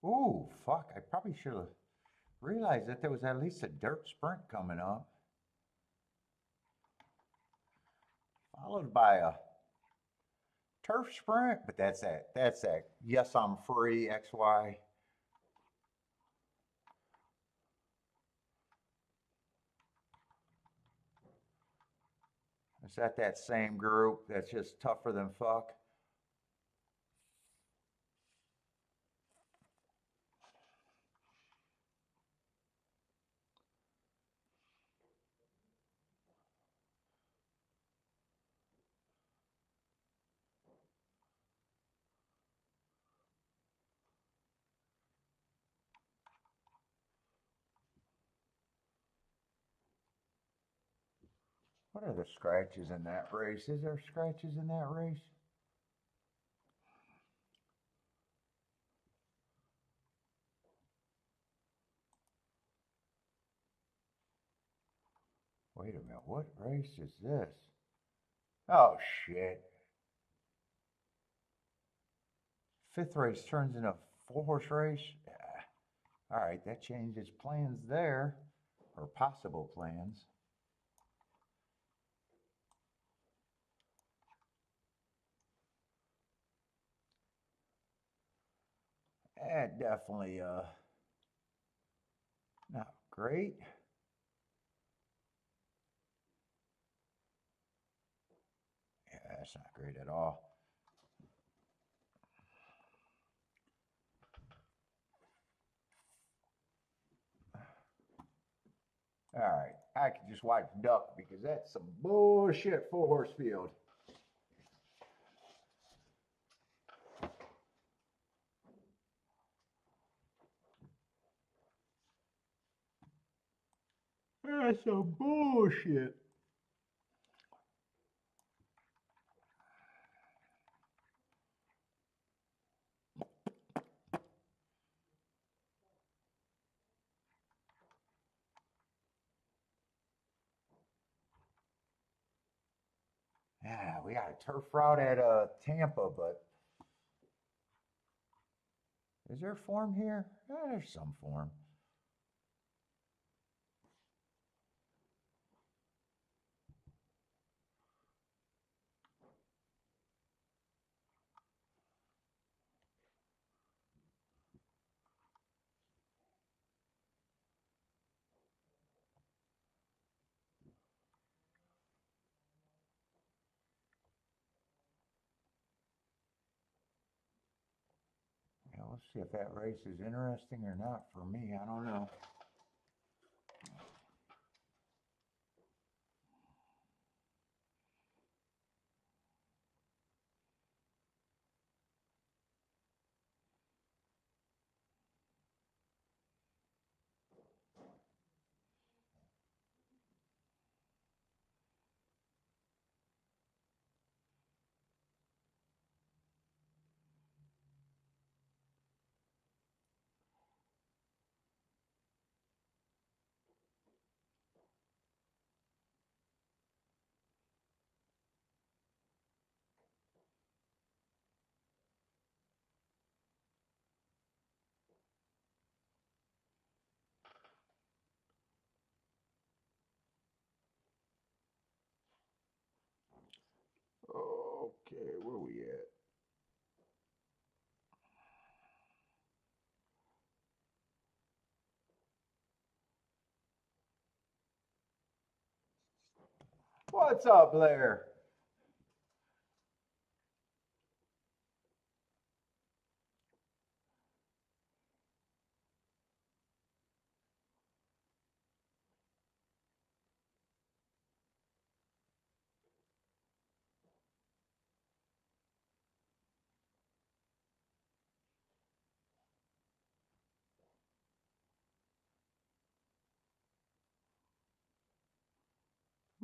Ooh, fuck. I probably should have realized that there was at least a dirt sprint coming up. Followed by a turf sprint, but that's that. That's that. Yes, I'm free, XY. Is that same group that's just tougher than fuck? What are the scratches in that race? Is there scratches in that race? Wait a minute, what race is this? Oh shit. Fifth race turns into a 4-horse race? Yeah. All right, that changes plans there. or possible plans. Definitely not great. Yeah, that's not great at all. All right, I can just watch duck because that's some bullshit 4-horse field. That's some bullshit. Yeah, we got a turf route at Tampa, but is there form here? There's some form. Yeah, let's see if that race is interesting or not for me. I don't know. Okay, where we at? What's up, Blair?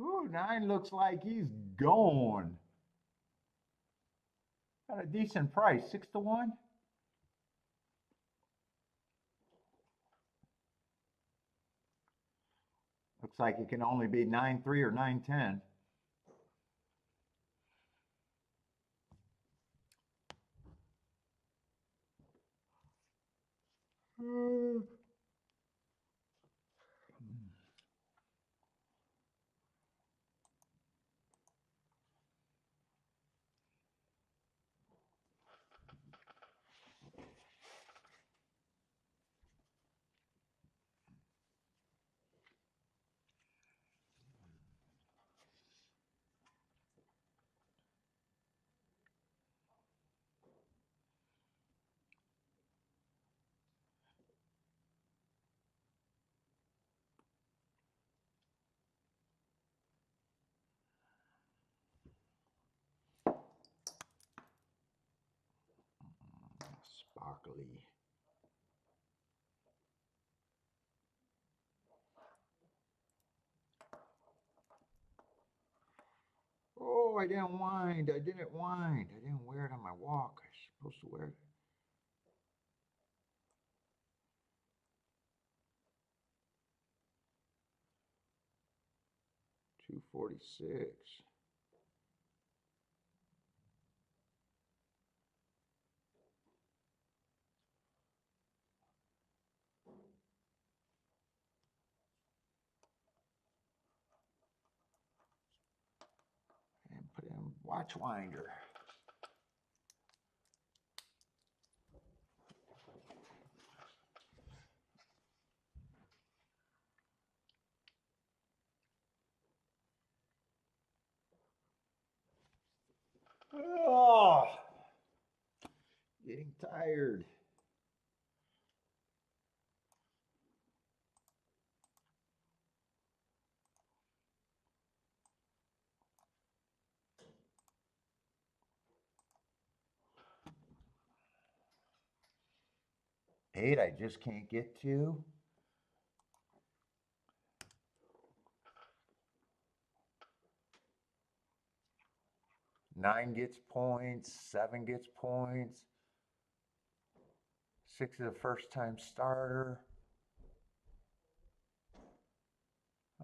Ooh, 9 looks like he's gone. Got a decent price, 6-1. Looks like it can only be 9-3 or 9-10. Sparkly. Oh, I didn't wind. I didn't wind. I didn't wear it on my walk. I was supposed to wear it. 246. Watch winder. Oh, getting tired. Eight, I just can't get to. Nine gets points, seven gets points. Six is a first time starter.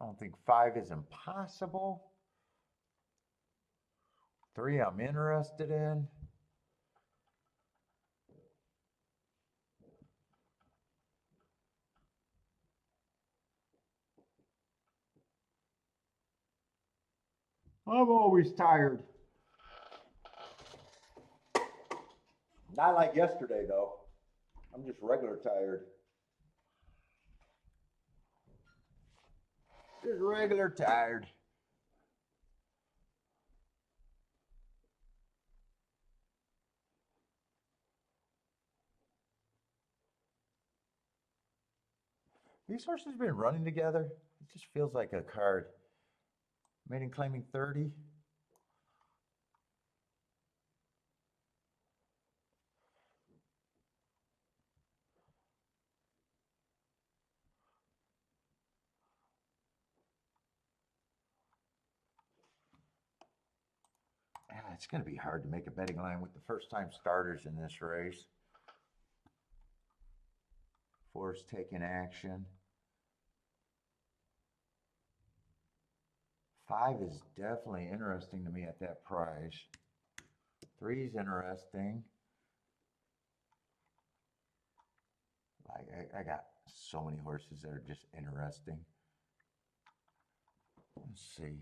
I don't think five is impossible. Three, I'm interested in. I'm always tired. Not like yesterday, though. I'm just regular tired. Just regular tired. These horses have been running together. It just feels like a card. Maiden claiming 30. It's going to be hard to make a betting line with the first time starters in this race. Four's taking action. Five is definitely interesting to me at that price. Three's interesting. Like I got so many horses that are just interesting. Let's see.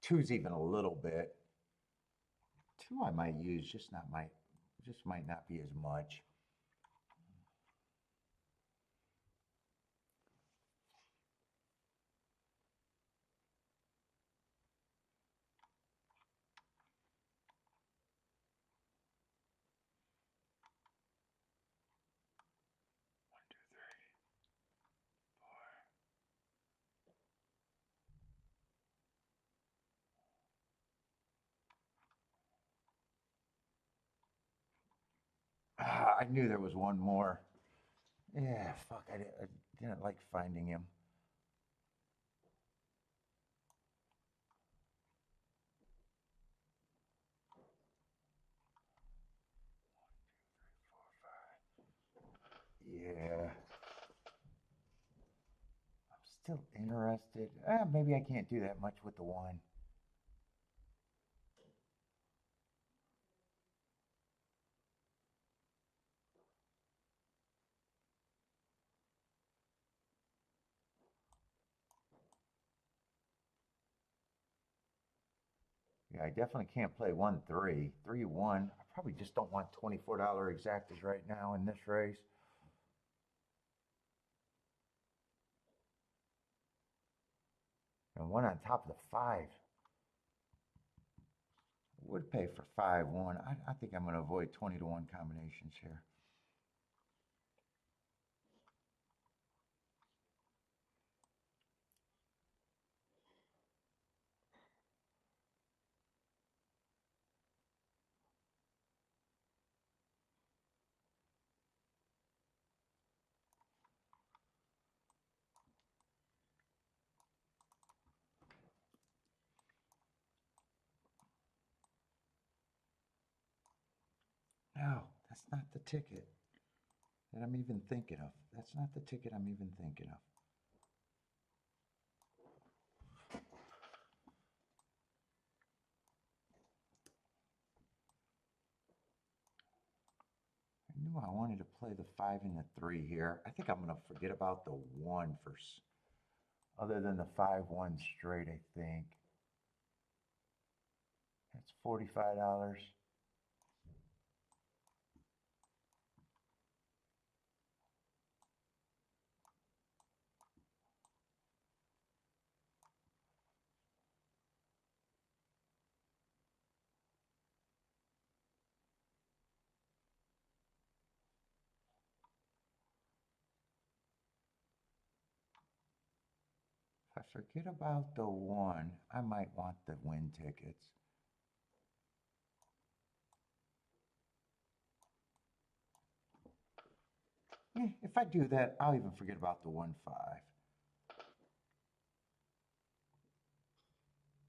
Two's even a little bit. Two I might use, just might not be as much. I knew there was one more. Yeah, fuck, I didn't like finding him. Yeah. I'm still interested. Maybe I can't do that much with the one. Yeah, I definitely can't play 1-3. 3-1. I probably just don't want $24 exactas right now in this race. And one on top of the five. Would pay for 5-1. I think I'm going to avoid 20-1 combinations here. No, that's not the ticket that I'm even thinking of. That's not the ticket I'm even thinking of. knew I wanted to play the 5 and the 3 here. I think I'm going to forget about the 1 for, other than the 5-1 straight, I think. That's $45. If I forget about the 1, I might want the win tickets. If I do that, I'll even forget about the 1-5.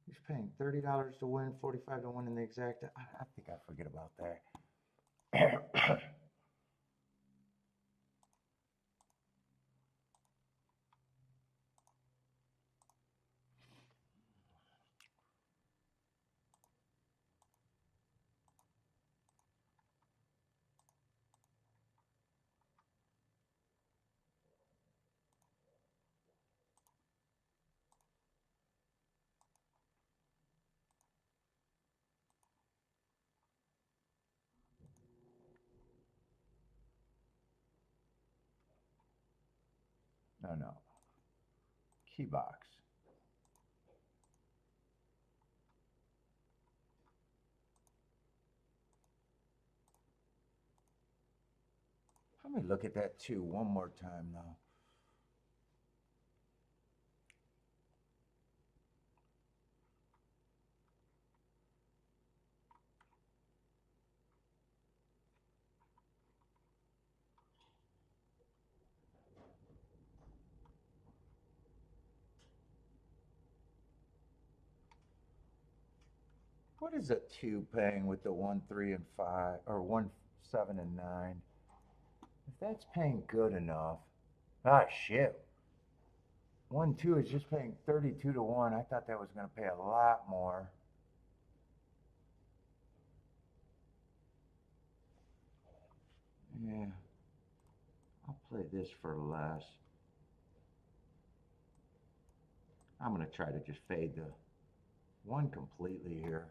He's paying $30 to win, $45 to win in the exact. I think I forget about that. No. Key box. Let me look at that too one more time though. What is a 2 paying with the 1, 3, and 5, or 1, 7, and 9? If that's paying good enough. Ah, shit. 1, 2 is just paying 32 to 1. I thought that was going to pay a lot more. Yeah. I'll play this for less. I'm going to try to just fade the 1 completely here.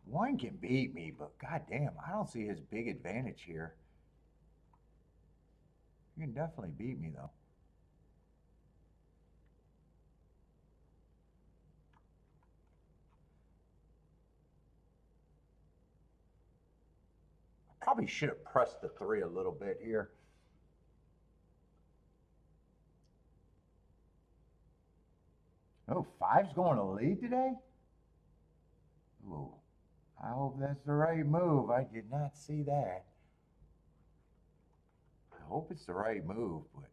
One can beat me, but goddamn, I don't see his big advantage here. You can definitely beat me though. Probably should have pressed the 3 a little bit here. Oh, 5's going to lead today? Ooh, I hope that's the right move. I did not see that. I hope it's the right move, but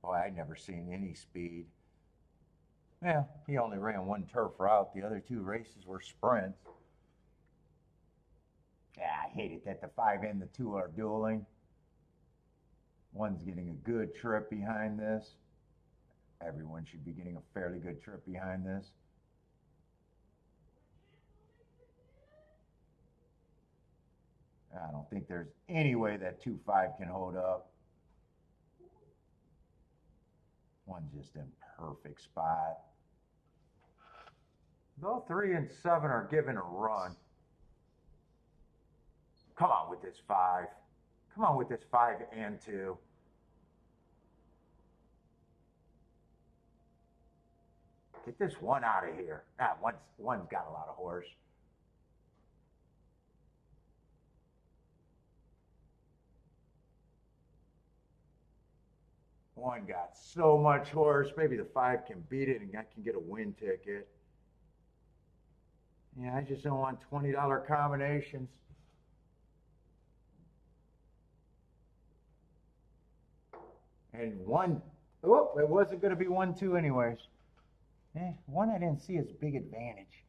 boy, I never seen any speed. Yeah, he only ran 1 turf route. The other 2 races were sprints. Yeah, I hate it that the 5 and the 2 are dueling. One's getting a good trip behind this. Everyone should be getting a fairly good trip behind this. I don't think there's any way that 2-5 can hold up. One's just in perfect spot. Though 3 and 7 are given a run. Come on with this 5. Come on with this 5 and 2. Get this 1 out of here. One's got a lot of horse. One got so much horse. Maybe the 5 can beat it and I can get a win ticket. Yeah, I just don't want $20 combinations. And one, oh, it wasn't going to be 1-2 anyways. One I didn't see as big advantage.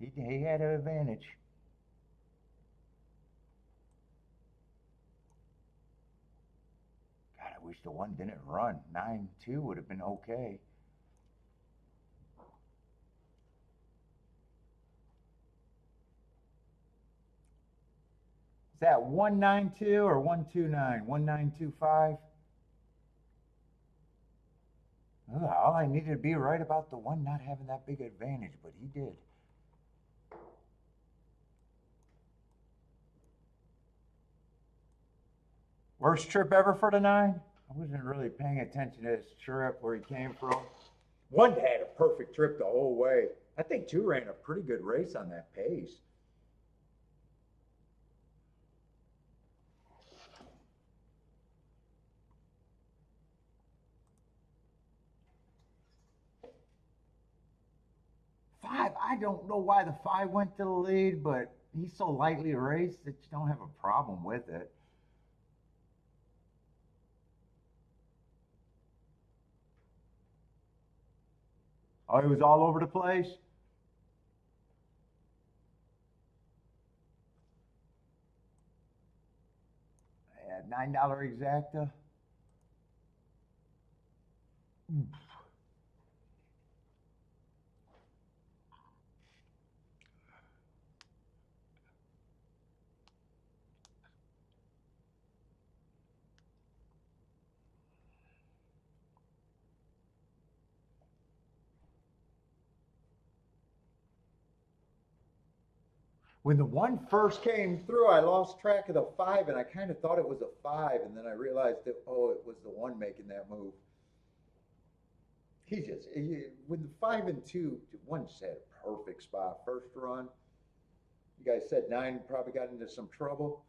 He had an advantage. God, I wish the one didn't run. 9-2 would have been okay. Is that 192 or 129? 1925? All I needed to be right about the one not having that big advantage, but he did. Worst trip ever for the 9? I wasn't really paying attention to his trip, where he came from. One had a perfect trip the whole way. I think 2 ran a pretty good race on that pace. I don't know why the 5 went to the lead, but he's so lightly raced that you don't have a problem with it. Oh, he was all over the place? Yeah, $9 exacta. When the 1 first came through, I lost track of the 5, and I kind of thought it was a 5, and then I realized that, oh, it was the 1 making that move. When the 5 and 2, 1 just had a perfect spot first run. You guys said 9 probably got into some trouble.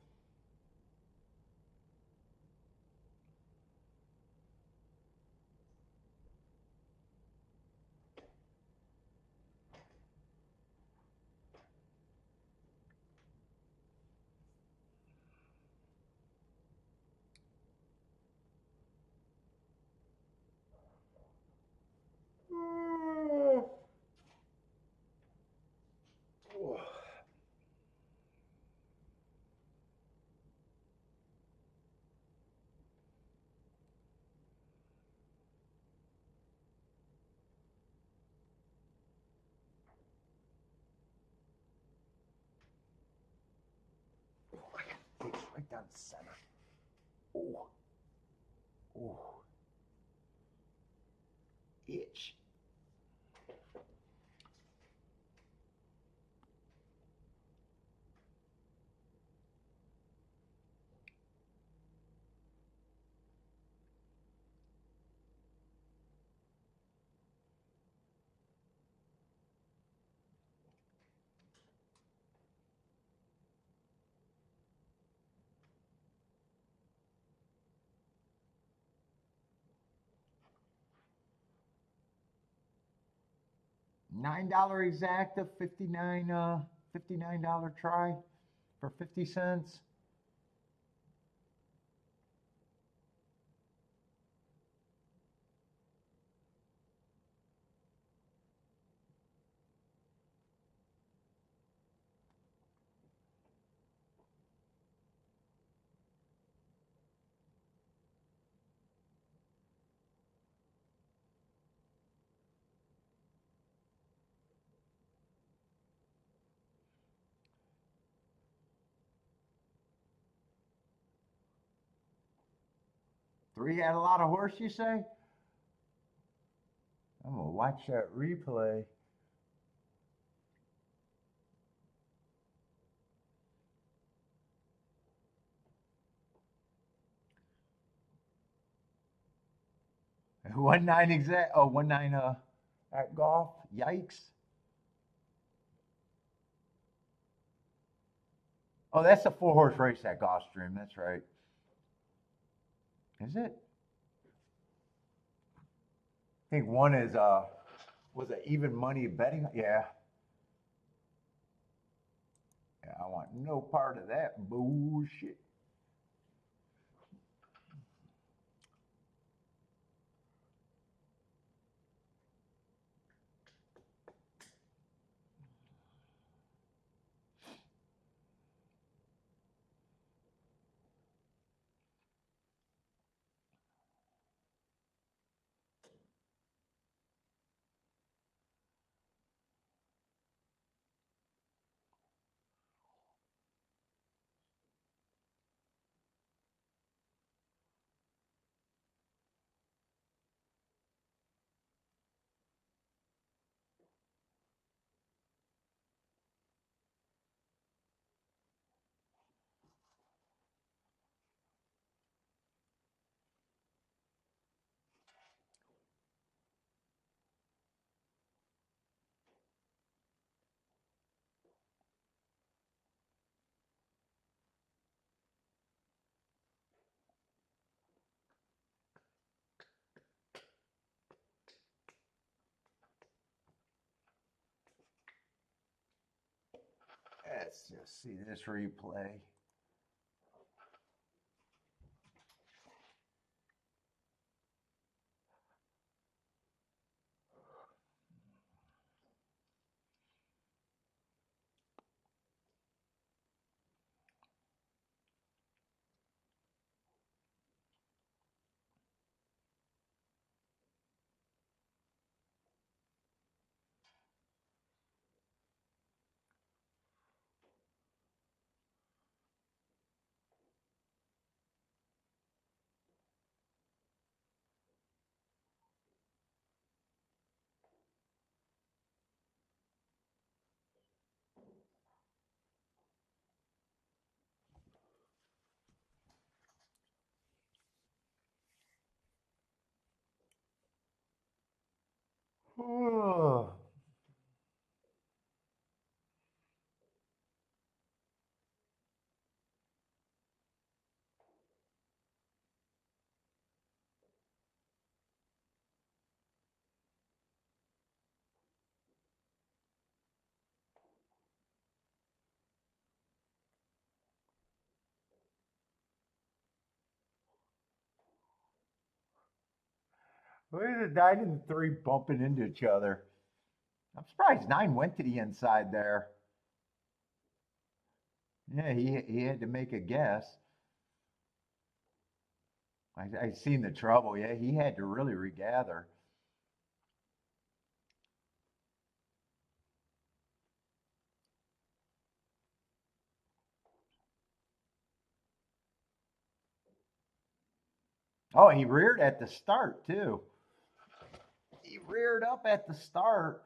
It's right down the center. Oh. Oh. Itch. $9 exacta, $59 try for 50 cents. Three had a lot of horse, you say? I'm gonna watch that replay. One nine exact. Oh, 1-9 at golf. Yikes. Oh, that's a 4-horse race at Gulfstream. That's right. Is it? think one is was it even money betting? Yeah. Yeah, I want no part of that bullshit. Let's just see this replay. Oh. Look at the 9 and 3 bumping into each other. I'm surprised 9 went to the inside there. Yeah, he had to make a guess. I seen the trouble. Yeah, he had to really regather. Oh, he reared at the start too. He reared up at the start.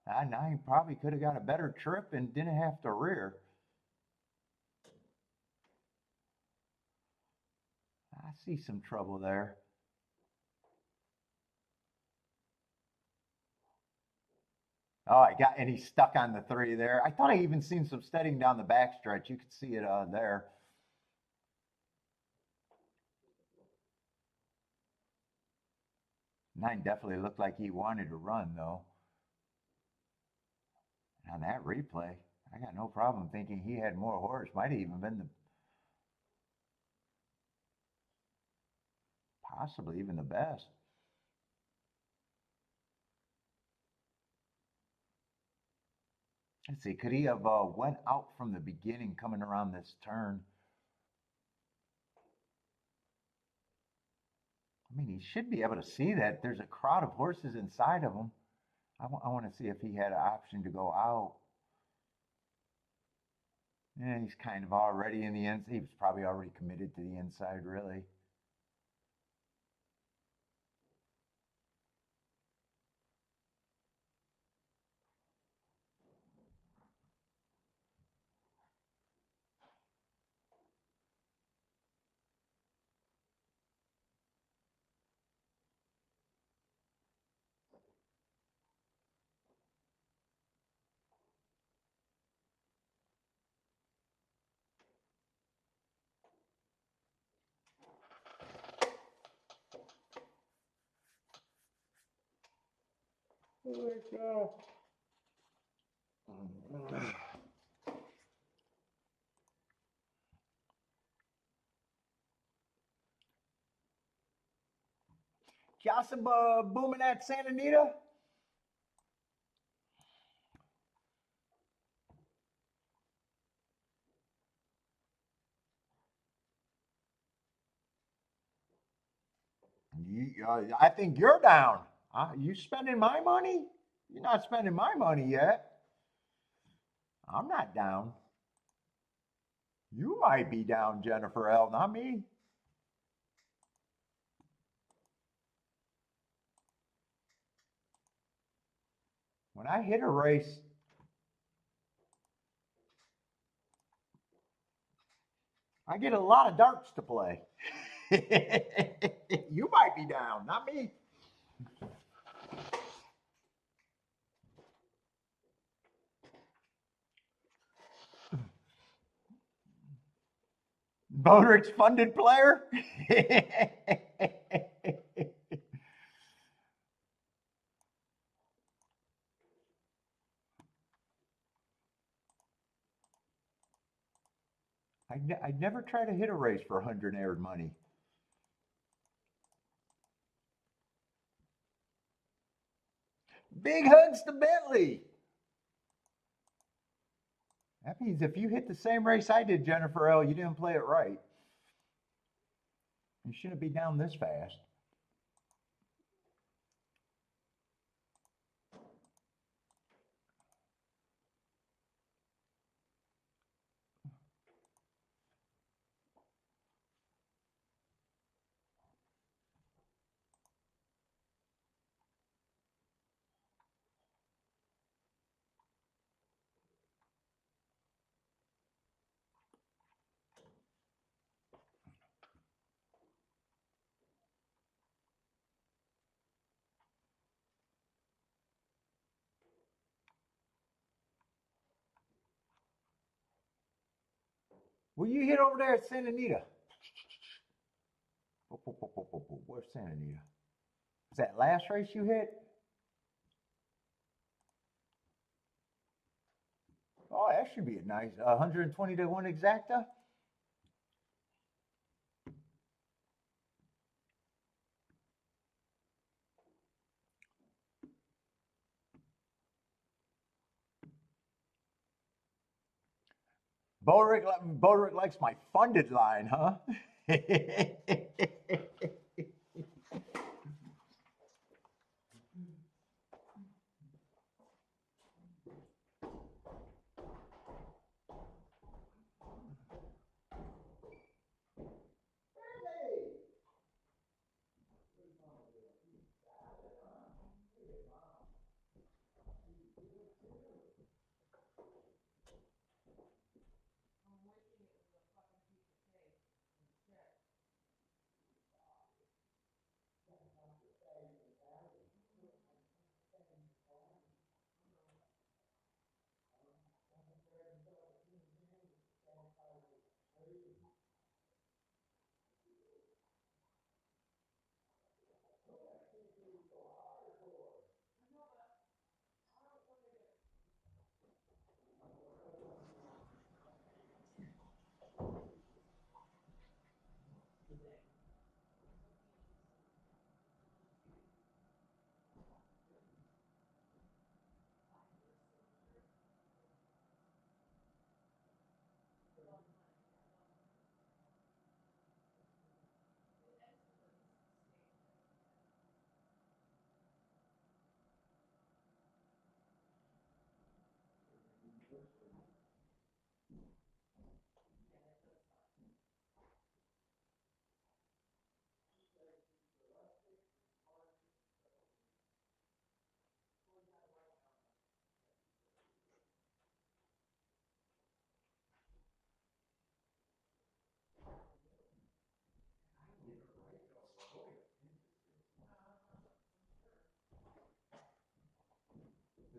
9 probably could have got a better trip and didn't have to rear. I see some trouble there. Oh, I got, and he's stuck on the 3 there. I thought I even seen some steadying down the backstretch. You could see it there. 9 definitely looked like he wanted to run though. On that replay, I got no problem thinking he had more horse. Might have even been the possibly even the best. Let's see, could he have went out from the beginning coming around this turn? I mean, he should be able to see that there's a crowd of horses inside of him. I want to see if he had an option to go out. Yeah, he's kind of already in the end. He was probably already committed to the inside, really. Y'all some booming at Santa Anita? I think you're down. You spending my money? You're not spending my money yet. I'm not down. You might be down, Jennifer L., not me. When I hit a race, I get a lot of darts to play. You might be down, not me. Bodrick's funded player? I'd never try to hit a race for 100 aired money. Big hugs to Bentley. That means if you hit the same race I did, Jennifer L., you didn't play it right. You shouldn't be down this fast. Will you hit over there at Santa Anita? Where's Santa Anita? Was that last race you hit? Oh, that should be a nice 120 to 1 exacta. Bodrick likes my funded line, huh?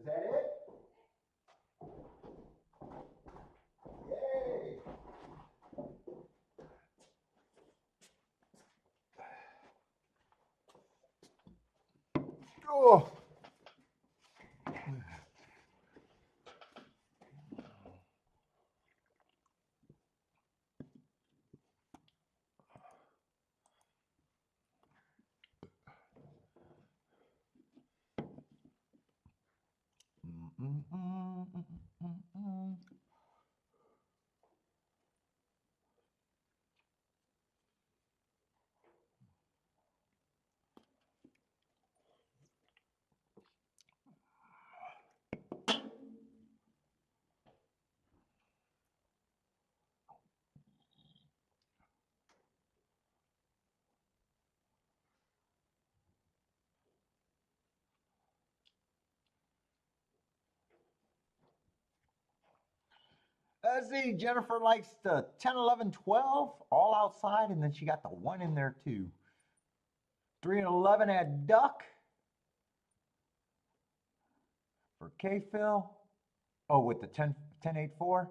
Is that it? Yay! Oh. Let's see, Jennifer likes the 10, 11, 12, all outside, and then she got the 1 in there too. 3 and 11 at duck for K-Phil. Oh, with the 10, 10, 8, 4.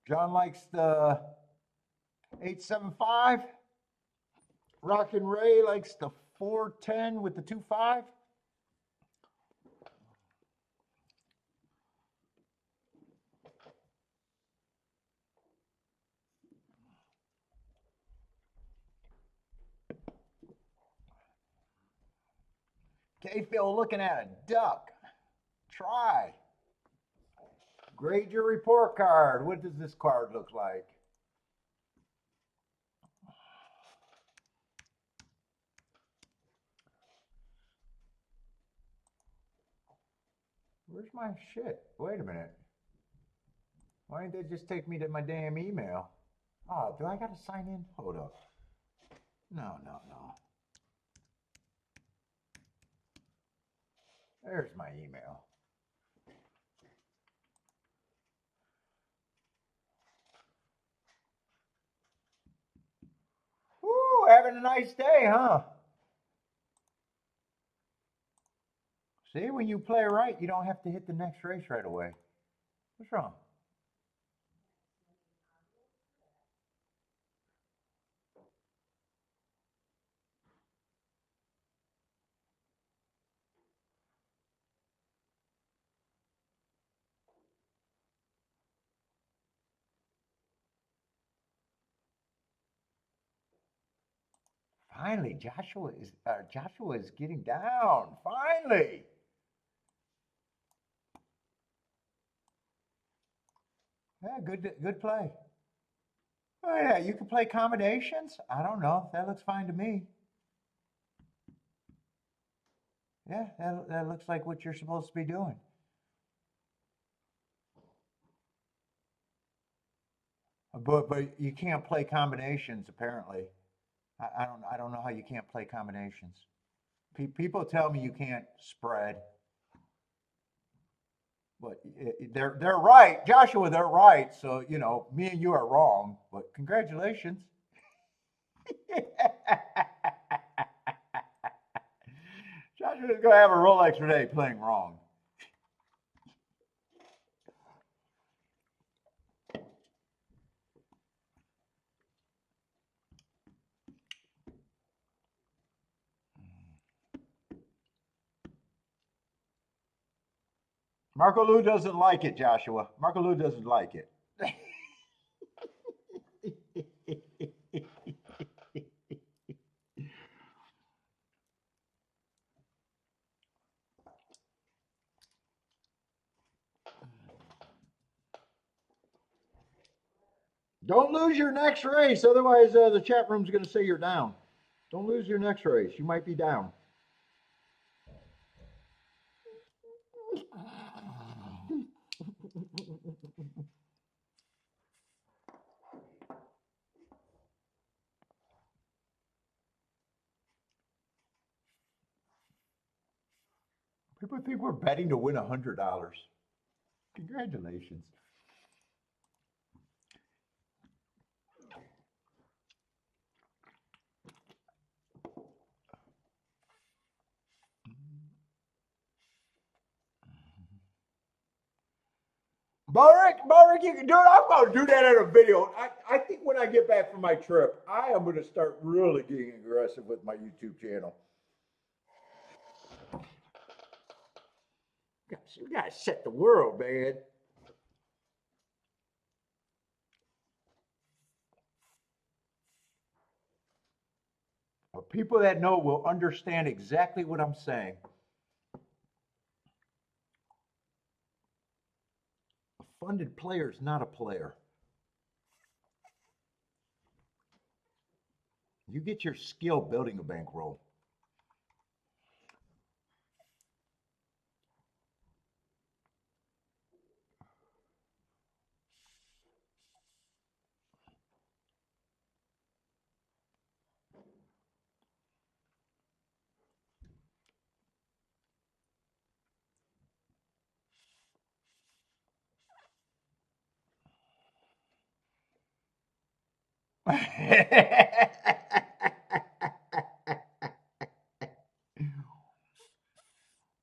John likes the 8, 7, 5. Rockin' Ray likes the 4, 10 with the 2, 5. K-Phil looking at a duck. Try. Grade your report card. What does this card look like? Where's my shit? Wait a minute. Why didn't they just take me to my damn email? Oh, do I got to sign in? Hold up. No. There's my email. Woo, having a nice day, huh? See, when you play right, you don't have to hit the next race right away. What's wrong? Finally, Joshua is getting down. Finally. Yeah, good play. Oh yeah, you can play combinations. I don't know. That looks fine to me. Yeah, that looks like what you're supposed to be doing. But you can't play combinations apparently. I don't know how you can't play combinations. People tell me you can't spread, but they're right, Joshua. They're right. So you know, me and you are wrong. But congratulations. Joshua's gonna have a Rolex today playing wrong. Marco Lou doesn't like it, Joshua. Marco Lou doesn't like it. Don't lose your next race, otherwise the chat room's going to say you're down. Don't lose your next race. You might be down. People think we're betting to win $100. Congratulations. Marek, you can do it. I'm going to do that in a video. I think when I get back from my trip, I am going to start really getting aggressive with my YouTube channel. We got to set the world, man. But people that know will understand exactly what I'm saying. A funded player is not a player. You get your skill building a bankroll.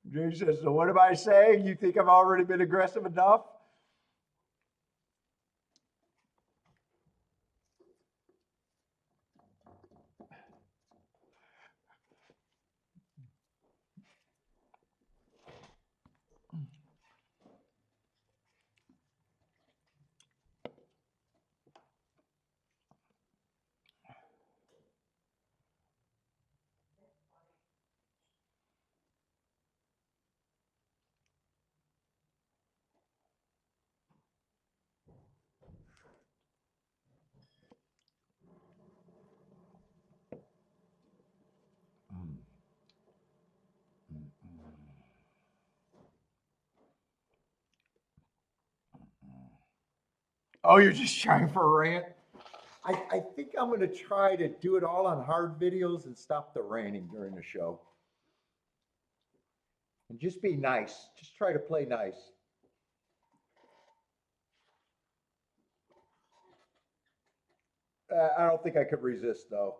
Jay says, so what am I saying? You think I've already been aggressive enough? Oh, you're just trying for a rant? I think I'm going to try to do it all on hard videos and stop the ranting during the show. And just be nice. Just try to play nice. I don't think I could resist, though.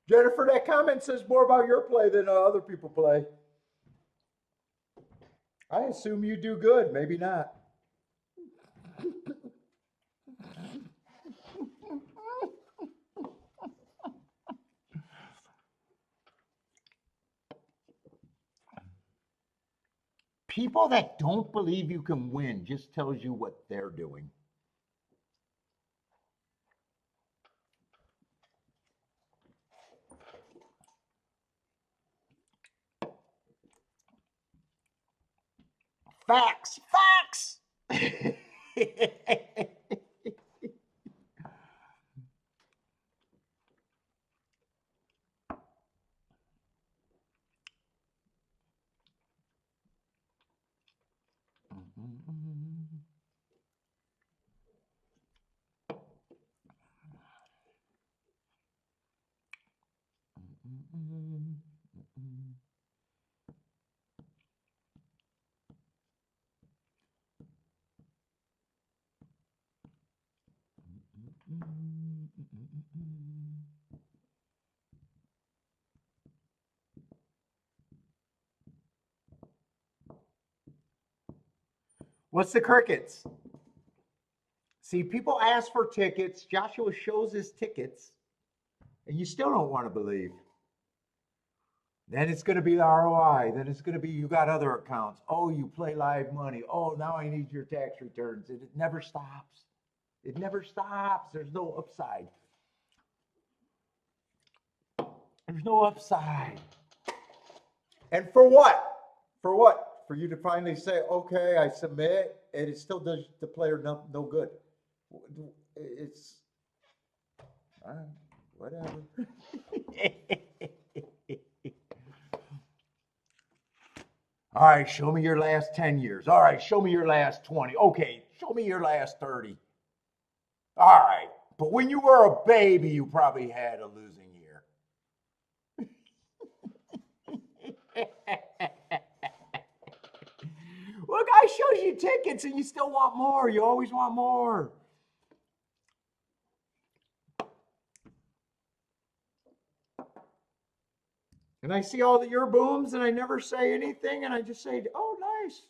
Jennifer, that comment says more about your play than other people play. I assume you do good. Maybe not. People that don't believe you can win just tells you what they're doing. Facts, facts. What's the crickets? See, people ask for tickets. Joshua shows his tickets, and you still don't want to believe. Then it's going to be the ROI. Then it's going to be you got other accounts. Oh, you play live money. Oh, now I need your tax returns. It never stops. It never stops. There's no upside. There's no upside. And for what? For what? For you to finally say, okay, I submit, and it still does the player no good. It's whatever. All right, show me your last 10 years. All right, show me your last 20. Okay, show me your last 30. All right, but when you were a baby, you probably had a losing year. Look, I showed you tickets and you still want more. You always want more. And I see all your booms and I never say anything and I just say, oh, nice.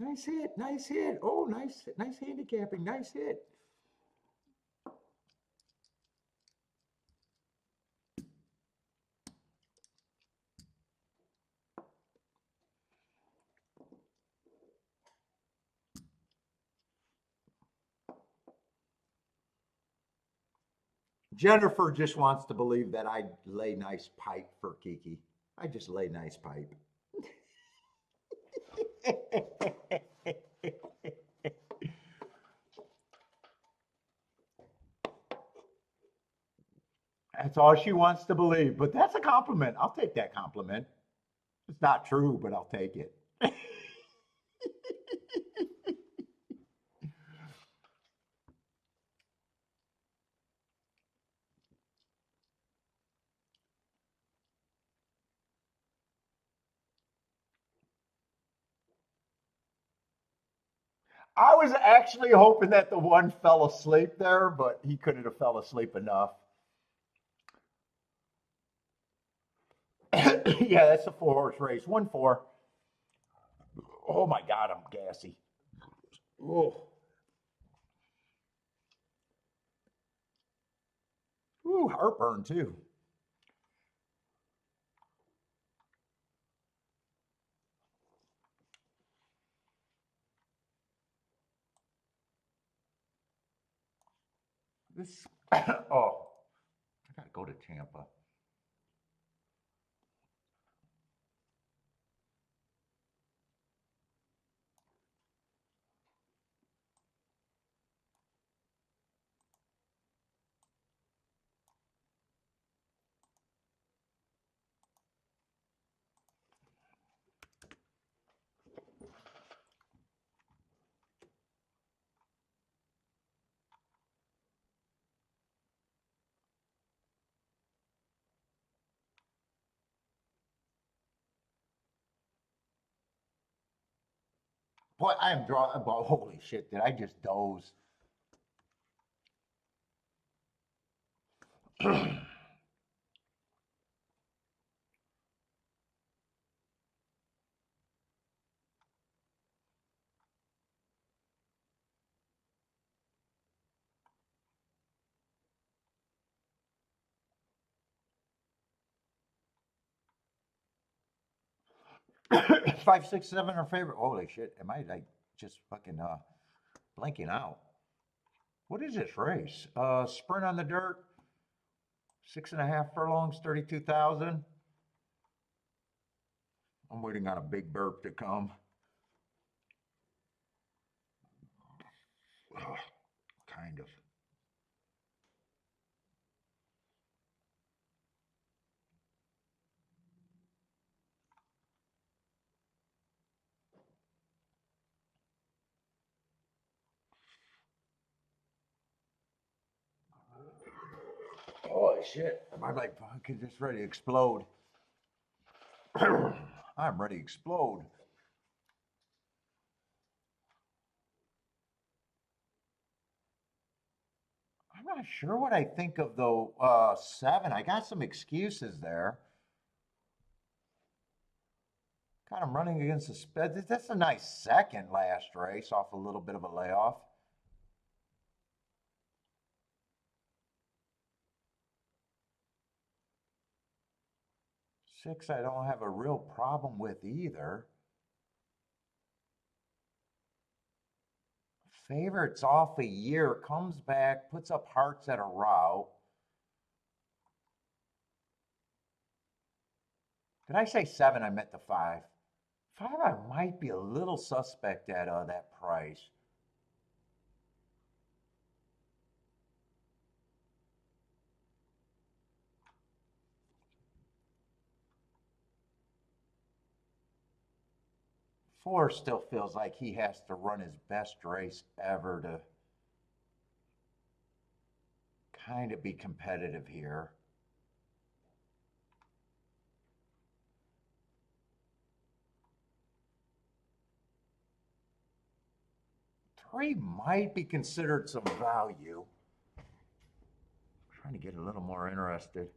Nice hit, nice hit. Oh, nice handicapping, nice hit. Jennifer just wants to believe that I lay nice pipe for Kiki. I just lay nice pipe. That's all she wants to believe. But that's a compliment. I'll take that compliment. It's not true, but I'll take it. I was actually hoping that the one fell asleep there, but he couldn't have fell asleep enough. Yeah, that's a 4-horse race. 1-4. Oh my God, I'm gassy. Oh, ooh, heartburn too. This, oh, I gotta go to Tampa. Boy, I am drawing. Holy shit! Did I just doze? 5, 6, 7 are favorite. Holy shit! Am I like just fucking blanking out? What is this race? Sprint on the dirt, 6.5 furlongs, 32,000. I'm waiting on a big burp to come. Ugh, kind of. Holy shit! I'm like fucking just ready to explode. I'm ready to explode. I'm not sure what I think of the 7. I got some excuses there. Got him running against the sped. That's a nice second last race off a little bit of a layoff. 6, I don't have a real problem with either. Favorites off a year, comes back, puts up hearts at a route. Did I say 7? I meant the 5. 5, I might be a little suspect at that price. Four still feels like he has to run his best race ever to kind of be competitive here. Three might be considered some value. I'm trying to get a little more interested.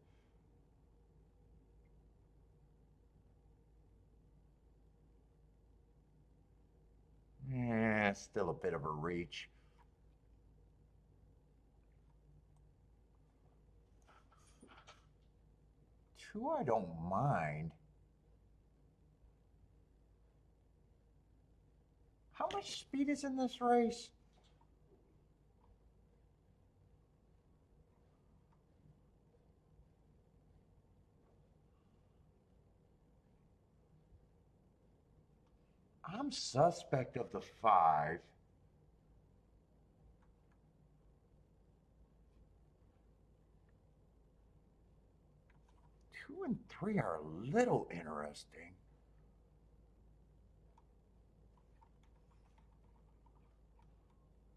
Yeah, still a bit of a reach. Two, I don't mind. How much speed is in this race? I'm suspect of the five. Two and three are a little interesting.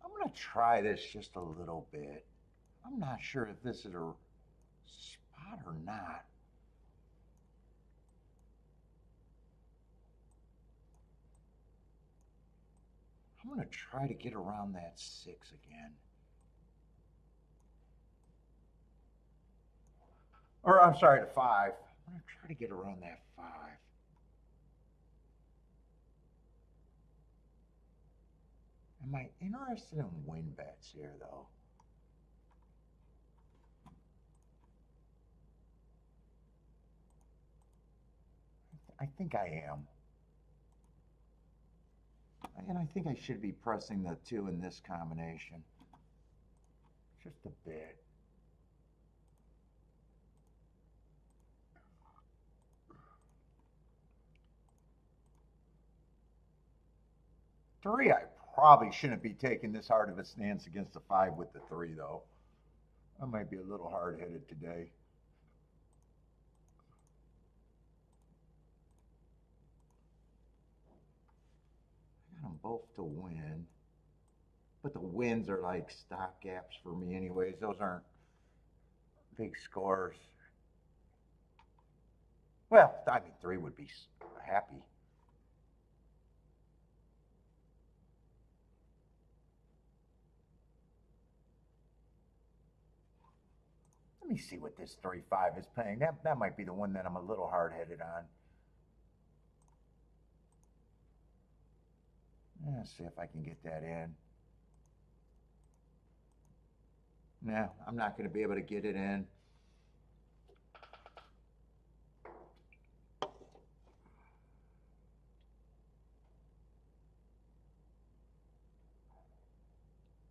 I'm going to try this just a little bit. I'm not sure if this is a spot or not. I'm going to try to get around that six again. Or I'm sorry, the five. I'm going to try to get around that five. Am I interested in win bets here, though? I think I am. And I think I should be pressing the two in this combination. Just a bit. Three, I probably shouldn't be taking this hard of a stance against the five with the three, though. I might be a little hard-headed today. I got them both to win. But the wins are like stop gaps for me anyways. Those aren't big scores. Well, I mean, three would be happy. Let me see what this 3-5 is paying. That might be the one that I'm a little hard-headed on. Let's see if I can get that in. No, I'm not going to be able to get it in.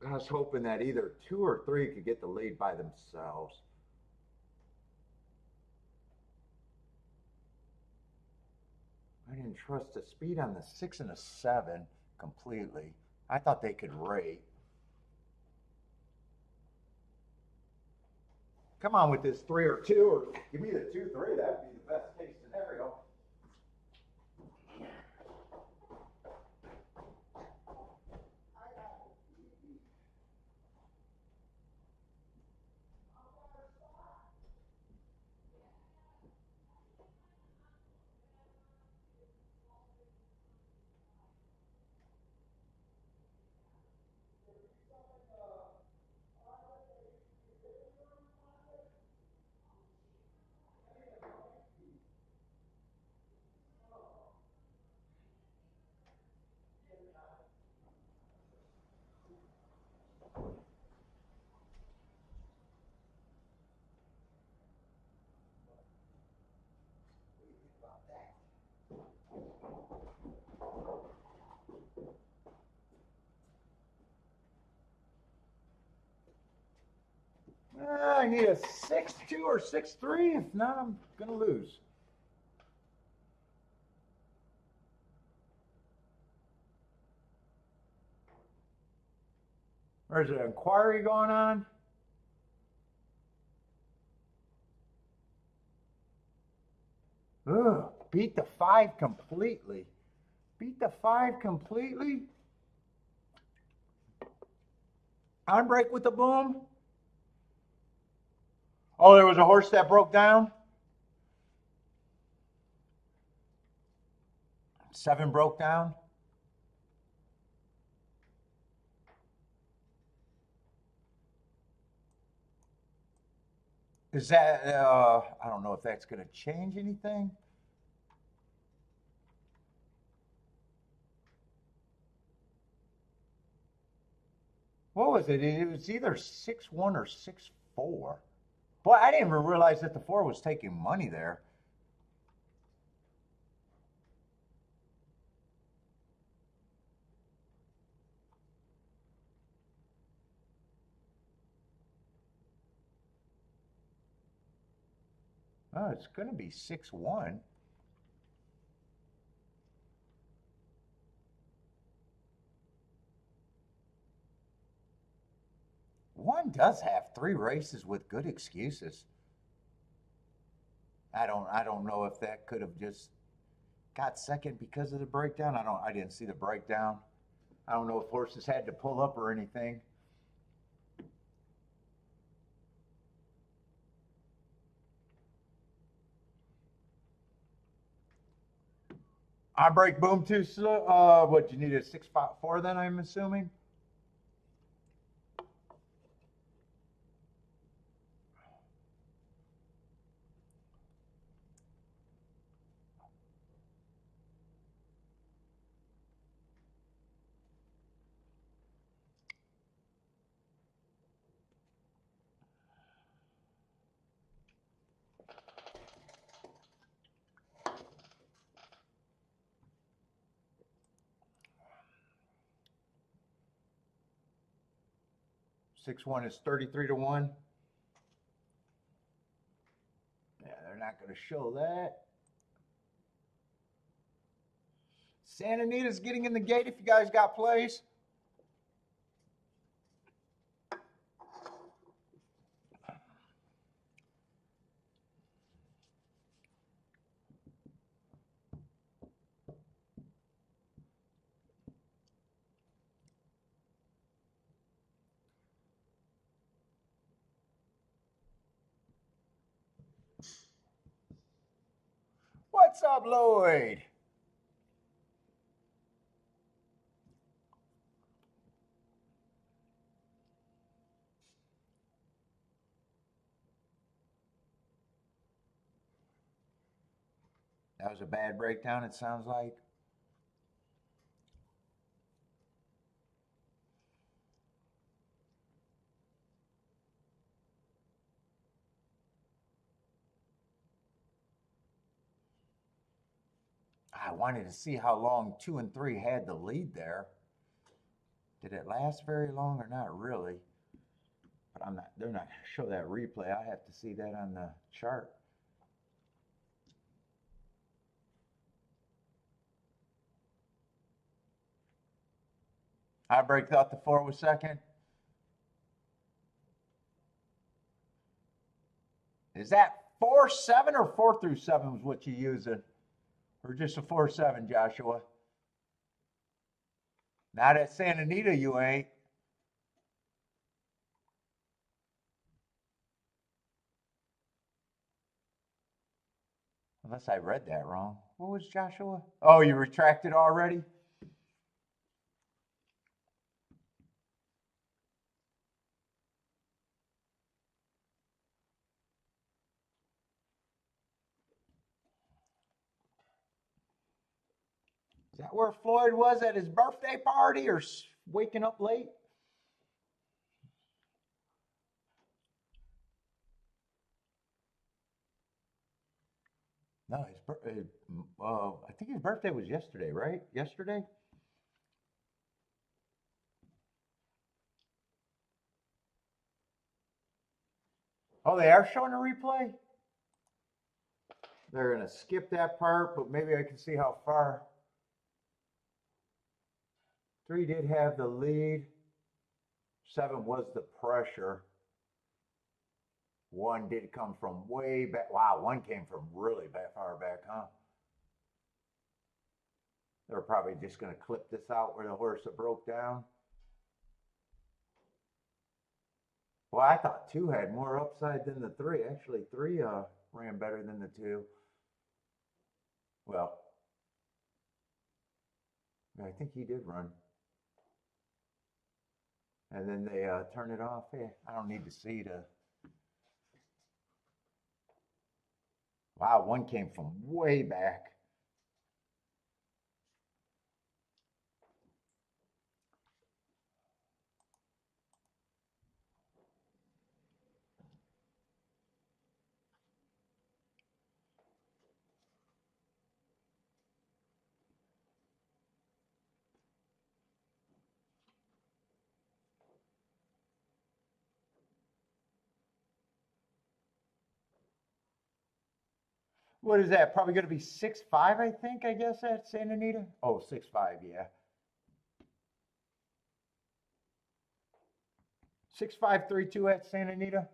I was hoping that either two or three could get the lead by themselves. I didn't trust the speed on the six and the seven completely. I thought they could rate. Come on with this three or two, or give me the 2-3. That'd be the best case scenario. I need a 6-2 or 6-3. If not, I'm going to lose. There's an inquiry going on. Ugh, beat the five completely. Beat the five completely. On break with the boom. Oh, there was a horse that broke down. Seven broke down. Is that, I don't know if that's going to change anything. What was it? It was either 6-1 or 6-4. Boy, I didn't even realize that the 4 was taking money there. Oh, it's going to be 6-1. One does have 3 races with good excuses. I don't know if that could have just got second because of the breakdown. I didn't see the breakdown. I don't know if horses had to pull up or anything. I break boom too slow. What you need a 6-4 then? I'm assuming. Six one is 33-1. Yeah, they're not going to show that. Santa Anita's getting in the gate if you guys got plays. What's up, Lloyd? That was a bad breakdown, it sounds like. I wanted to see how long 2 and 3 had the lead there. Did it last very long or not really? But they're not show that replay. I have to see that on the chart. I break thought the 4 was second. Is that 4-7 or 4-7 was what you using? Or just a 4-7, Joshua? Not at Santa Anita, you ain't. Unless I read that wrong. What was Joshua? Oh, you retracted already? Is that where Floyd was at his birthday party or waking up late? No, I think his birthday was yesterday, right? Yesterday? Oh, they are showing a replay? They're going to skip that part, but maybe I can see how far. 3 did have the lead. 7 was the pressure. 1 did come from way back. Wow, 1 came from really far back, huh? They're probably just going to clip this out where the horse that broke down. Well, I thought 2 had more upside than the 3. Actually, 3 ran better than the 2. Well, I think he did run. And then they turn it off. Hey, I don't need to see to. Wow, 1 came from way back. What is that? Probably going to be 6'5", I think, I guess, at Santa Anita. Oh, 6'5", yeah. 6'5", 3'2" at Santa Anita.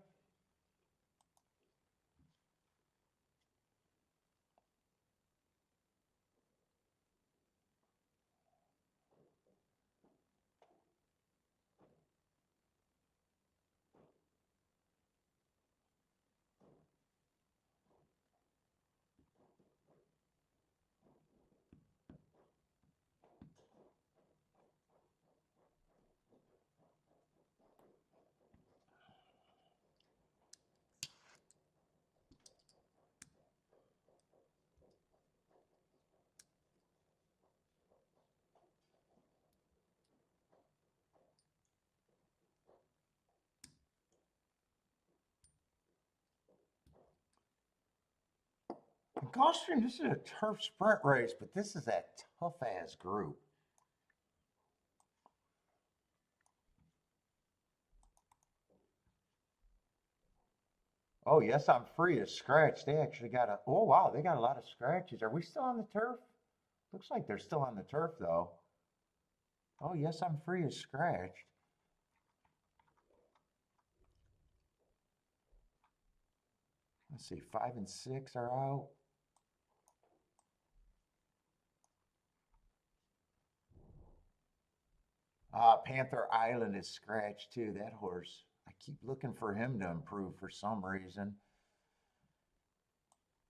In Gulfstream, this is a turf sprint race, but this is that tough-ass group. Oh, yes, I'm free to scratch. They actually got a, oh, wow, they got a lot of scratches. Are we still on the turf? Looks like they're still on the turf, though. Oh, yes, I'm free to scratch. Let's see, 5 and 6 are out. Panther Island is scratched too. That horse, I keep looking for him to improve for some reason.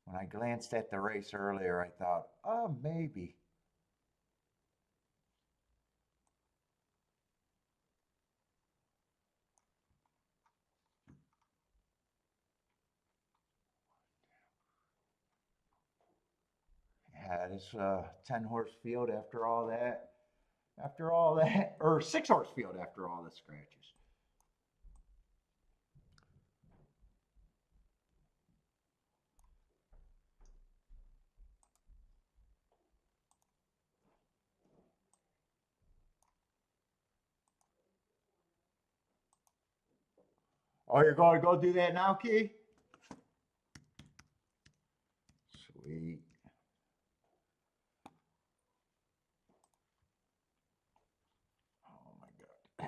When I glanced at the race earlier, I thought, oh, maybe. Yeah, this 10-horse field after all that, or 6-horse field after all the scratches. Oh, you're going to go do that now, Key? Sweet. Oh my God.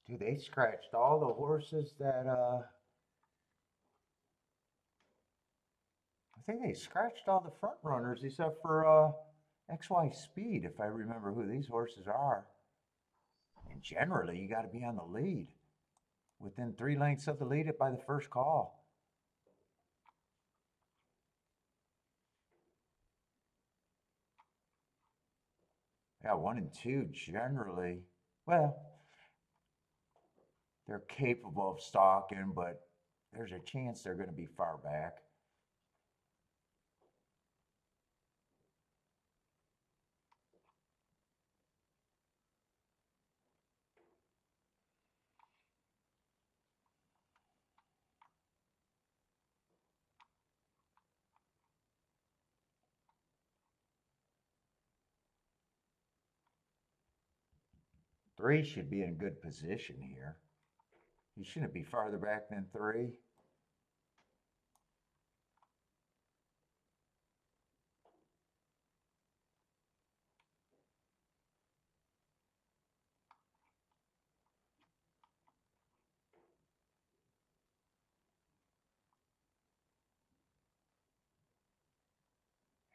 Dude, they scratched all the horses that I think they scratched all the front runners except for XY Speed, if I remember who these horses are. And generally, you got to be on the lead, within 3 lengths of the lead by the first call. Yeah, 1 and 2 generally. Well, they're capable of stalking, but there's a chance they're going to be far back. Three should be in good position here. He shouldn't be farther back than 3.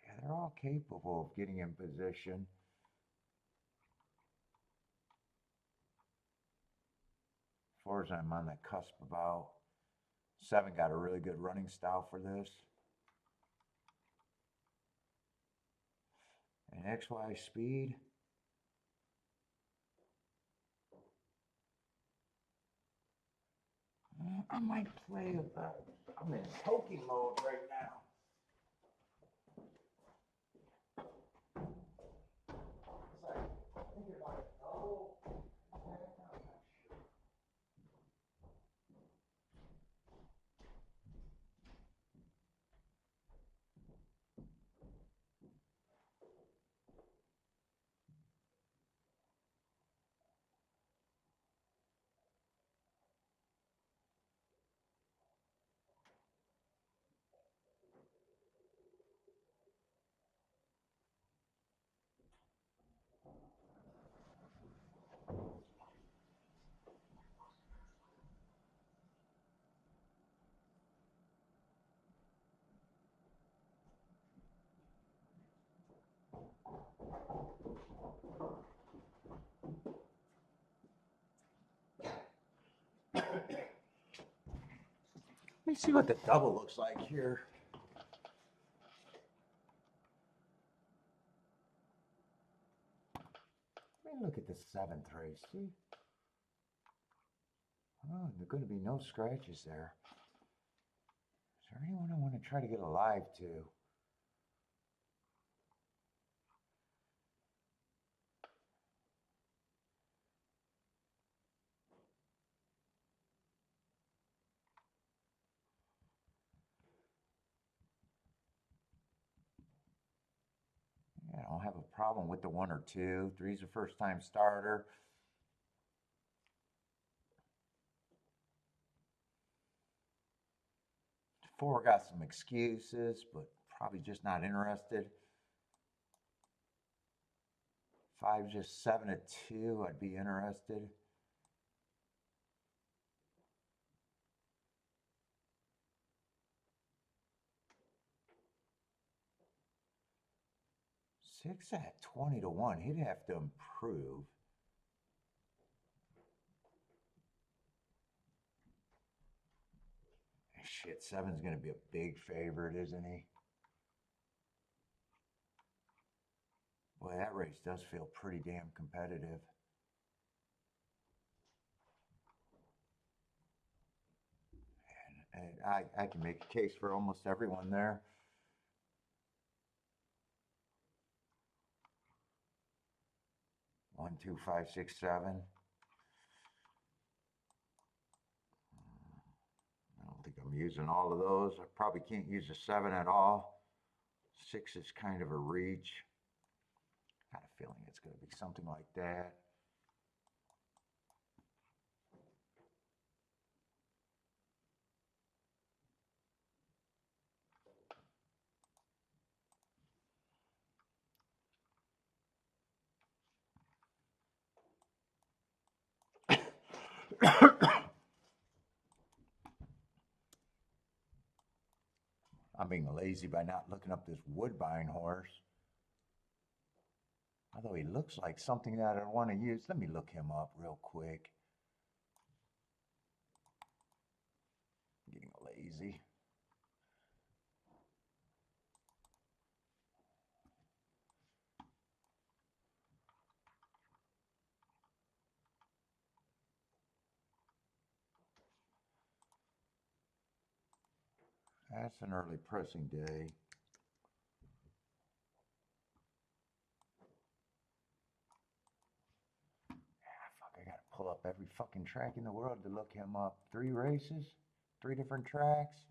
Yeah, they're all capable of getting in position. 4's I'm on the cusp about. 7 got a really good running style for this. And XY Speed. I might play about. I'm in poking mode right now. It's like thinking about a double. Let me see what the double looks like here. Let me look at the 7th race. See? Oh, there are going to be no scratches there. Is there anyone I want to try to get alive to? Yeah, I don't have a problem with the 1 or 2. 3's a first-time starter. 4 got some excuses, but probably just not interested. 5 just 7 at 2. I'd be interested. Six at 20 to 1. He'd have to improve. Shit, 7's going to be a big favorite, isn't he? Boy, that race does feel pretty damn competitive. And I can make a case for almost everyone there. One, two, five, six, seven. I don't think I'm using all of those. I probably can't use a 7 at all. 6 is kind of a reach. I got a feeling it's going to be something like that. I'm being lazy by not looking up this Woodbine horse. Although he looks like something that I want to use. Let me look him up real quick. I'm getting lazy. That's an early pressing day. Fuck, I gotta pull up every fucking track in the world to look him up. 3 races, 3 different tracks.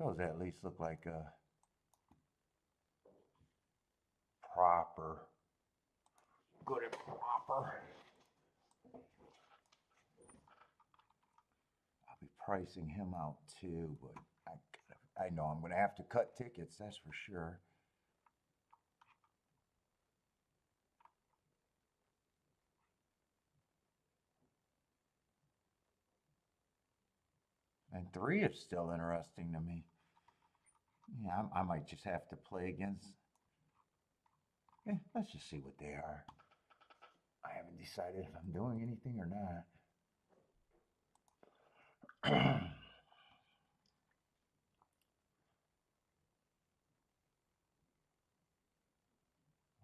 Those at least look like a proper, good and proper. I'll be pricing him out too, but I know I'm gonna have to cut tickets, that's for sure. And 3 is still interesting to me. Yeah, I might just have to play against. Yeah, let's just see what they are. I haven't decided if I'm doing anything or not.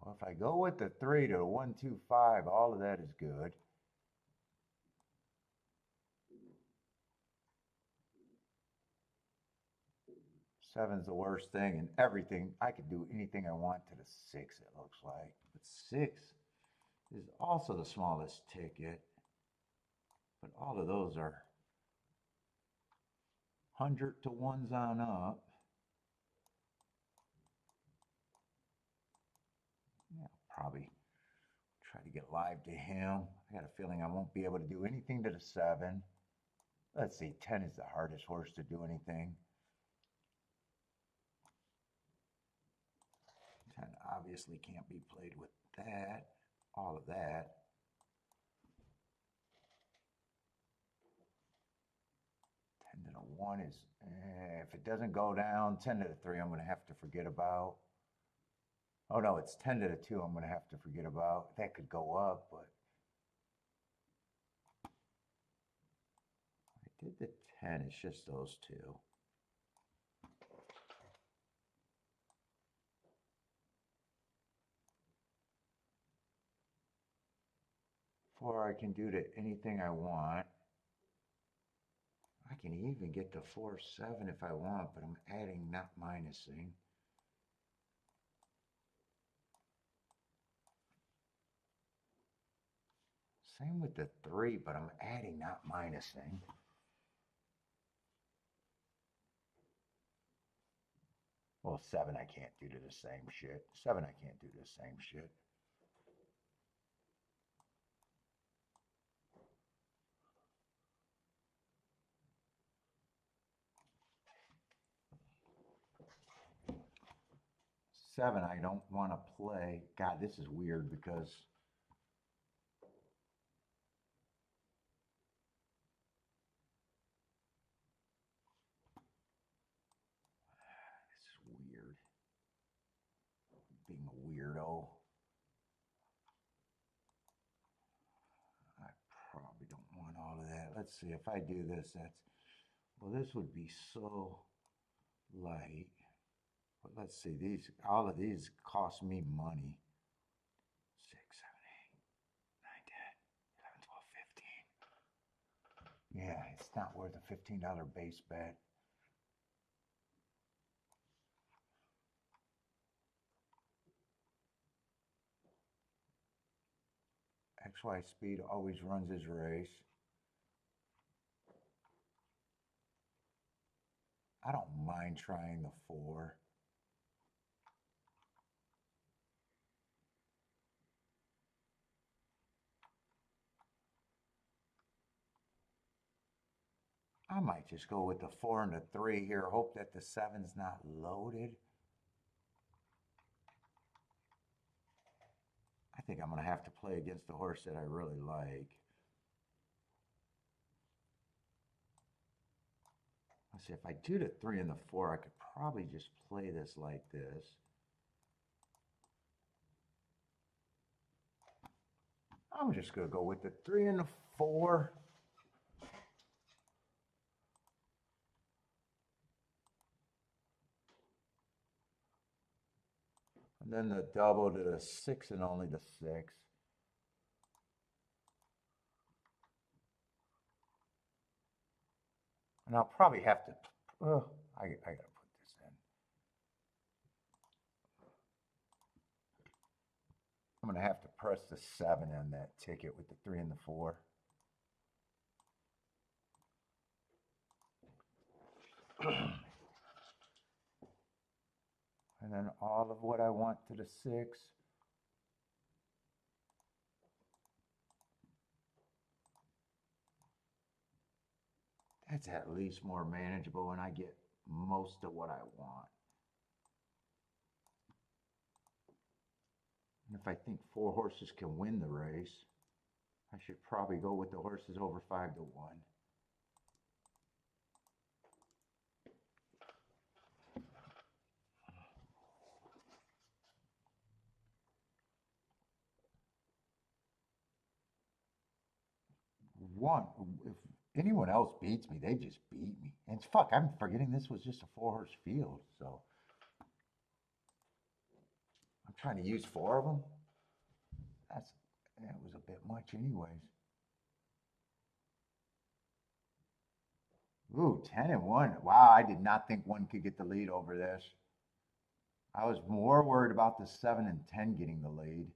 Well, if I go with the 3 to 1, 2, 5, all of that is good. 7's the worst thing, and everything. I could do anything I want to the 6, it looks like. But 6 is also the smallest ticket. But all of those are 100 to 1s on up. Yeah, probably try to get live to him. I got a feeling I won't be able to do anything to the 7. Let's see, 10 is the hardest horse to do anything. 10 obviously can't be played with that, all of that. 10 to the 1 is, if it doesn't go down, 10 to the 3, I'm going to have to forget about. Oh no, it's 10 to the 2 I'm going to have to forget about. That could go up, but I did the 10, it's just those two. Or I can do to anything I want. I can even get to 4-7 if I want, but I'm adding, not minusing. Same with the 3, but I'm adding, not minusing. Well, 7 I can't do to the same shit. 7 I can't do to the same shit. Seven, I don't want to play. God, this is weird because this is weird. Being a weirdo. I probably don't want all of that. Let's see, if I do this, that's, well, this would be so light. But let's see, these, all of these cost me money. 6, 7, 8, 9, 10, 11, 12, 15. Yeah, it's not worth a $15 base bet. XY speed always runs his race. I don't mind trying the 4. I might just go with the 4 and the 3 here. Hope that the 7's not loaded. I think I'm going to have to play against the horse that I really like. Let's see, if I do the 3 and the 4, I could probably just play this like this. I'm just going to go with the 3 and the 4. And then the double to the 6 and only the 6. And I'll probably have to, I got to put this in. I'm going to have to press the 7 on that ticket with the 3 and the 4. And then all of what I want to the 6. That's at least more manageable, and I get most of what I want. And if I think 4 horses can win the race, I should probably go with the horses over 5 to 1. If anyone else beats me, they just beat me. And fuck, I'm forgetting this was just a 4-horse field, so I'm trying to use 4 of them. That was a bit much anyways. Ooh, 10 and 1. Wow, I did not think 1 could get the lead over this. I was more worried about the 7 and 10 getting the lead.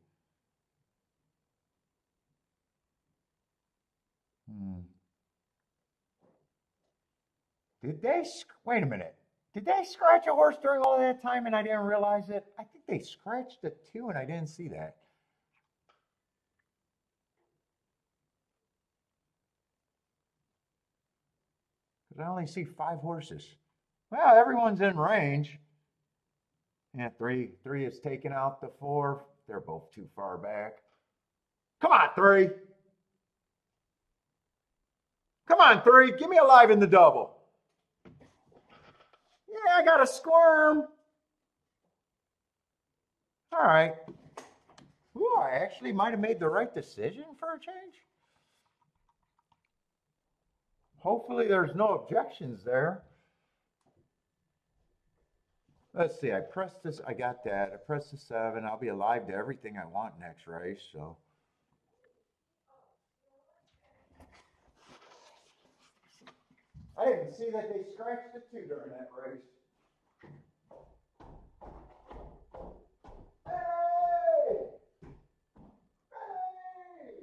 Did they, wait a minute. Did they scratch a horse during all that time and I didn't realize it? I think they scratched it too and I didn't see that. Because I only see 5 horses. Well, everyone's in range. Yeah, 3 is taking out the 4. They're both too far back. Come on, 3. Come on, 3. Give me a live in the double. Yeah, I got a squirm. All right. Ooh, I actually might have made the right decision for a change. Hopefully there's no objections there. Let's see, I pressed this, I got that. I pressed the 7. I'll be alive to everything I want next race, so. I didn't see that they scratched the 2 during that race. Hey! Hey!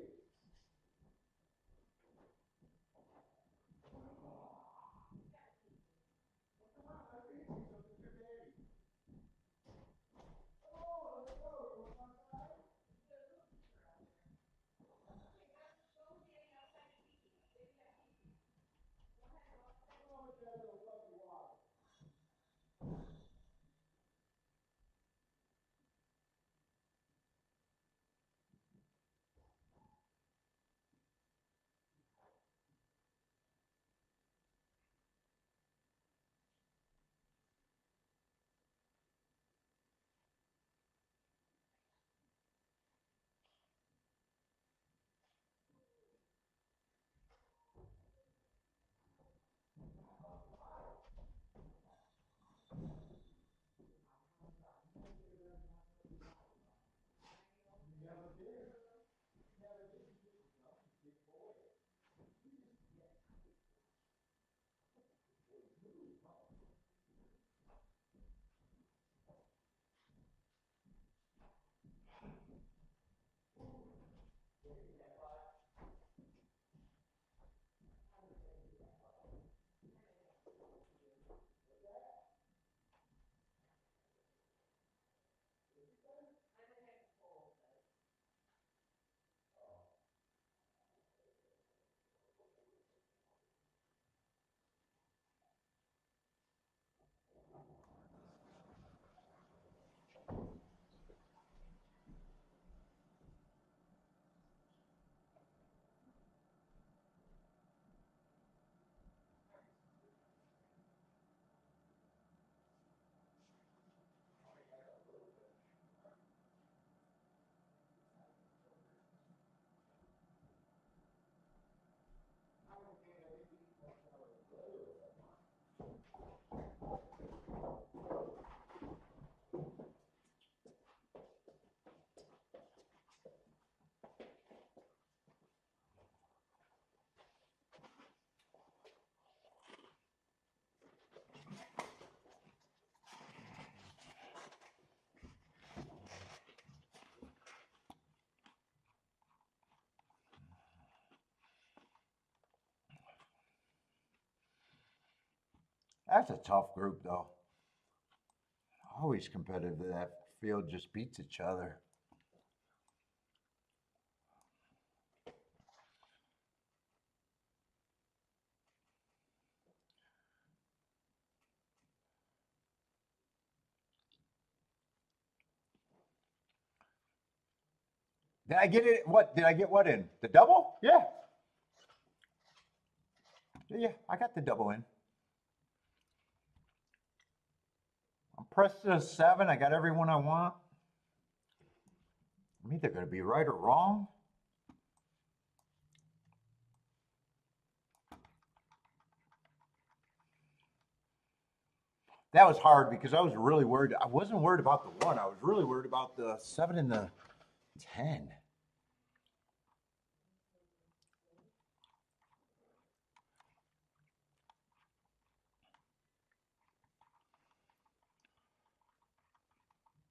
That's a tough group, though. Always competitive. That field just beats each other. Did I get it? What did I get? What in the double? Yeah, yeah. I got the double in. I'm pressed to 7. I got everyone I want. I'm either going to be right or wrong. That was hard because I was really worried. I wasn't worried about the 1. I was really worried about the 7 and the 10.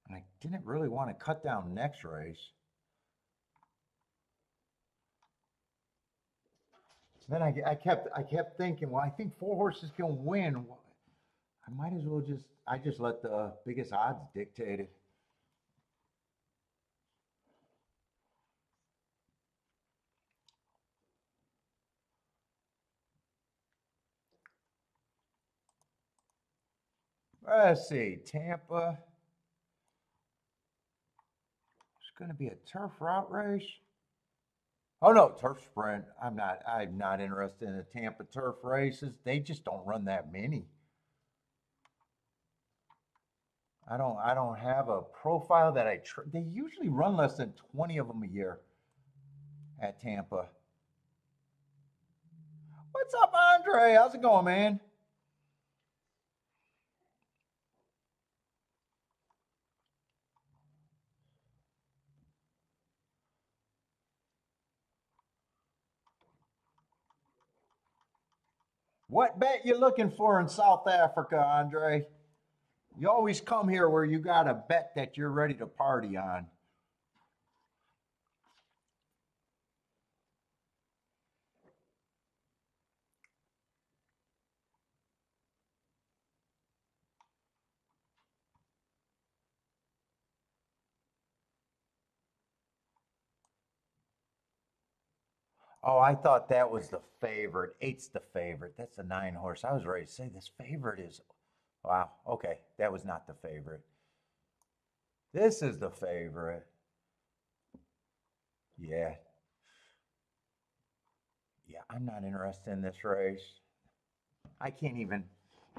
And I didn't really want to cut down next race. Then I kept thinking, well, I think 4 horses can win. I might as well just let the biggest odds dictate it. Let's see, Tampa. It's going to be a turf route race. Oh no, turf sprint. I'm not interested in the Tampa turf races. They just don't run that many. I don't have a profile that they usually run less than 20 of them a year at Tampa. What's up, Andre? How's it going, man? What bet you looking for in South Africa, Andre? You always come here where you got a bet that you're ready to party on. Oh, I thought that was the favorite. Eight's the favorite. That's the 9 horse. I was ready to say this favorite is. Wow. Okay. That was not the favorite. This is the favorite. Yeah. Yeah. I'm not interested in this race. I can't even.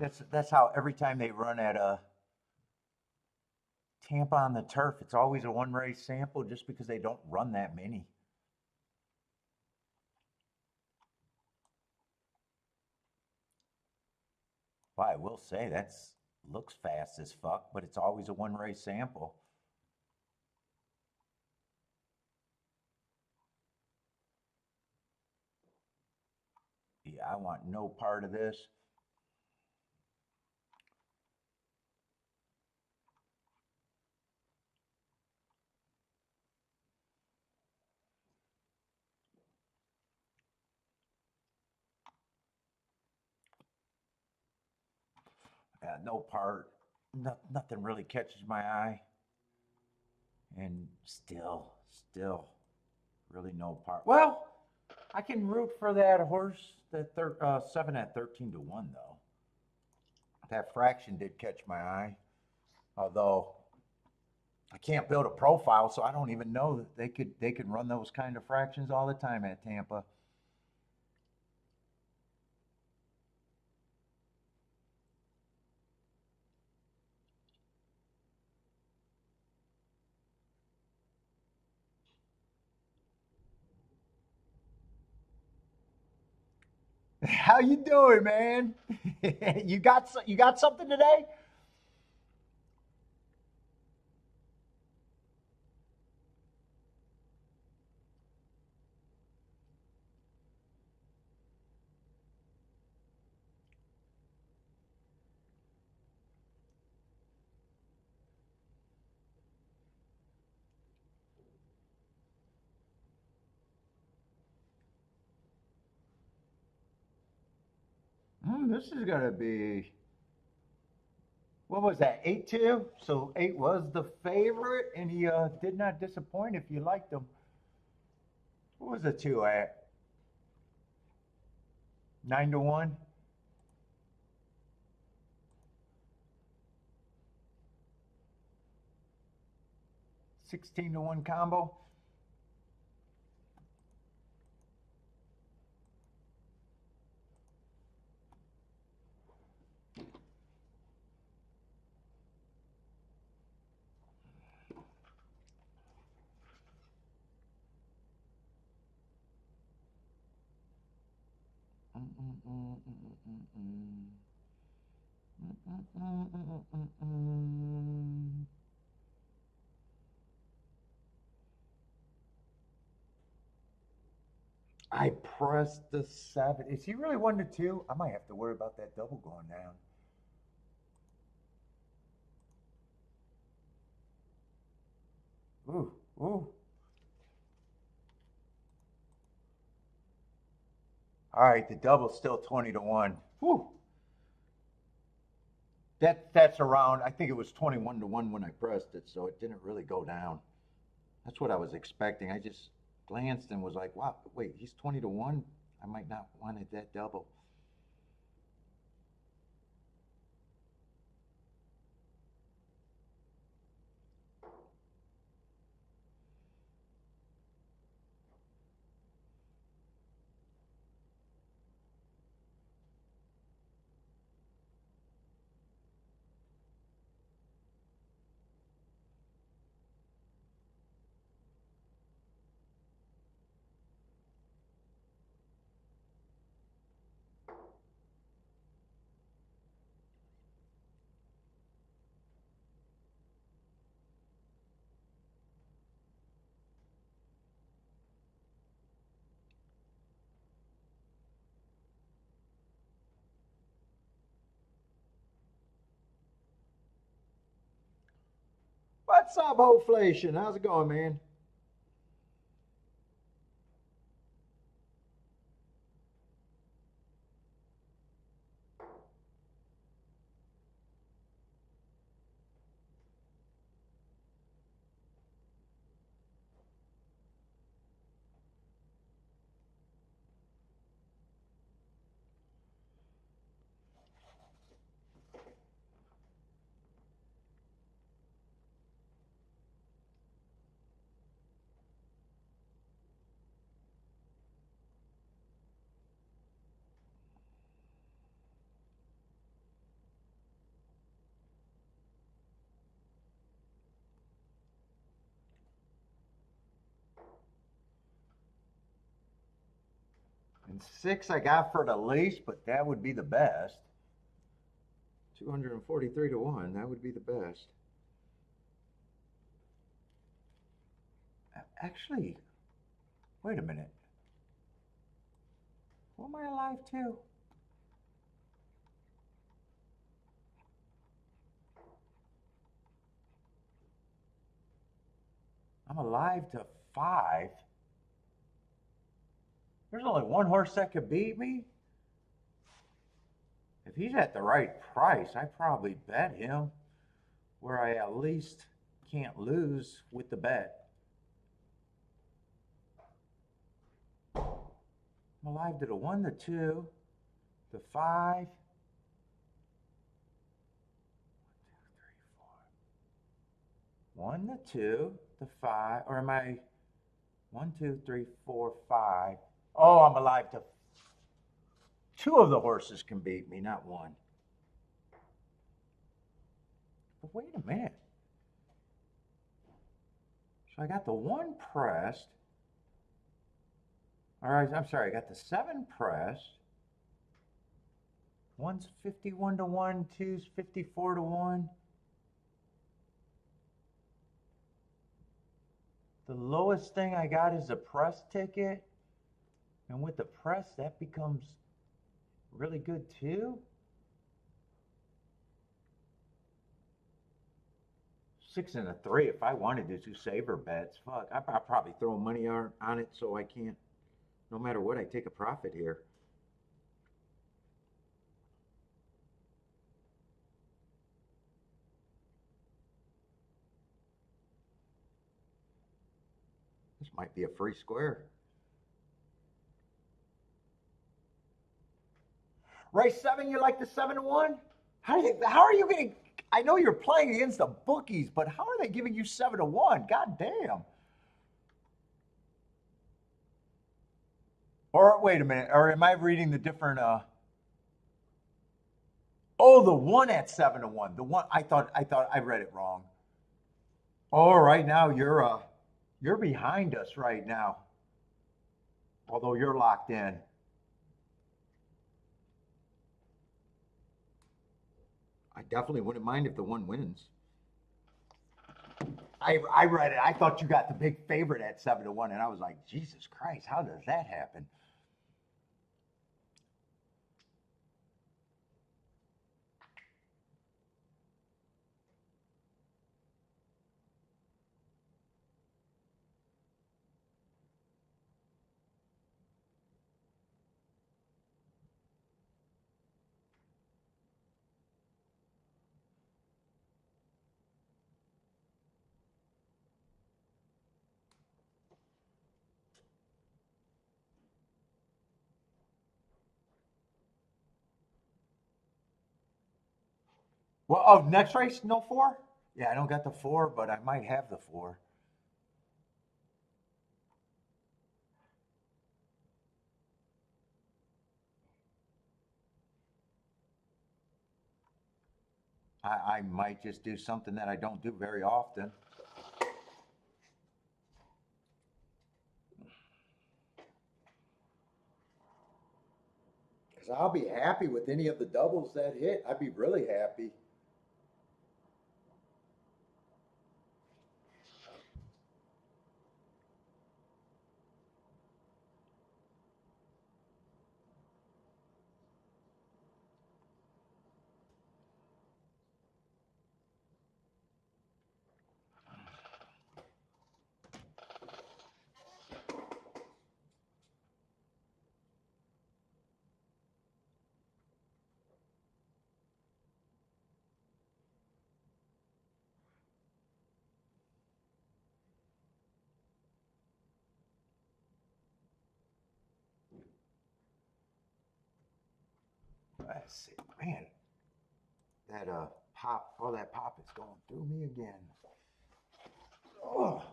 That's how every time they run at Tampa on the turf, it's always a one race sample just because they don't run that many. Well, I will say that's looks fast as fuck, but it's always a one race sample. Yeah, I want no part of this. No part. Nothing really catches my eye. And still, really no part. Well, I can root for that horse, that 7 at 13 to 1, though. That fraction did catch my eye. Although I can't build a profile, so I don't even know that they could run those kind of fractions all the time at Tampa. How you doing, man? You got something today? This is gonna be what was that? 8-2. So eight was the favorite, and he did not disappoint. If you liked him, what was the two at? 9 to 1, 16 to 1 combo. I pressed the 7. Is he really 1 to 2? I might have to worry about that double going down. Ooh, ooh. All right, the double's still 20 to 1. Whew. That's around. I think it was 21 to 1 when I pressed it, so it didn't really go down. That's what I was expecting. I just glanced and was like, "Wow, wait, he's 20 to 1. I might not wanted that double." What's up, Hoflation? How's it going, man? And 6 I got for the least, but that would be the best. 243 to 1. That would be the best. Actually, wait a minute. What am I alive to? I'm alive to 5. There's only one horse that could beat me. If he's at the right price, I probably bet him where I at least can't lose with the bet. I'm alive to the 1, the 2, the 5. 1, the 2, the 5, or am I 1, 2, 3, 4, 5? Oh, I'm alive to 2 of the horses can beat me, not 1. But wait a minute. So I got the 1 pressed. All right, I'm sorry, I got the 7 pressed. 1's 51 to 1, 2's 54 to 1. The lowest thing I got is a press ticket. And with the press, that becomes really good too. 6 and a 3. If I wanted to do saver bets, fuck, I'll probably throw money on it so I can't, no matter what, I take a profit here. This might be a free square. Race 7, you like the 7 to 1? How are you getting? I know you're playing against the bookies, but how are they giving you 7 to 1? God damn. Or wait a minute, or am I reading the different Oh, the one at 7 to 1. The one I thought I read it wrong. Oh, right now you're behind us right now. Although you're locked in. I definitely wouldn't mind if the one wins. I read it. I thought you got the big favorite at 7 to 1, and I was like, Jesus Christ, how does that happen? Well, oh, next race, no 4? Yeah, I don't got the 4, but I might have the 4. I might just do something that I don't do very often. Because I'll be happy with any of the doubles that hit. I'd be really happy. Let's see, man, that pop, all that pop is going through me again. Oh.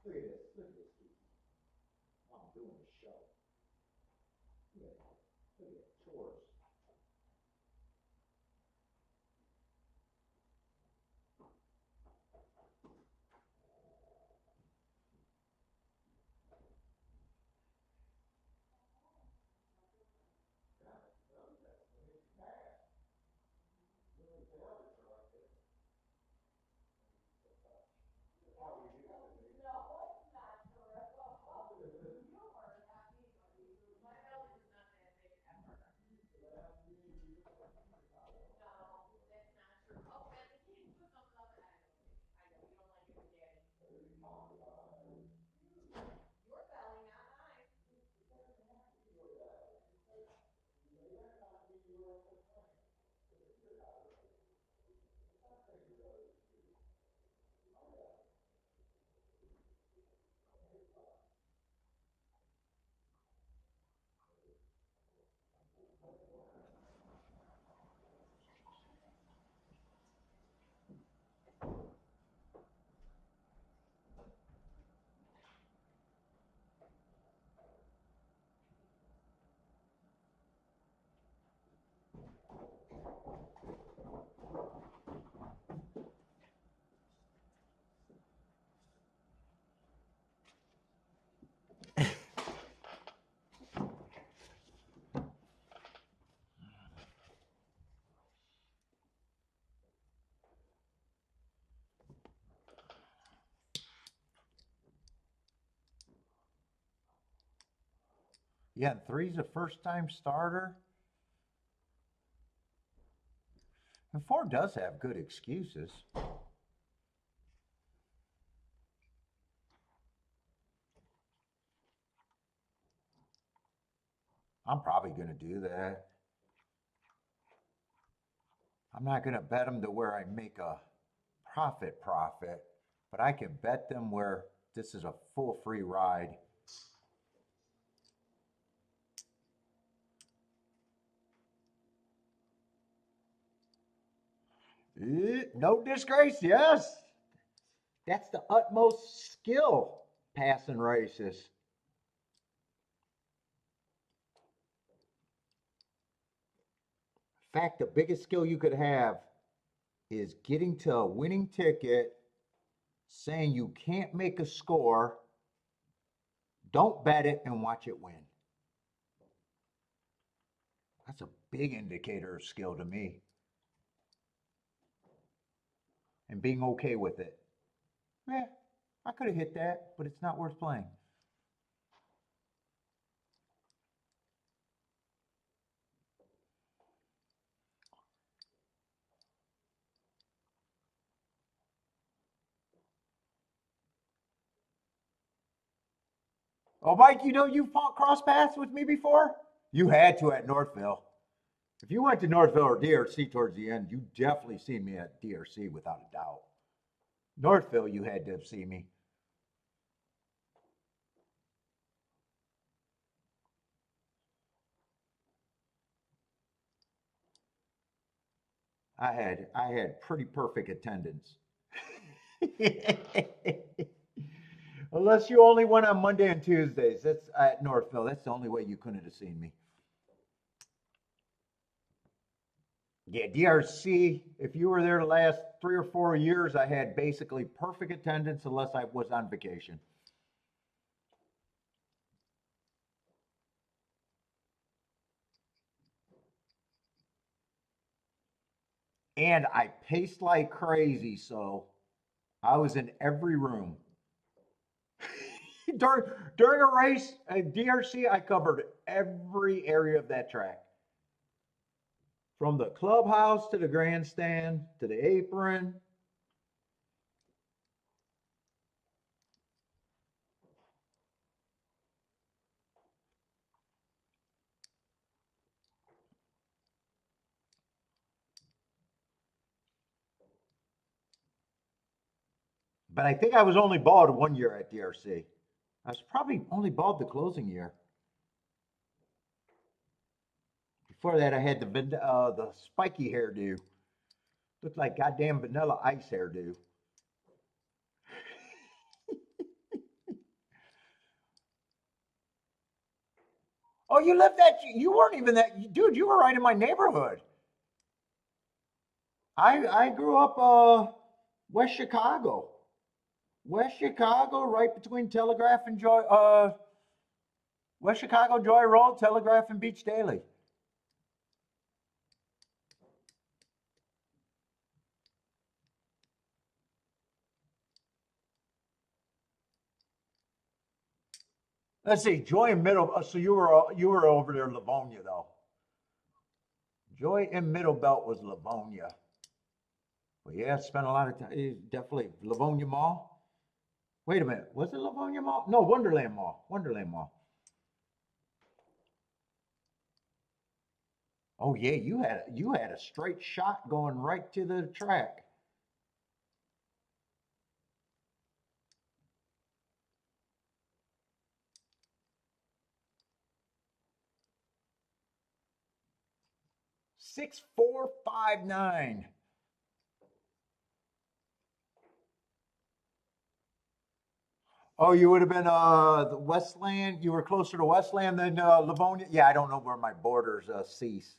Look at this. Look at this. I'm doing a show. Look at that. Look at that. Chores. Yeah, and three's a first time starter. And four does have good excuses. I'm probably going to do that. I'm not going to bet them to where I make a profit, but I can bet them where this is a full free ride. No disgrace, yes. That's the utmost skill passing races. In fact, the biggest skill you could have is getting to a winning ticket, saying you can't make a score, don't bet it, and watch it win. That's a big indicator of skill to me. And being okay with it. Yeah, I could have hit that, but it's not worth playing. Oh, Mike, you know you fought cross paths with me before? You had to at Northville. If you went to Northville or DRC towards the end, you definitely seen me at DRC without a doubt. Northville, you had to have seen me. I had pretty perfect attendance. Unless you only went on Monday and Tuesdays. That's at Northville. That's the only way you couldn't have seen me. Yeah, DRC, if you were there the last 3 or 4 years, I had basically perfect attendance unless I was on vacation. And I paced like crazy, so I was in every room. during a race at DRC, I covered every area of that track. From the clubhouse to the grandstand to the apron. But I think I was only bald 1 year at DRC. I was probably only bald the closing year. Before that, I had the spiky hairdo. Looked like goddamn Vanilla Ice hairdo. Oh, you lived that? You weren't even that, dude. You were right in my neighborhood. I grew up West Chicago. West Chicago, right between Telegraph and Joy. West Chicago, Joy Road, Telegraph, and Beach Daily. Let's see, Joy and Middle. So you were over there, Livonia, though. Joy and Middle Belt was Livonia. Well, yeah, spent a lot of time. Definitely Livonia Mall. Wait a minute, was it Livonia Mall? No, Wonderland Mall. Wonderland Mall. Oh yeah, you had a straight shot going right to the track. 6459. Oh, you would have been the Westland. You were closer to Westland than Livonia. Yeah, I don't know where my borders cease.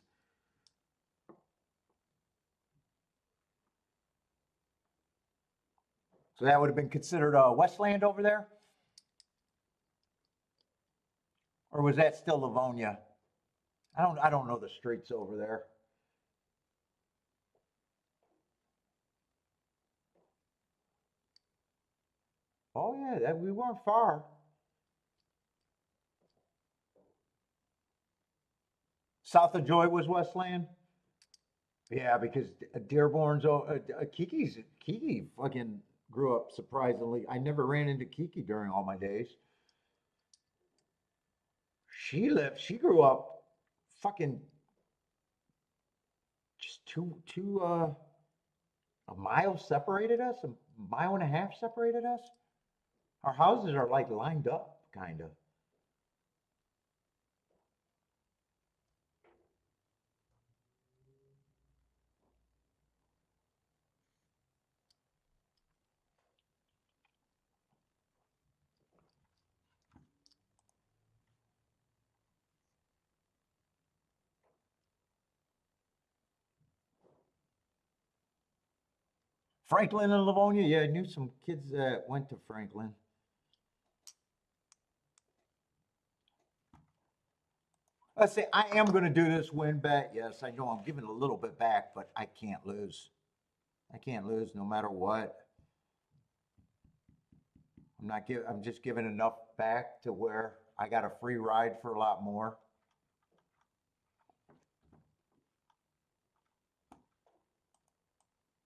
So that would have been considered Westland over there, or was that still Livonia? I don't know the streets over there. Oh yeah, that we weren't far. South of Joy was Westland. Yeah, because Dearborn's Kiki fucking grew up surprisingly. I never ran into Kiki during all my days. She grew up fucking just a mile separated us, a mile and a half separated us. Our houses are like lined up, kind of. 'Franklin and Livonia, yeah, I knew some kids that went to Franklin. Let's say I am going to do this win bet. Yes, I know I'm giving a little bit back, but I can't lose. I can't lose no matter what. I'm not giving. I'm just giving enough back to where I got a free ride for a lot more.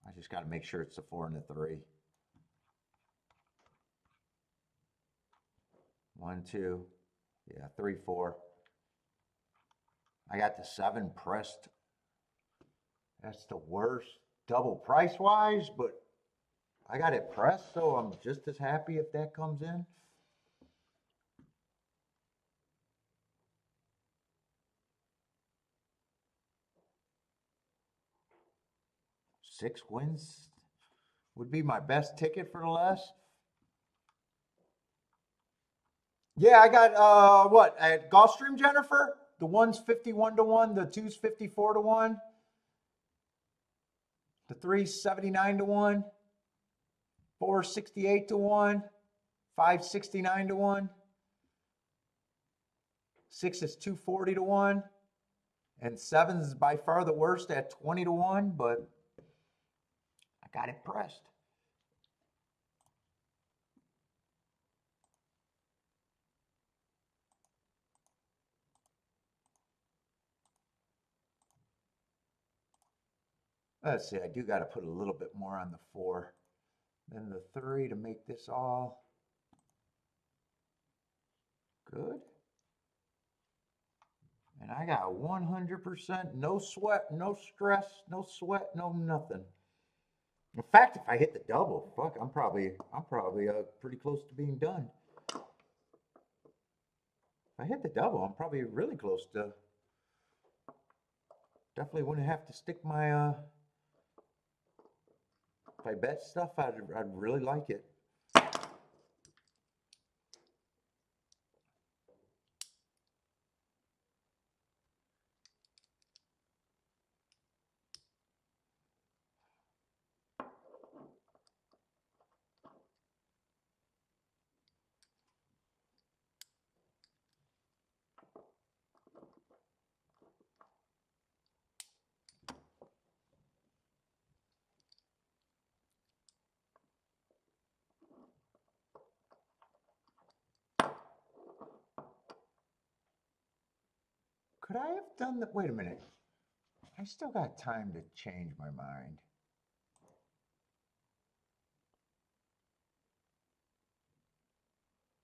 I just got to make sure it's the 4 and the 3. 1, 2, yeah, 3, 4. I got the 7 pressed. That's the worst double price wise, but I got it pressed, so I'm just as happy if that comes in. 6 wins would be my best ticket for the last. Yeah, I got what at Gulfstream, Jennifer? The one's 51 to 1, the two's 54 to 1, the three's 79 to 1, 468 to 1, 569 to 1, 6 is 240 to 1, and 7's by far the worst at 20 to 1, but I got it pressed. Let's see, I do got to put a little bit more on the 4 than the 3 to make this all good. And I got 100%, no sweat, no stress, no sweat, no nothing. In fact, if I hit the double, fuck, I'm probably pretty close to being done. If I hit the double, I'm probably really close to. Definitely wouldn't have to stick my. If I bet stuff, I'd really like it. Could I have done that? Wait a minute. I still got time to change my mind.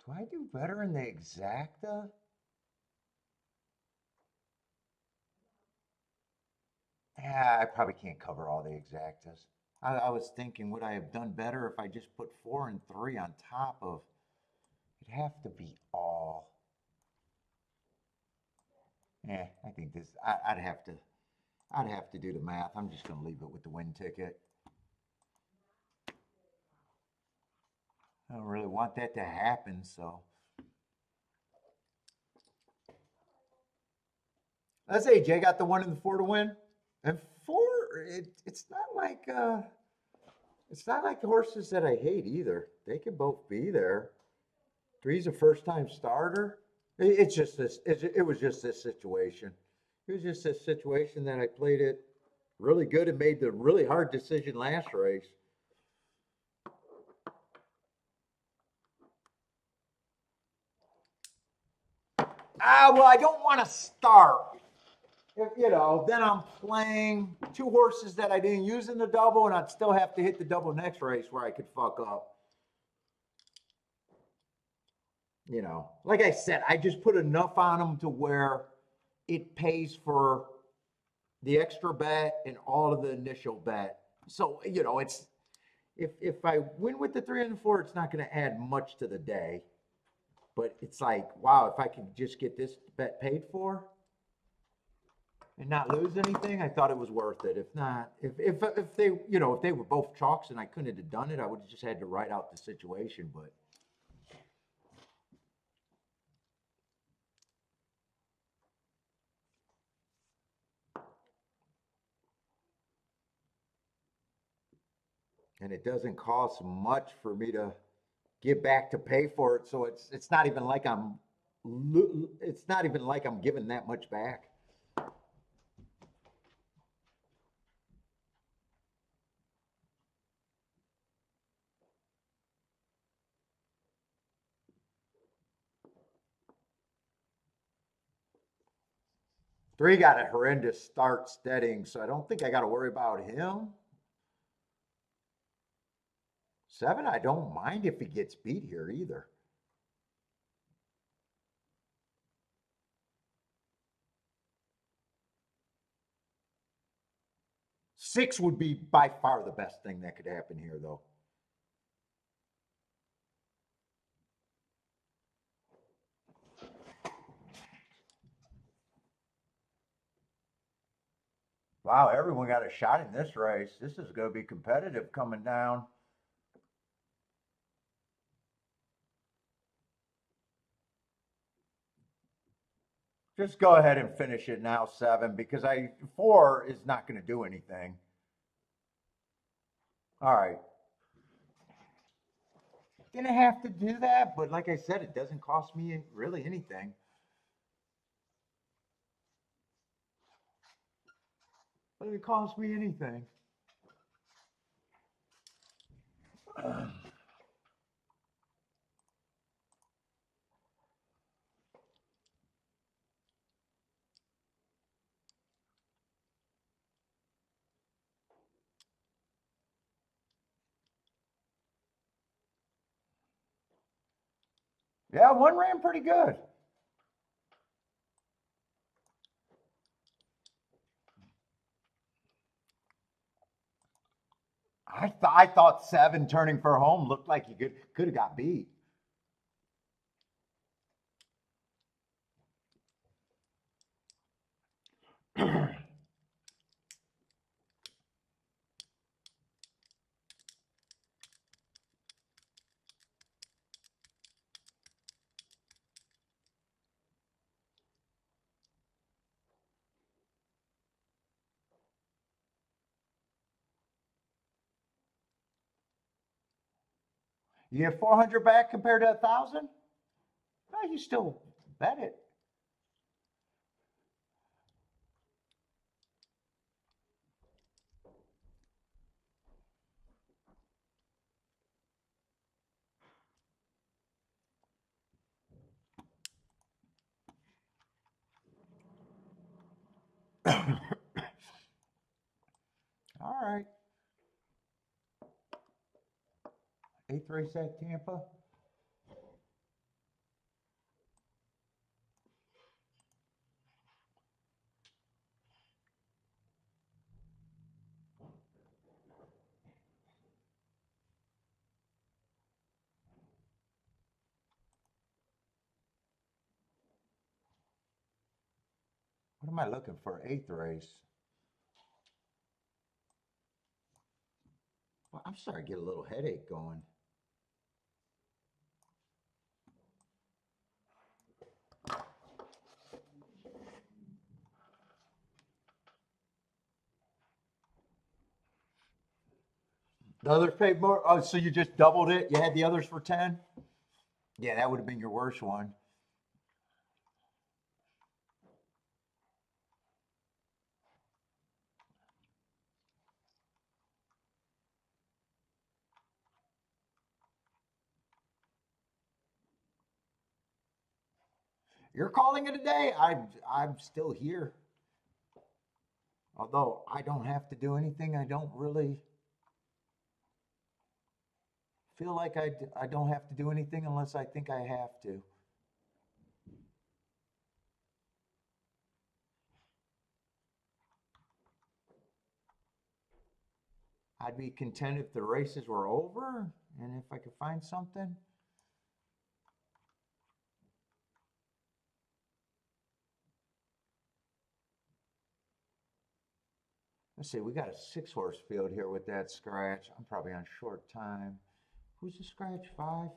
Do I do better in the exacta? Yeah, I probably can't cover all the exactas. I was thinking, would I have done better if I just put 4 and 3 on top of? It'd have to be all. Yeah, I think this. I'd have to. I'd have to do the math. I'm just gonna leave it with the win ticket. I don't really want that to happen, so. Let's say Jay got the 1 and the 4 to win, and 4. It's not like it's not like the horses that I hate either. They could both be there. 3's a first time starter. It's just this. It was just this situation. It was just this situation that I played it really good and made the really hard decision last race. Well, I don't want to start. If, then I'm playing 2 horses that I didn't use in the double, and I'd still have to hit the double next race where I could fuck up. Like I said, I just put enough on them to where it pays for the extra bet and all of the initial bet. So, it's if I win with the 3 and the 4, it's not going to add much to the day. But it's like, wow, if I could just get this bet paid for and not lose anything, I thought it was worth it. If not, if they if they were both chalks and I couldn't have done it, I would have just had to write out the situation. But and it doesn't cost much for me to get back to pay for it, so it's not even like I'm giving that much back. 3 got a horrendous start steading, so I don't think I got to worry about him. 7, I don't mind if he gets beat here either. Six would be by far the best thing that could happen here, though. Wow, everyone got a shot in this race. This is going to be competitive coming down. Just go ahead and finish it now, 7, because 4 is not going to do anything. All right. Didn't have to do that, but like I said, it doesn't cost me really anything. Doesn't cost me anything. Yeah, 1 ran pretty good. I thought 7 turning for home looked like you could have got beat. You have 400 back compared to 1,000? Well, you still bet it. All right. 8th race at Tampa. What am I looking for? 8th race. Well, I'm starting to get a little headache going. The others paid more. Oh, so you just doubled it? You had the others for 10? Yeah, that would have been your worst one. You're calling it a day. I'm still here. Although I don't have to do anything, I don't really feel like I don't have to do anything unless I think I have to. I'd be content if the races were over and if I could find something. Let's see, we got a 6-horse field here with that scratch. I'm probably on short time. Who's the scratch? 5?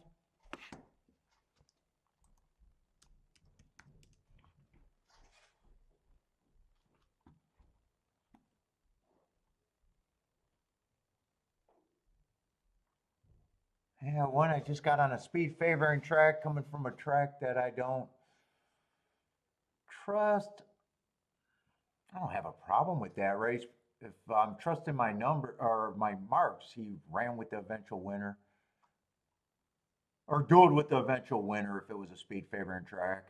Yeah, one I just got on a speed favoring track coming from a track that I don't trust. I don't have a problem with that race. If I'm trusting my number or my marks, he ran with the eventual winner or dueled with the eventual winner if it was a speed favoring track.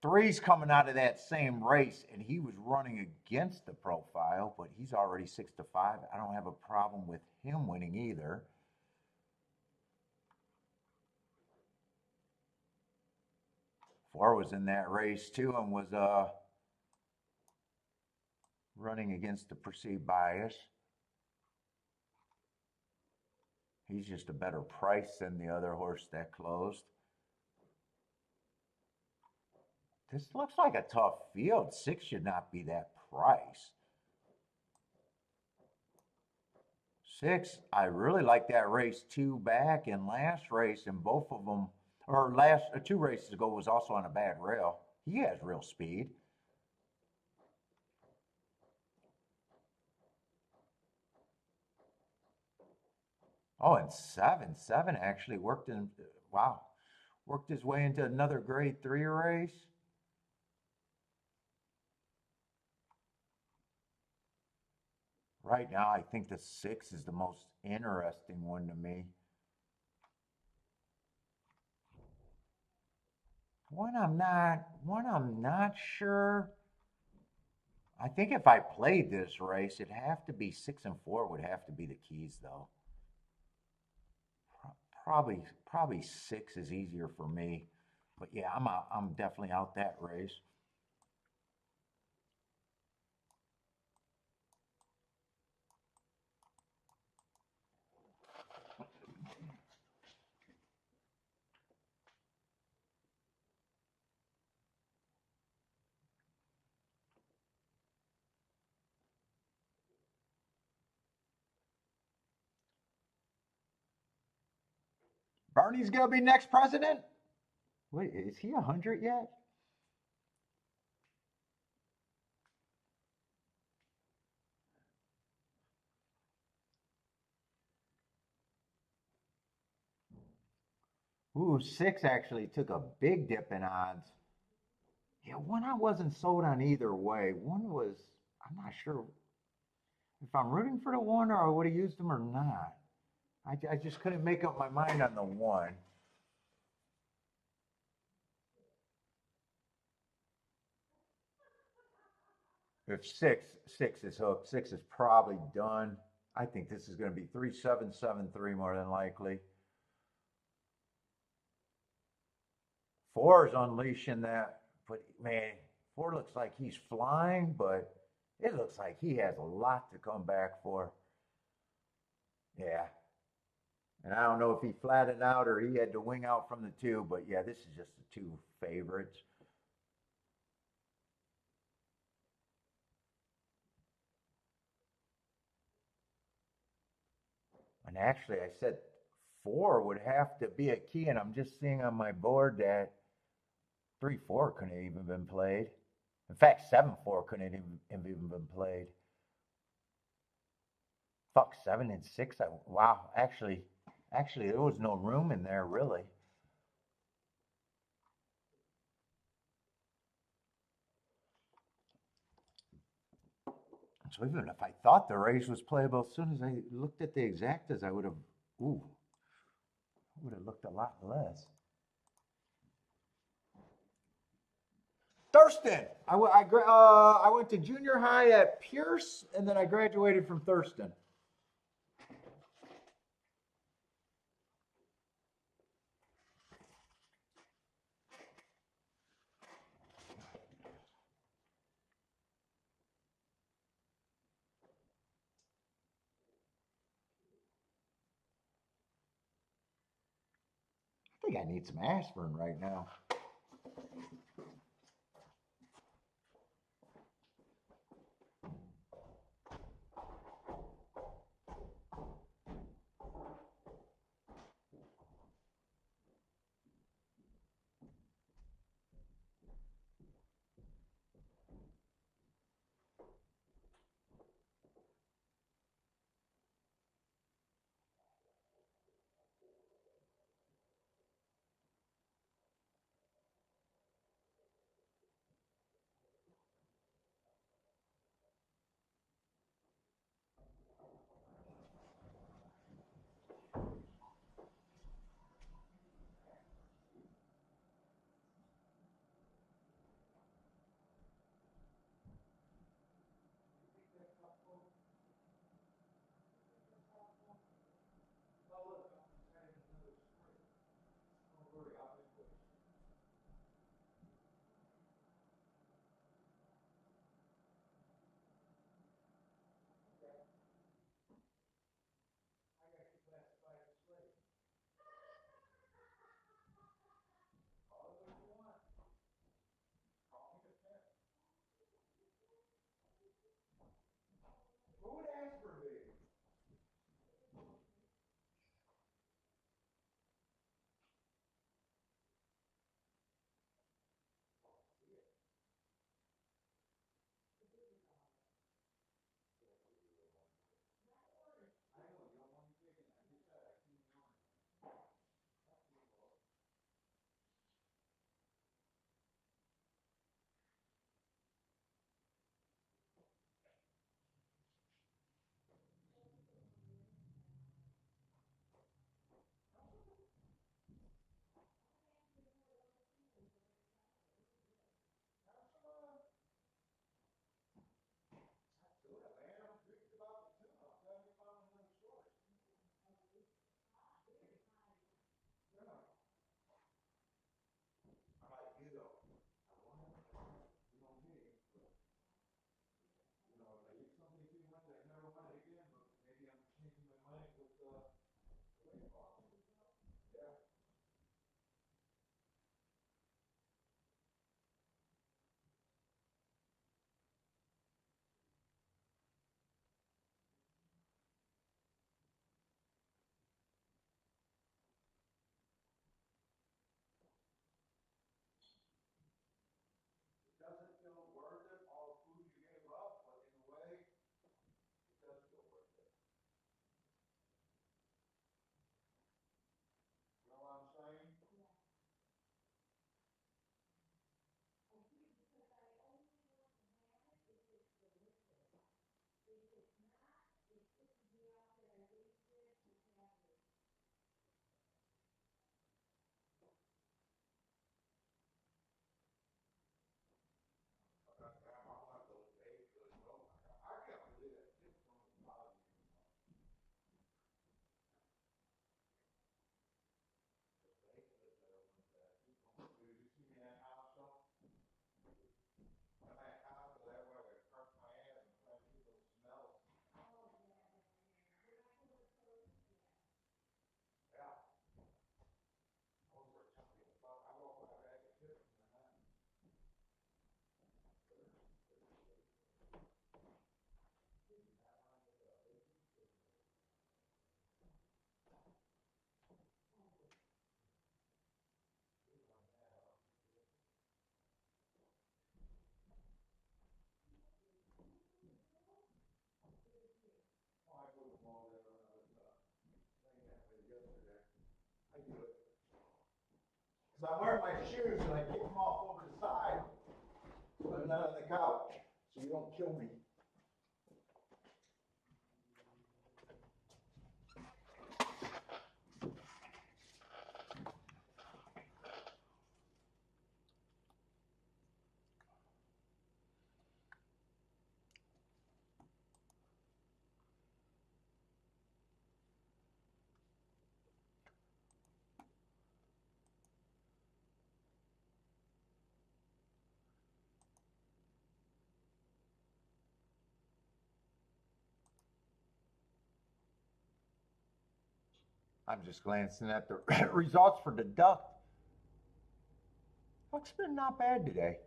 Three's coming out of that same race, and he was running against the profile, but he's already 6-5. I don't have a problem with him winning either. 4 was in that race too and was running against the perceived bias. He's just a better price than the other horse that closed. This looks like a tough field. 6 should not be that price. 6, I really like that race 2 back and last race, and both of them, or last 2 races ago was also on a bad rail. He has real speed. Oh, and 7 actually worked in, wow, worked his way into another grade 3 race. Right now, I think the 6 is the most interesting one to me. One I'm not sure. I think if I played this race, it'd have to be 6 and 4 would have to be the keys though. Probably 6 is easier for me. But yeah, I'm definitely out that race. Bernie's gonna be next president? Wait, is he 100 yet? Ooh, six actually took a big dip in odds. Yeah, one I wasn't sold on either way. One was, I'm not sure if I'm rooting for the one or I would have used them or not. I just couldn't make up my mind on the one. If six is hooked, six is probably done. I think this is going to be 3773 more than likely. Four is unleashing that, but man, four looks like he's flying, but it looks like he has a lot to come back for. Yeah. And I don't know if he flattened out or he had to wing out from the two, but yeah, this is just the two favorites. And actually, I said four would have to be a key, and I'm just seeing on my board that 3-4 couldn't have even been played. In fact, 7-4 couldn't have even been played. Fuck, 7 and 6. Wow, actually, there was no room in there really. So even if I thought the raise was playable, as soon as I looked at the exactas, I would have, would have looked a lot less. Thurston. I went to junior high at Pierce, and then I graduated from Thurston. I think I need some aspirin right now. yesterday. I do it. Because I'm wearing my shoes and I kick them off over the side, put them down on the couch so you don't kill me. I'm just glancing at the results for the duck. Duck's been not bad today.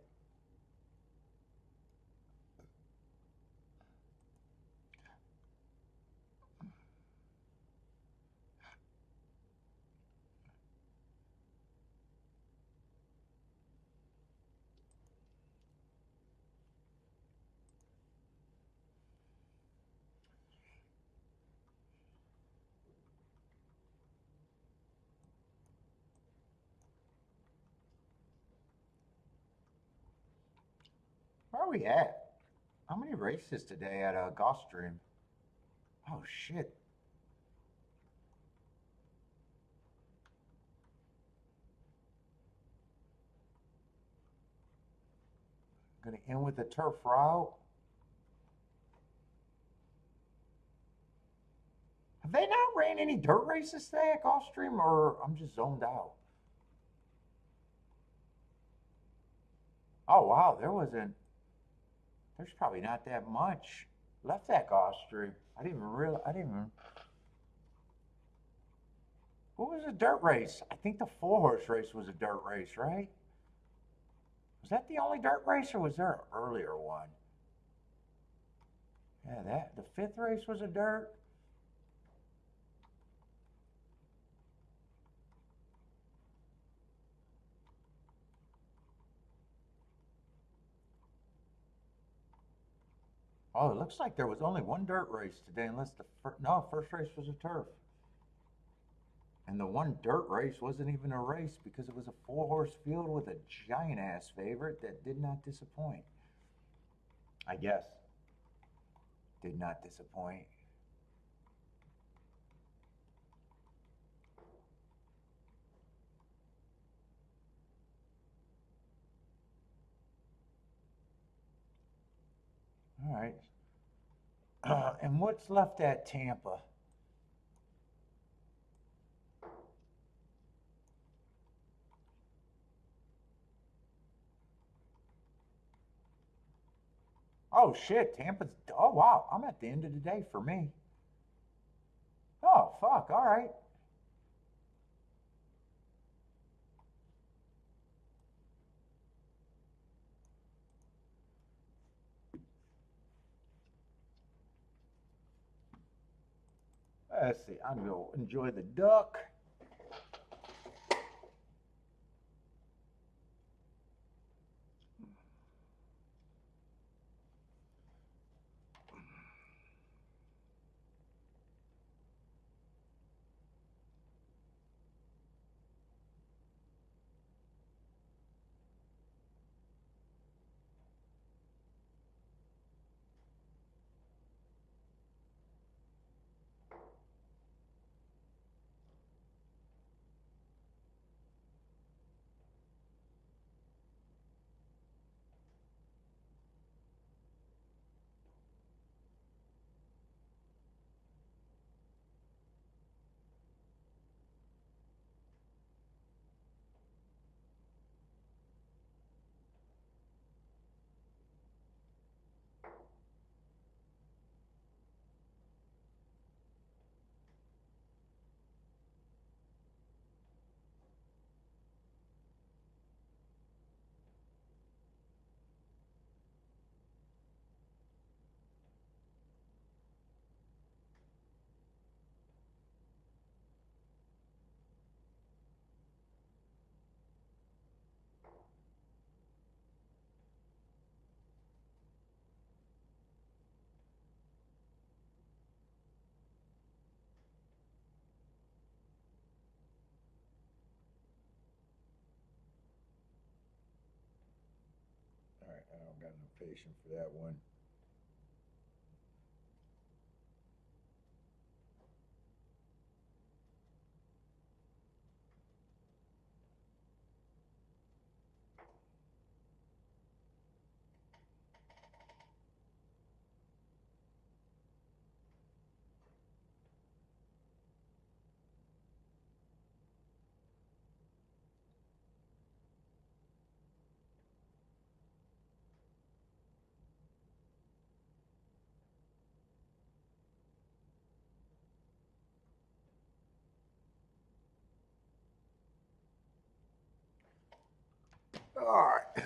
Where are we at? How many races today at Gulfstream? Oh shit. Gonna end with the turf route. Have they not ran any dirt races today at Gulfstream, or I'm just zoned out? Oh wow, there's probably not that much left at Gulfstream. I didn't even realize, what was a dirt race? I think the 4-horse race was a dirt race, right? Was that the only dirt race, or was there an earlier one? Yeah, the 5th race was a dirt. Oh, it looks like there was only one dirt race today, unless first race was a turf. And the one dirt race wasn't even a race because it was a 4-horse field with a giant ass favorite that did not disappoint. I guess. Did not disappoint. All right. And what's left at Tampa? Oh shit, Tampa's. Oh wow, I'm at the end of the day for me. Oh fuck, all right. Let's see, I'm gonna enjoy the duck. got enough patience for that one. All right.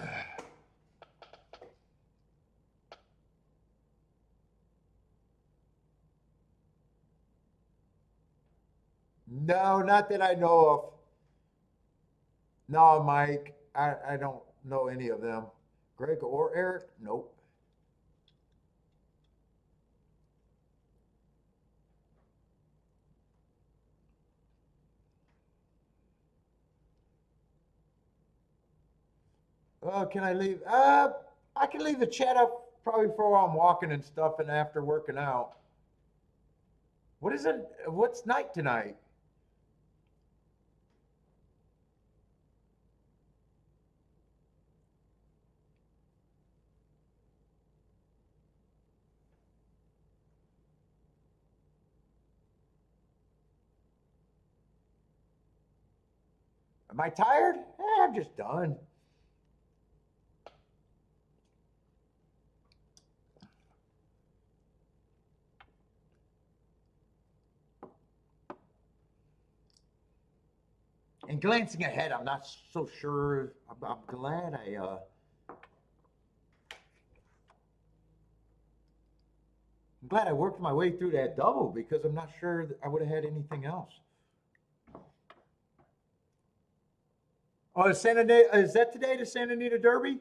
No, not that I know of. No, Mike. I don't know any of them. Greg or Eric? Nope. Oh, can I leave? I can leave the chat up probably before I'm walking and stuff and after working out. What is it? What's night tonight? Am I tired? I'm just done. And glancing ahead, I'm not so sure. I'm glad I'm glad I worked my way through that double because I'm not sure that I would have had anything else. Oh, is that today, the Santa Anita Derby?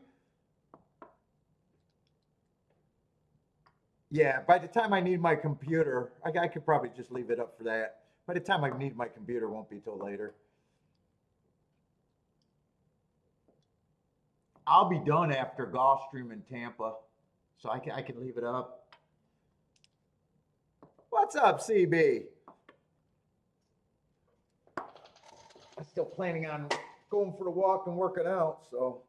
Yeah, by the time I need my computer, I could probably just leave it up for that. By the time I need my computer, it won't be till later. I'll be done after Gulfstream in Tampa, so I can leave it up. What's up, CB? I'm still planning on going for the walk and working out, so.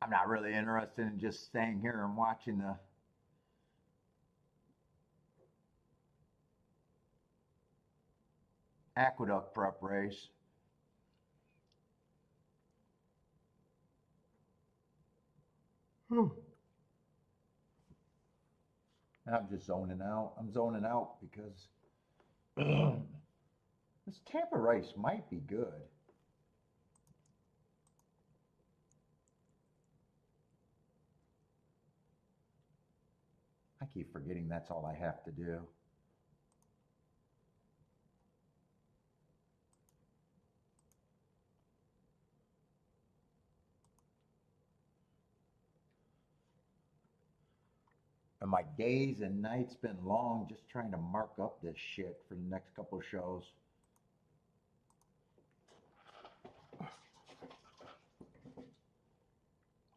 I'm not really interested in just staying here and watching the aqueduct prep race. And I'm just zoning out. I'm zoning out because this Tampa race might be good. I keep forgetting that's all I have to do. And my days and nights been long just trying to mark up this shit for the next couple of shows.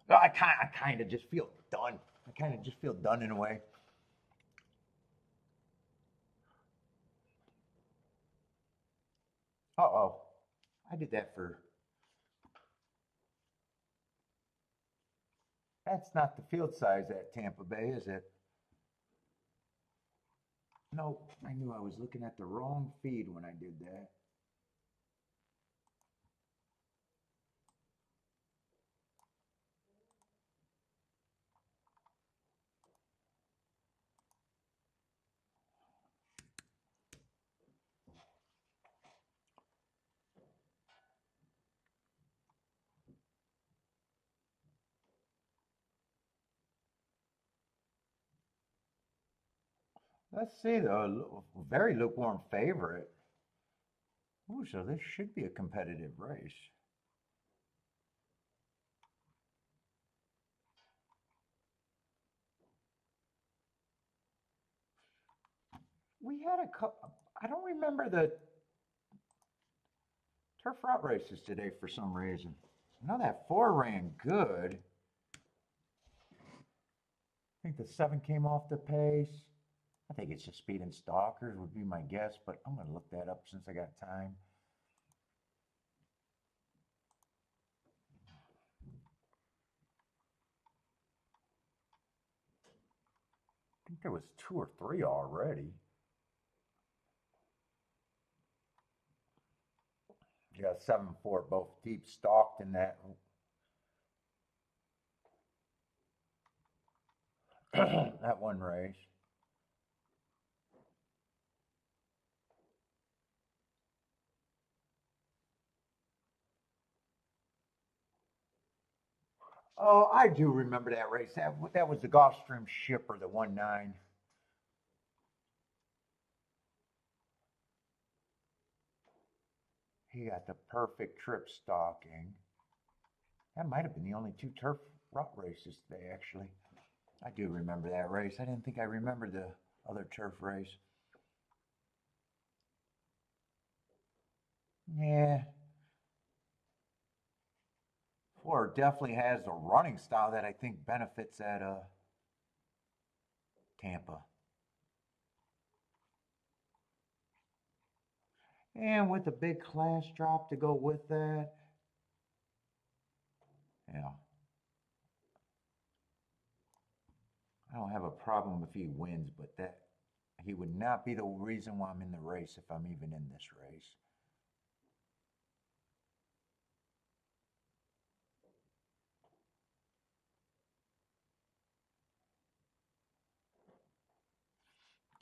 I kind of just feel done. I kind of just feel done in a way. Uh-oh. I did that for... That's not the field size at Tampa Bay, is it? No, I knew I was looking at the wrong feed when I did that. Let's see, though. Very lukewarm favorite. Ooh, so this should be a competitive race. We had a couple. I don't remember the turf route races today for some reason. I know that 4 ran good. I think the 7 came off the pace. I think it's just speed and stalkers would be my guess, but I'm going to look that up since I got time. I think there was 2 or 3 already. Yeah, 7-4, both deep stalked in that that one race. Oh, I do remember that race. That was the Gulfstream shipper, the 1-9. He got the perfect trip stalking. That might have been the only 2 turf route races today, actually. I do remember that race. I didn't think I remembered the other turf race. Yeah. 4 definitely has a running style that I think benefits at Tampa. And with a big class drop to go with that, yeah. I don't have a problem if he wins, but that he would not be the reason why I'm in the race if I'm even in this race.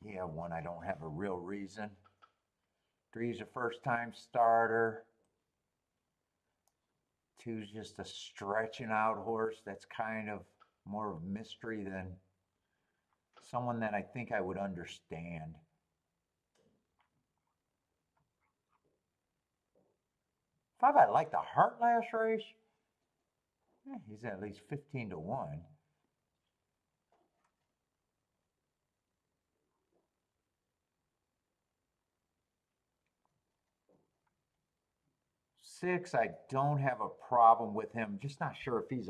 Yeah, 1, I don't have a real reason. 3's a first time starter. 2's just a stretching out horse that's kind of more of mystery than someone that I think I would understand. 5, I like the Heart last race. He's at least 15-1. 6, I don't have a problem with him. Just not sure if he's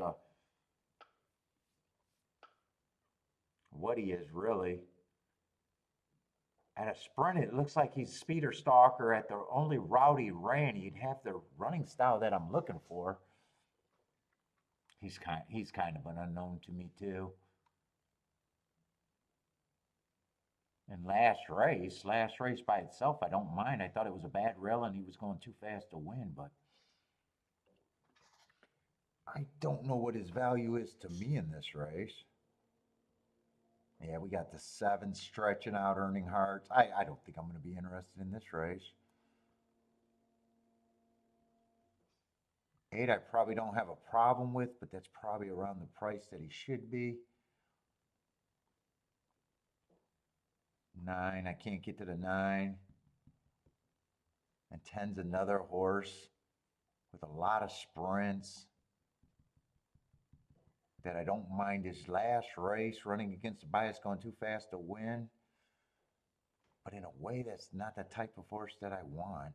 what he is really. At a sprint, it looks like he's speeder stalker. At the only route he ran, he'd have the running style that I'm looking for. He's kind of an unknown to me too. And last race by itself, I don't mind. I thought it was a bad rail and he was going too fast to win, but I don't know what his value is to me in this race. Yeah, we got the 7 stretching out, earning hearts. I don't think I'm going to be interested in this race. 8, I probably don't have a problem with, but that's probably around the price that he should be. 9, I can't get to the 9. And 10's another horse with a lot of sprints that I don't mind his last race running against the bias going too fast to win. But in a way, that's not the type of horse that I want.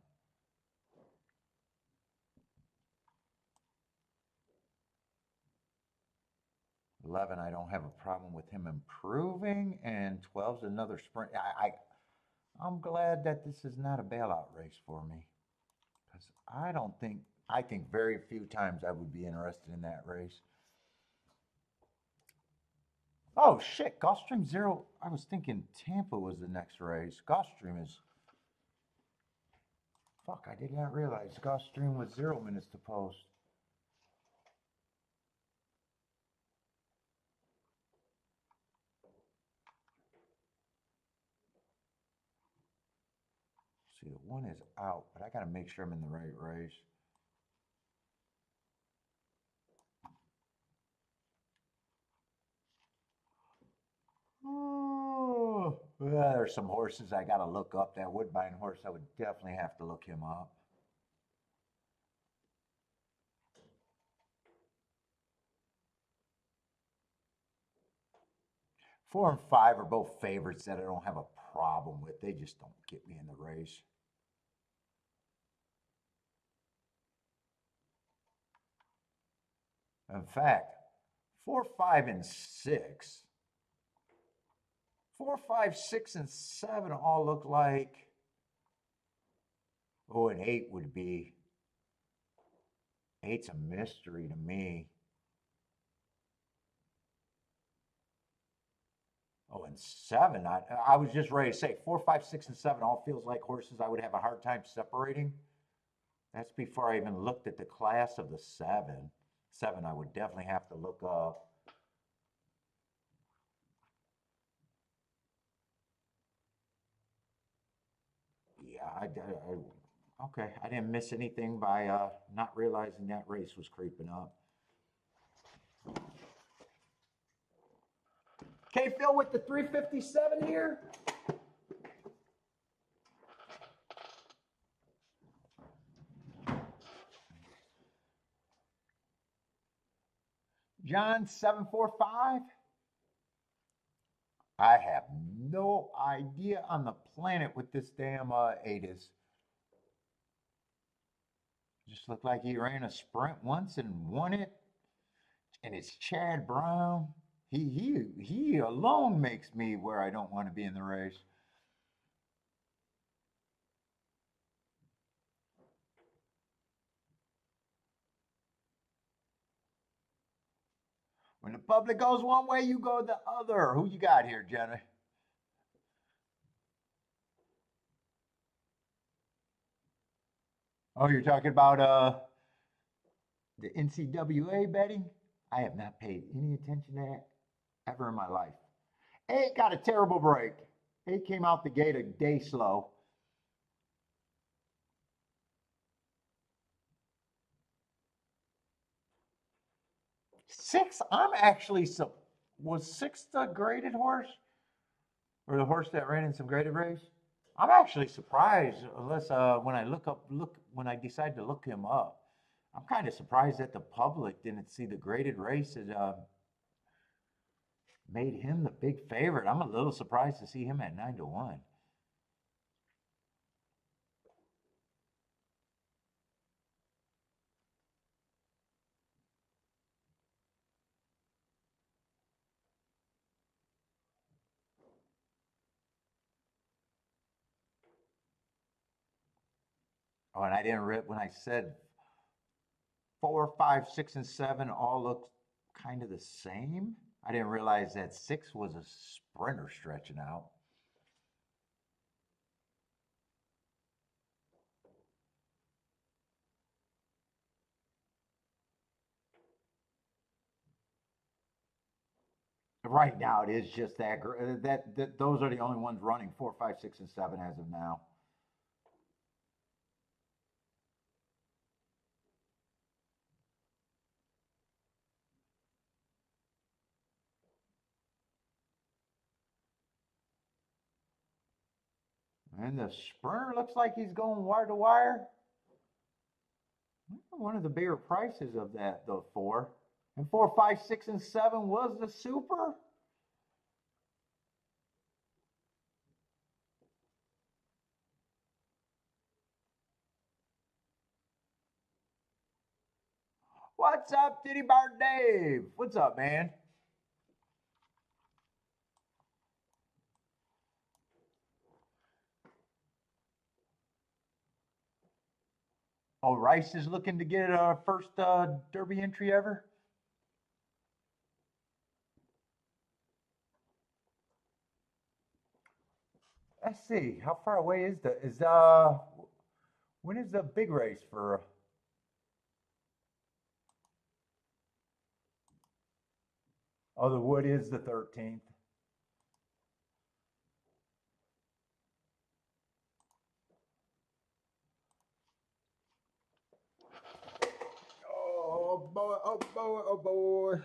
11, I don't have a problem with him improving. And 12's another sprint. I'm glad that this is not a bailout race for me. Because I think very few times I would be interested in that race. Oh shit, Gulfstream 0. I was thinking Tampa was the next race. Gulfstream is. Fuck, I did not realize Gulfstream was 0 minutes to post. See, the 1 is out, but I gotta make sure I'm in the right race. Oh, well, there's some horses I gotta look up. That Woodbine horse, I would definitely have to look him up. Four and 5 are both favorites that I don't have a problem with. They just don't get me in the race. In fact, 4, 5, and 6. 4, 5, 6, and 7 all look like. Oh, and 8 would be. 8's a mystery to me. Oh, and 7. I was just ready to say 4, 5, 6, and 7 all feels like horses I would have a hard time separating. That's before I even looked at the class of the 7. 7 I would definitely have to look up. Yeah, okay. I didn't miss anything by not realizing that race was creeping up. Okay, Phil, with the 357 here. John 745. I have no idea on the planet what this damn 8 is. Just looked like he ran a sprint once and won it. And it's Chad Brown. He alone makes me where I don't want to be in the race. When the public goes one way, you go the other. Who you got here, Jenna? Oh, you're talking about the NCAA betting? I have not paid any attention to that ever in my life. 8 got a terrible break. 8 came out the gate a day slow. 6, I'm actually was 6 the graded horse? Or the horse that ran in some graded race? I'm actually surprised, unless when when I decide to look him up, I'm kind of surprised that the public didn't see the graded race and made him the big favorite. I'm a little surprised to see him at 9-1. Oh, and I didn't rip when I said 4, 5, 6, and 7 all look kind of the same. I didn't realize that 6 was a sprinter stretching out. Right now, it is just that those are the only ones running 4, 5, 6, and 7 as of now. And the sprinter looks like he's going wire to wire. One of the bigger prices of that, the 4. And 4, 5, 6, and 7 was the super. What's up, Titty Bar Dave? What's up, man? Oh, Rice is looking to get a first Derby entry ever. Let's see. How far away is when is the big race for? Oh, the Wood is the 13th. Oh boy! Oh boy! Oh boy!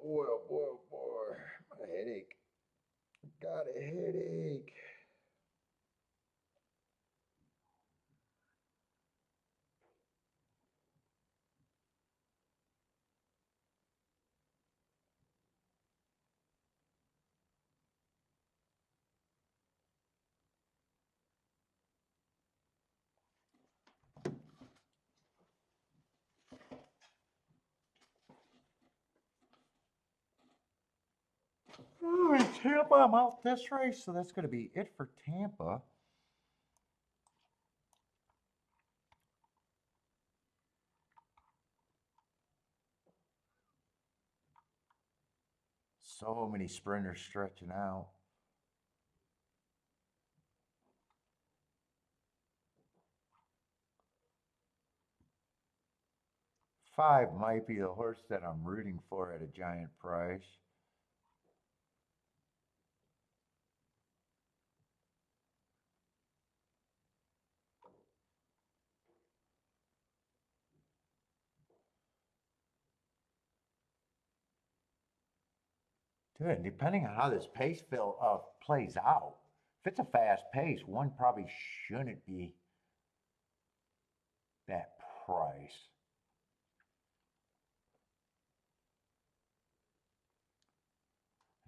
boy, oh boy, oh boy. My headache. Got a headache. Oh, in Tampa, I'm out this race, so that's going to be it for Tampa. So many sprinters stretching out. 5 might be the horse that I'm rooting for at a giant price. Good. Depending on how this pace plays out, if it's a fast pace, one probably shouldn't be that price.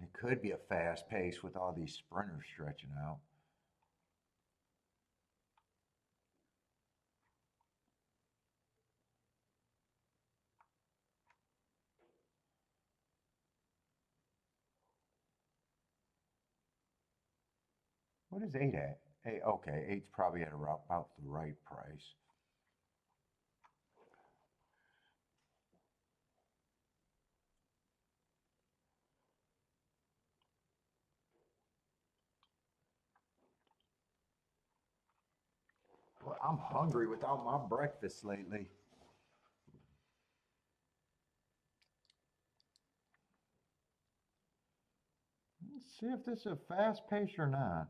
It could be a fast pace with all these sprinters stretching out. What is 8 at? 8, okay, 8's probably at about the right price. Well, I'm hungry without my breakfast lately. Let's see if this is a fast pace or not.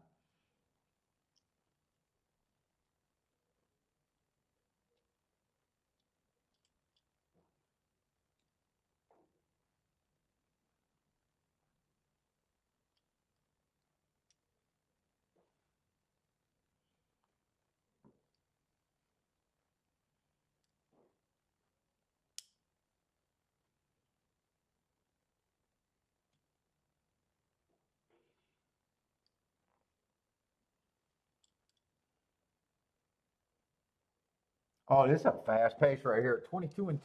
Oh, this is a fast pace right here. 22 and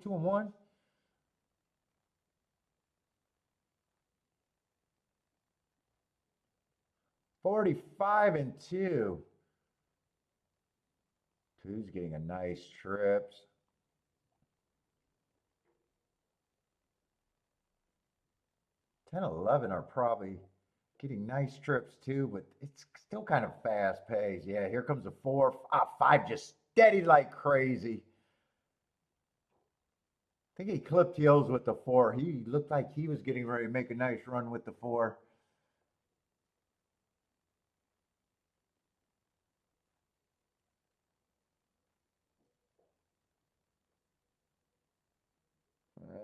1. 45 and 2. Two's getting a nice trips. 10, 11 are probably getting nice trips too, but it's still kind of fast paced. Yeah, here comes a 4. 5 just steady like crazy. I think he clipped heels with the 4. He looked like he was getting ready to make a nice run with the 4.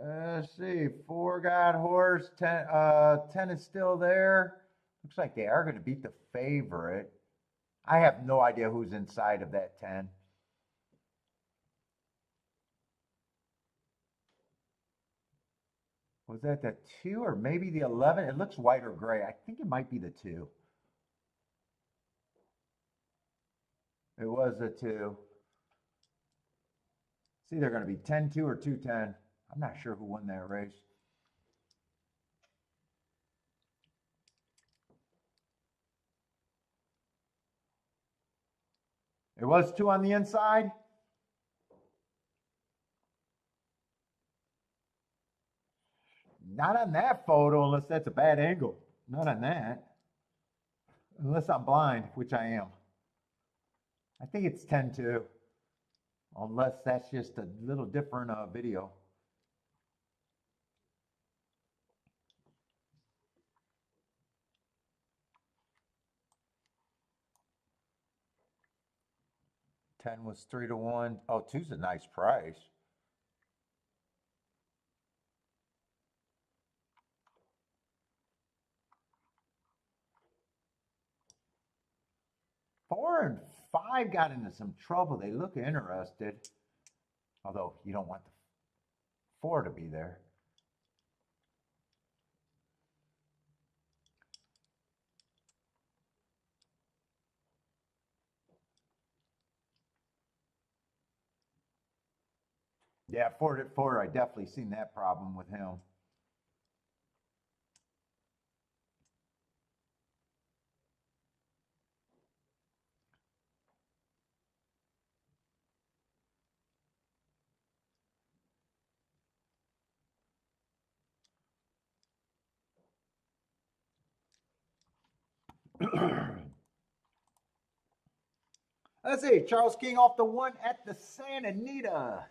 Let's see. 4 got horse. 10 is still there. Looks like they are going to beat the favorite. I have no idea who's inside of that 10. Was that the 2 or maybe the 11? It looks white or gray. I think it might be the 2. It was the 2. It's either going to be 10-2 or 2-10. I'm not sure who won that race. It was 2 on the inside. Not on that photo, unless that's a bad angle. Not on that. Unless I'm blind, which I am. I think it's 10-2. Unless that's just a little different video. Ten was 3-1. Oh, two's a nice price. 5 got into some trouble. They look interested, although you don't want the 4 to be there. Yeah, 4 I definitely seen that problem with him. Let's see, Charles King off the 1 at the Santa Anita.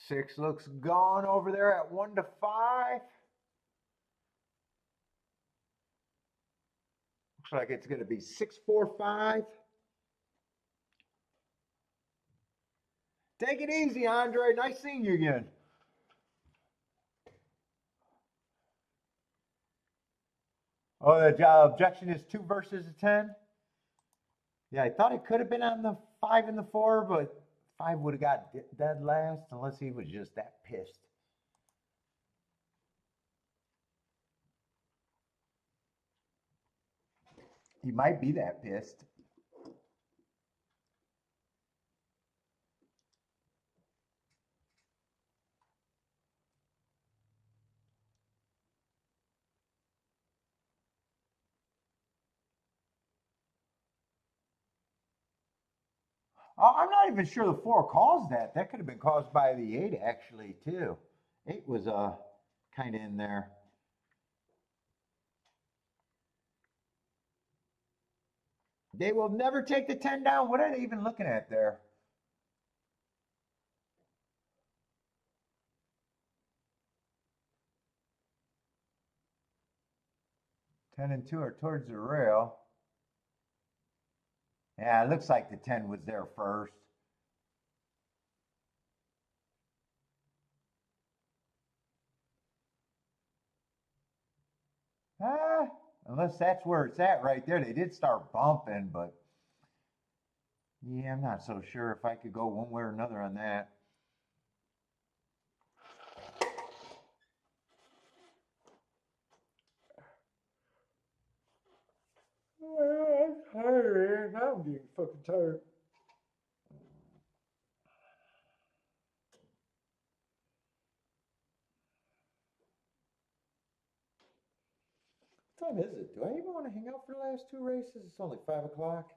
Six looks gone over there at 1 to 5. Looks like it's going to be 6, 4, 5. Take it easy, Andre. Nice seeing you again. Oh, the objection is 2 versus a 10. Yeah, I thought it could have been on the 5 and the 4, but 5 would have got dead last unless he was just that pissed. He might be that pissed. I'm not even sure the 4 caused that. That could have been caused by the 8 actually too. 8 was kind of in there. They will never take the 10 down. What are they even looking at there? Ten and 2 are towards the rail. Yeah, it looks like the 10 was there first. Ah, unless that's where it's at right there. They did start bumping, but yeah, I'm not so sure if I could go one way or another on that. I'm tired, man. I'm getting fucking tired. What time is it? Do I even want to hang out for the last 2 races? It's only 5 o'clock.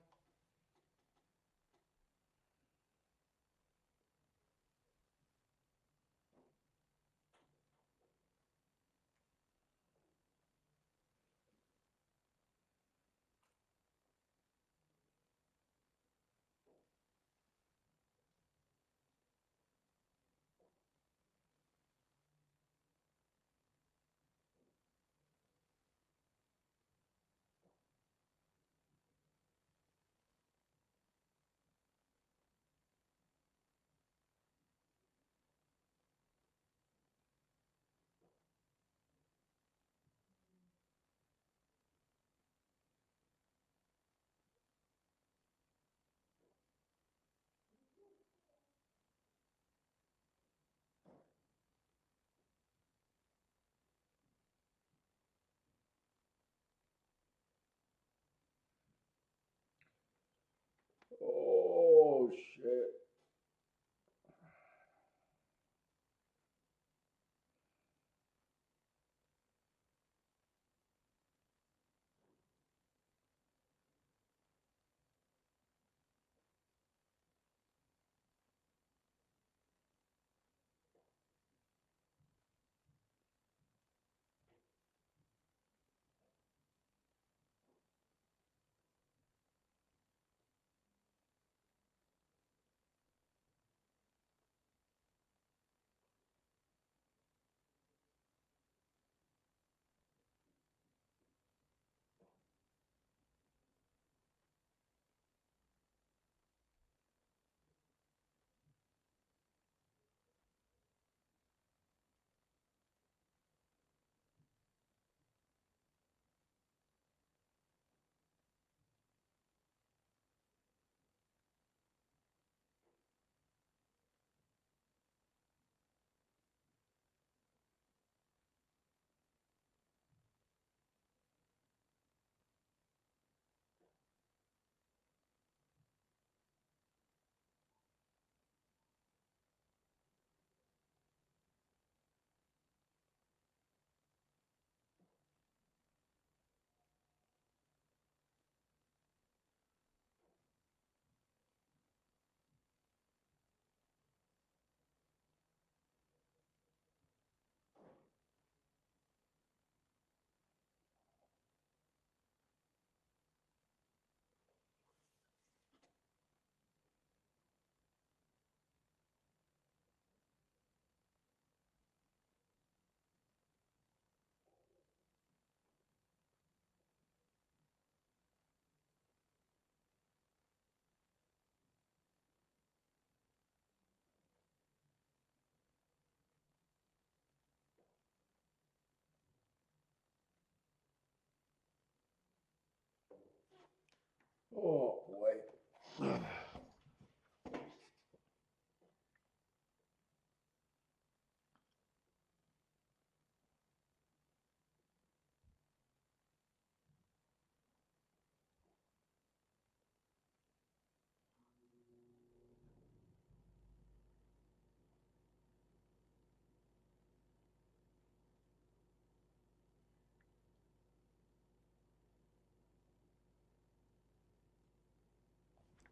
Oh boy.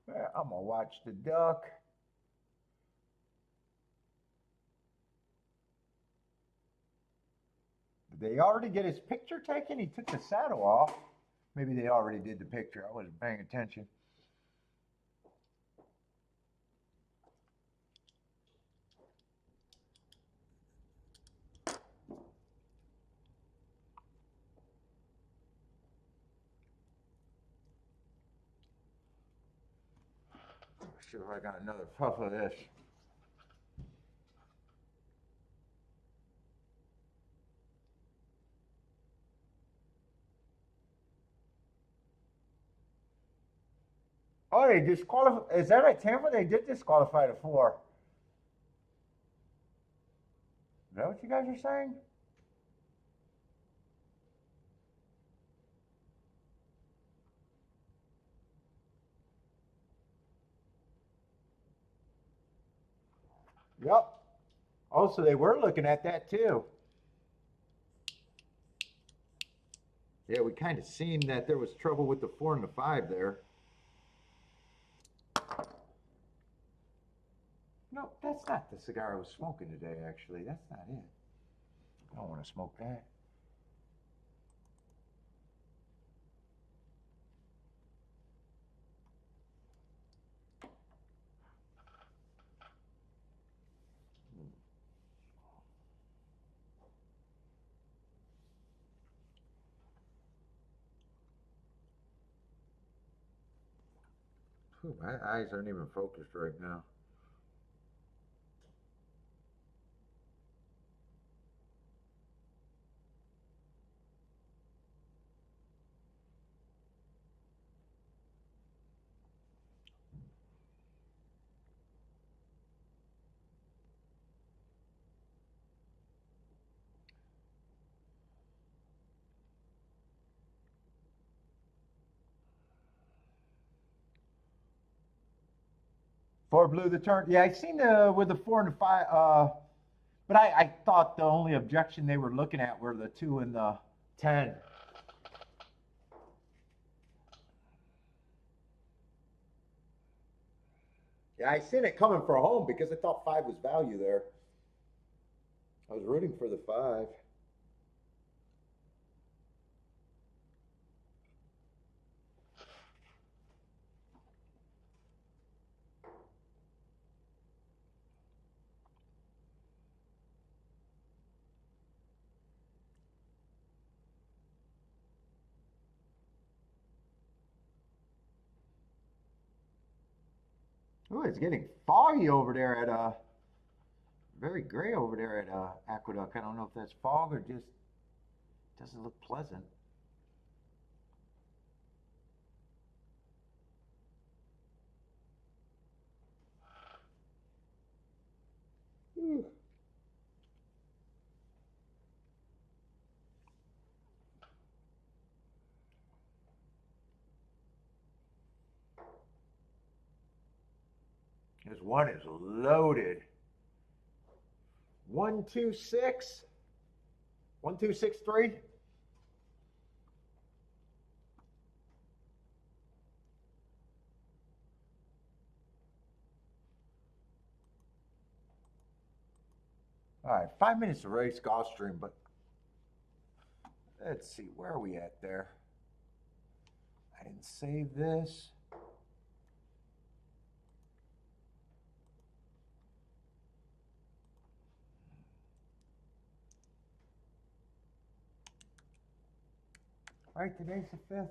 Well, I'm gonna watch the duck. Did they already get his picture taken? He took the saddle off. Maybe they already did the picture. I wasn't paying attention. Let's see if I got another puff of this. Oh, they disqualified. Is that at Tampa? They did disqualify the 4. Is that what you guys are saying? Yep. Oh, so they were looking at that too. Yeah, we kind of seen that there was trouble with the 4 and the 5 there. No, that's not the cigar I was smoking today, actually. That's not it. I don't want to smoke that. Whew, my eyes aren't even focused right now. Four blew the turn. Yeah, I seen the with the 4 and the 5. But I thought the only objection they were looking at were the 2 and the 10. Yeah, I seen it coming for home because I thought 5 was value there. I was rooting for the 5. Ooh, it's getting foggy over there at very gray over there at Aqueduct. I don't know if that's fog or just doesn't look pleasant. Ooh. This one is loaded. 126, 1263. All right, 5 minutes to race Gulfstream, but let's see, where are we at there? I didn't save this. All right, today's the 5th.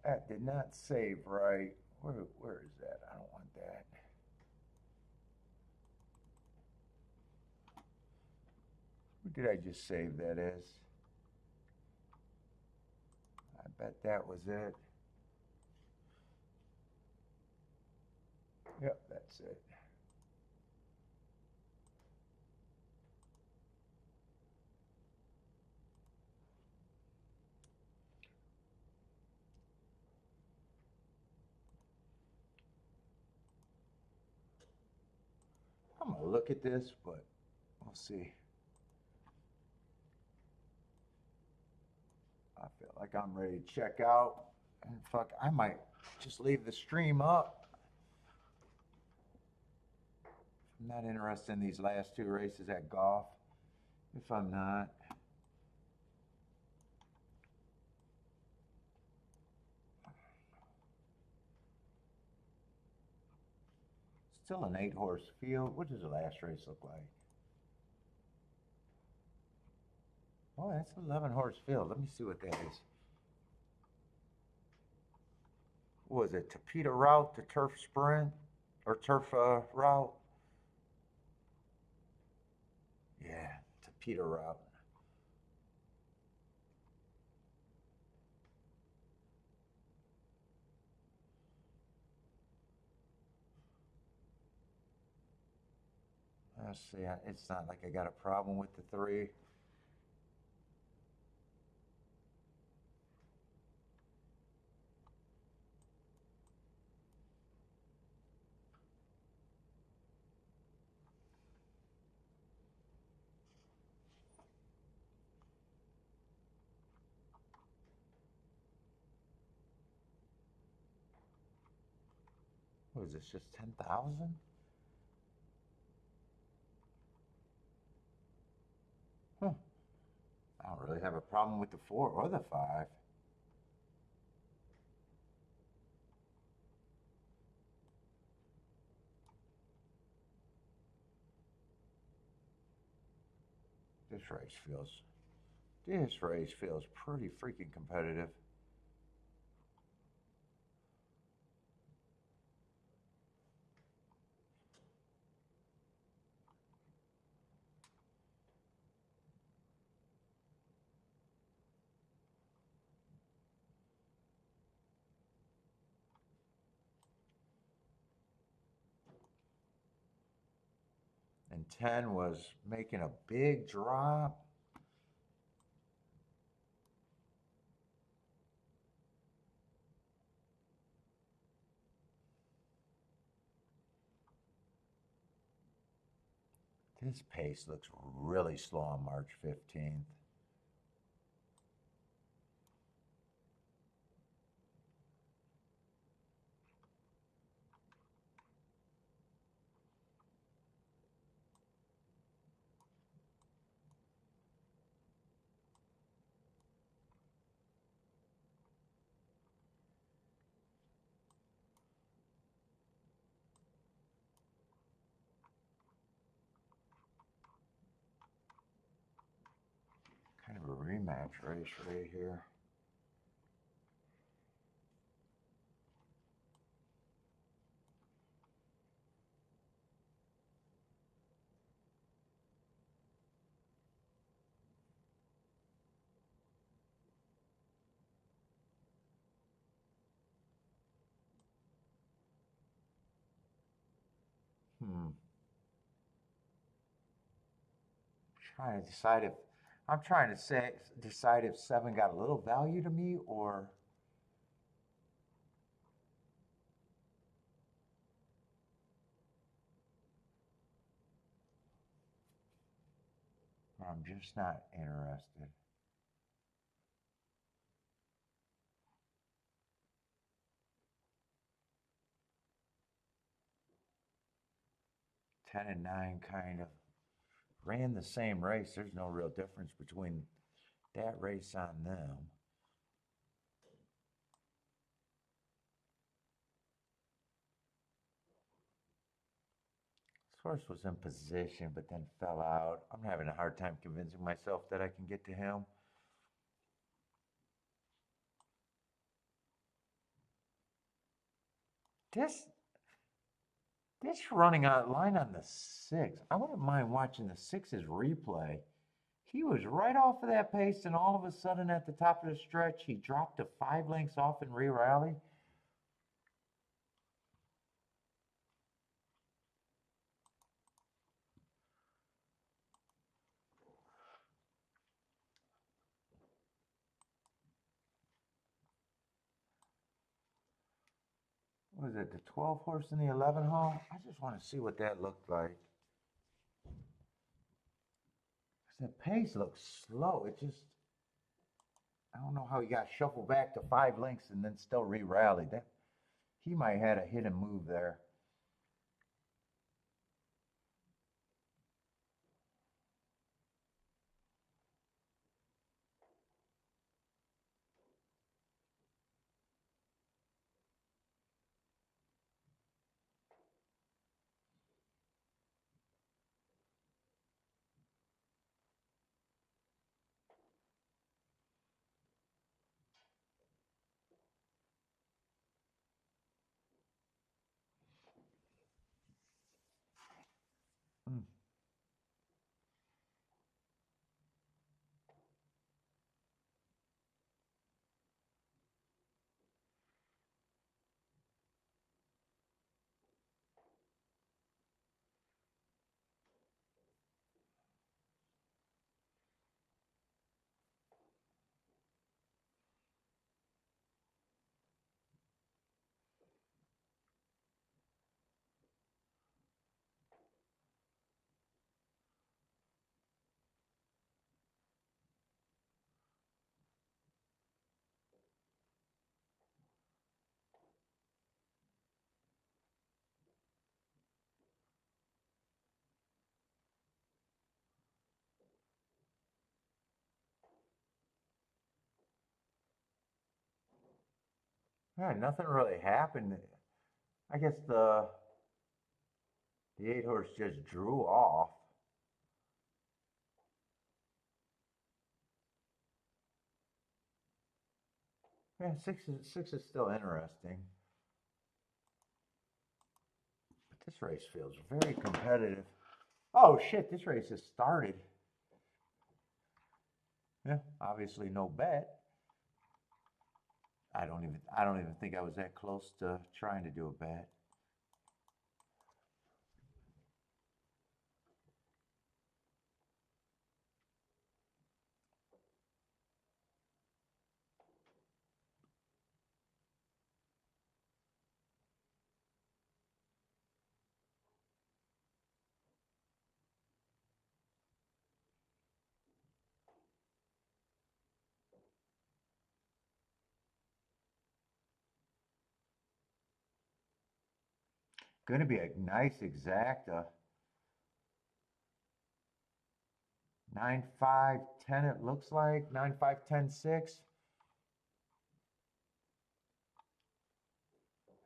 That did not save right. Where is that? I don't want that. Who did I just save that as? Bet that was it. Yep, that's it. I'm gonna look at this, but we'll see. I feel like I'm ready to check out. And fuck, I might just leave the stream up. I'm not interested in these last two races at golf. If I'm not. Still an 8-horse field. What does the last race look like? Oh, that's an 11-horse field. Let me see what that is. What was it? Tapeta route, the turf sprint, or turf route? Yeah, Tapeta route. Let's see. It's not like I got a problem with the 3. What is this? Just 10,000? Huh. I don't really have a problem with the 4 or the 5. This race feels pretty freaking competitive. And 10 was making a big drop. This pace looks really slow on March 15th. Kind of a rematch race right here. Trying to decide if I'm trying to decide if 7 got a little value to me or I'm just not interested. Ten and 9 kind of ran the same race. There's no real difference between that race on them. Source was in position, but then fell out. I'm having a hard time convincing myself that I can get to him. This this running out line on the 6. I wouldn't mind watching the 6's replay. He was right off of that pace, and all of a sudden at the top of the stretch, he dropped to 5 lengths off and re-rallied. What is it, the 12 horse and the 11 hole? I just want to see what that looked like. The pace looks slow. It just, I don't know how he got shuffled back to 5 lengths and then still re-rallied. That he might have had a hidden move there. Hmm. Yeah, nothing really happened. I guess the 8 horse just drew off. Yeah, six is still interesting. But this race feels very competitive. Oh shit, this race has started. Yeah, obviously no bet. I don't even think I was that close to trying to do a bet. Going to be a nice exacta. 9-5-10 it looks like. 9-5-10-6.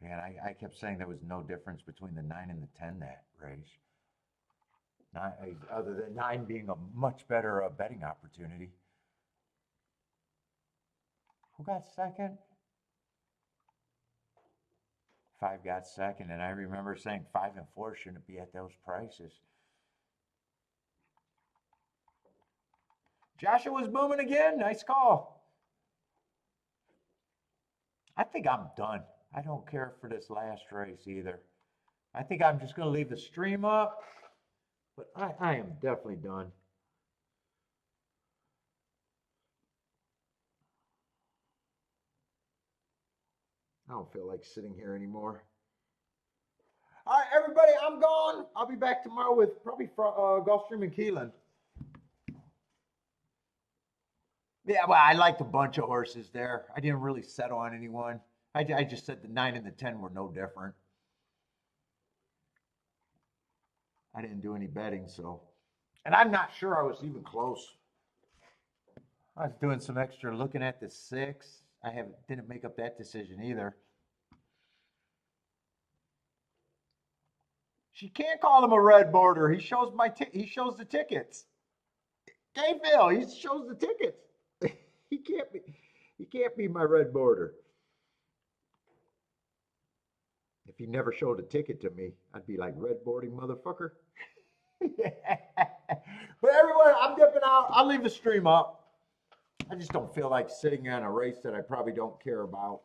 Man, I kept saying there was no difference between the 9 and the 10 that race. Nine, other than 9 being a much better betting opportunity. Who got second? 5 got second, and I remember saying 5 and 4 shouldn't be at those prices. Joshua's booming again. Nice call. I think I'm done. I don't care for this last race either. I think I'm just going to leave the stream up, but I am definitely done. I don't feel like sitting here anymore. All right, everybody, I'm gone. I'll be back tomorrow with probably Gulfstream and Keelan. Yeah, well, I liked a bunch of horses there. I didn't really settle on anyone. I just said the 9 and the 10 were no different. I didn't do any betting, so. And I'm not sure I was even close. I was doing some extra looking at the 6. Didn't make up that decision either. She can't call him a red border. He shows he shows the tickets. Phil, he shows the tickets. he can't be my red border. If he never showed a ticket to me, I'd be like red boarding motherfucker. But But everyone, I'm dipping out. I'll leave the stream up. I just don't feel like sitting on a race that I probably don't care about.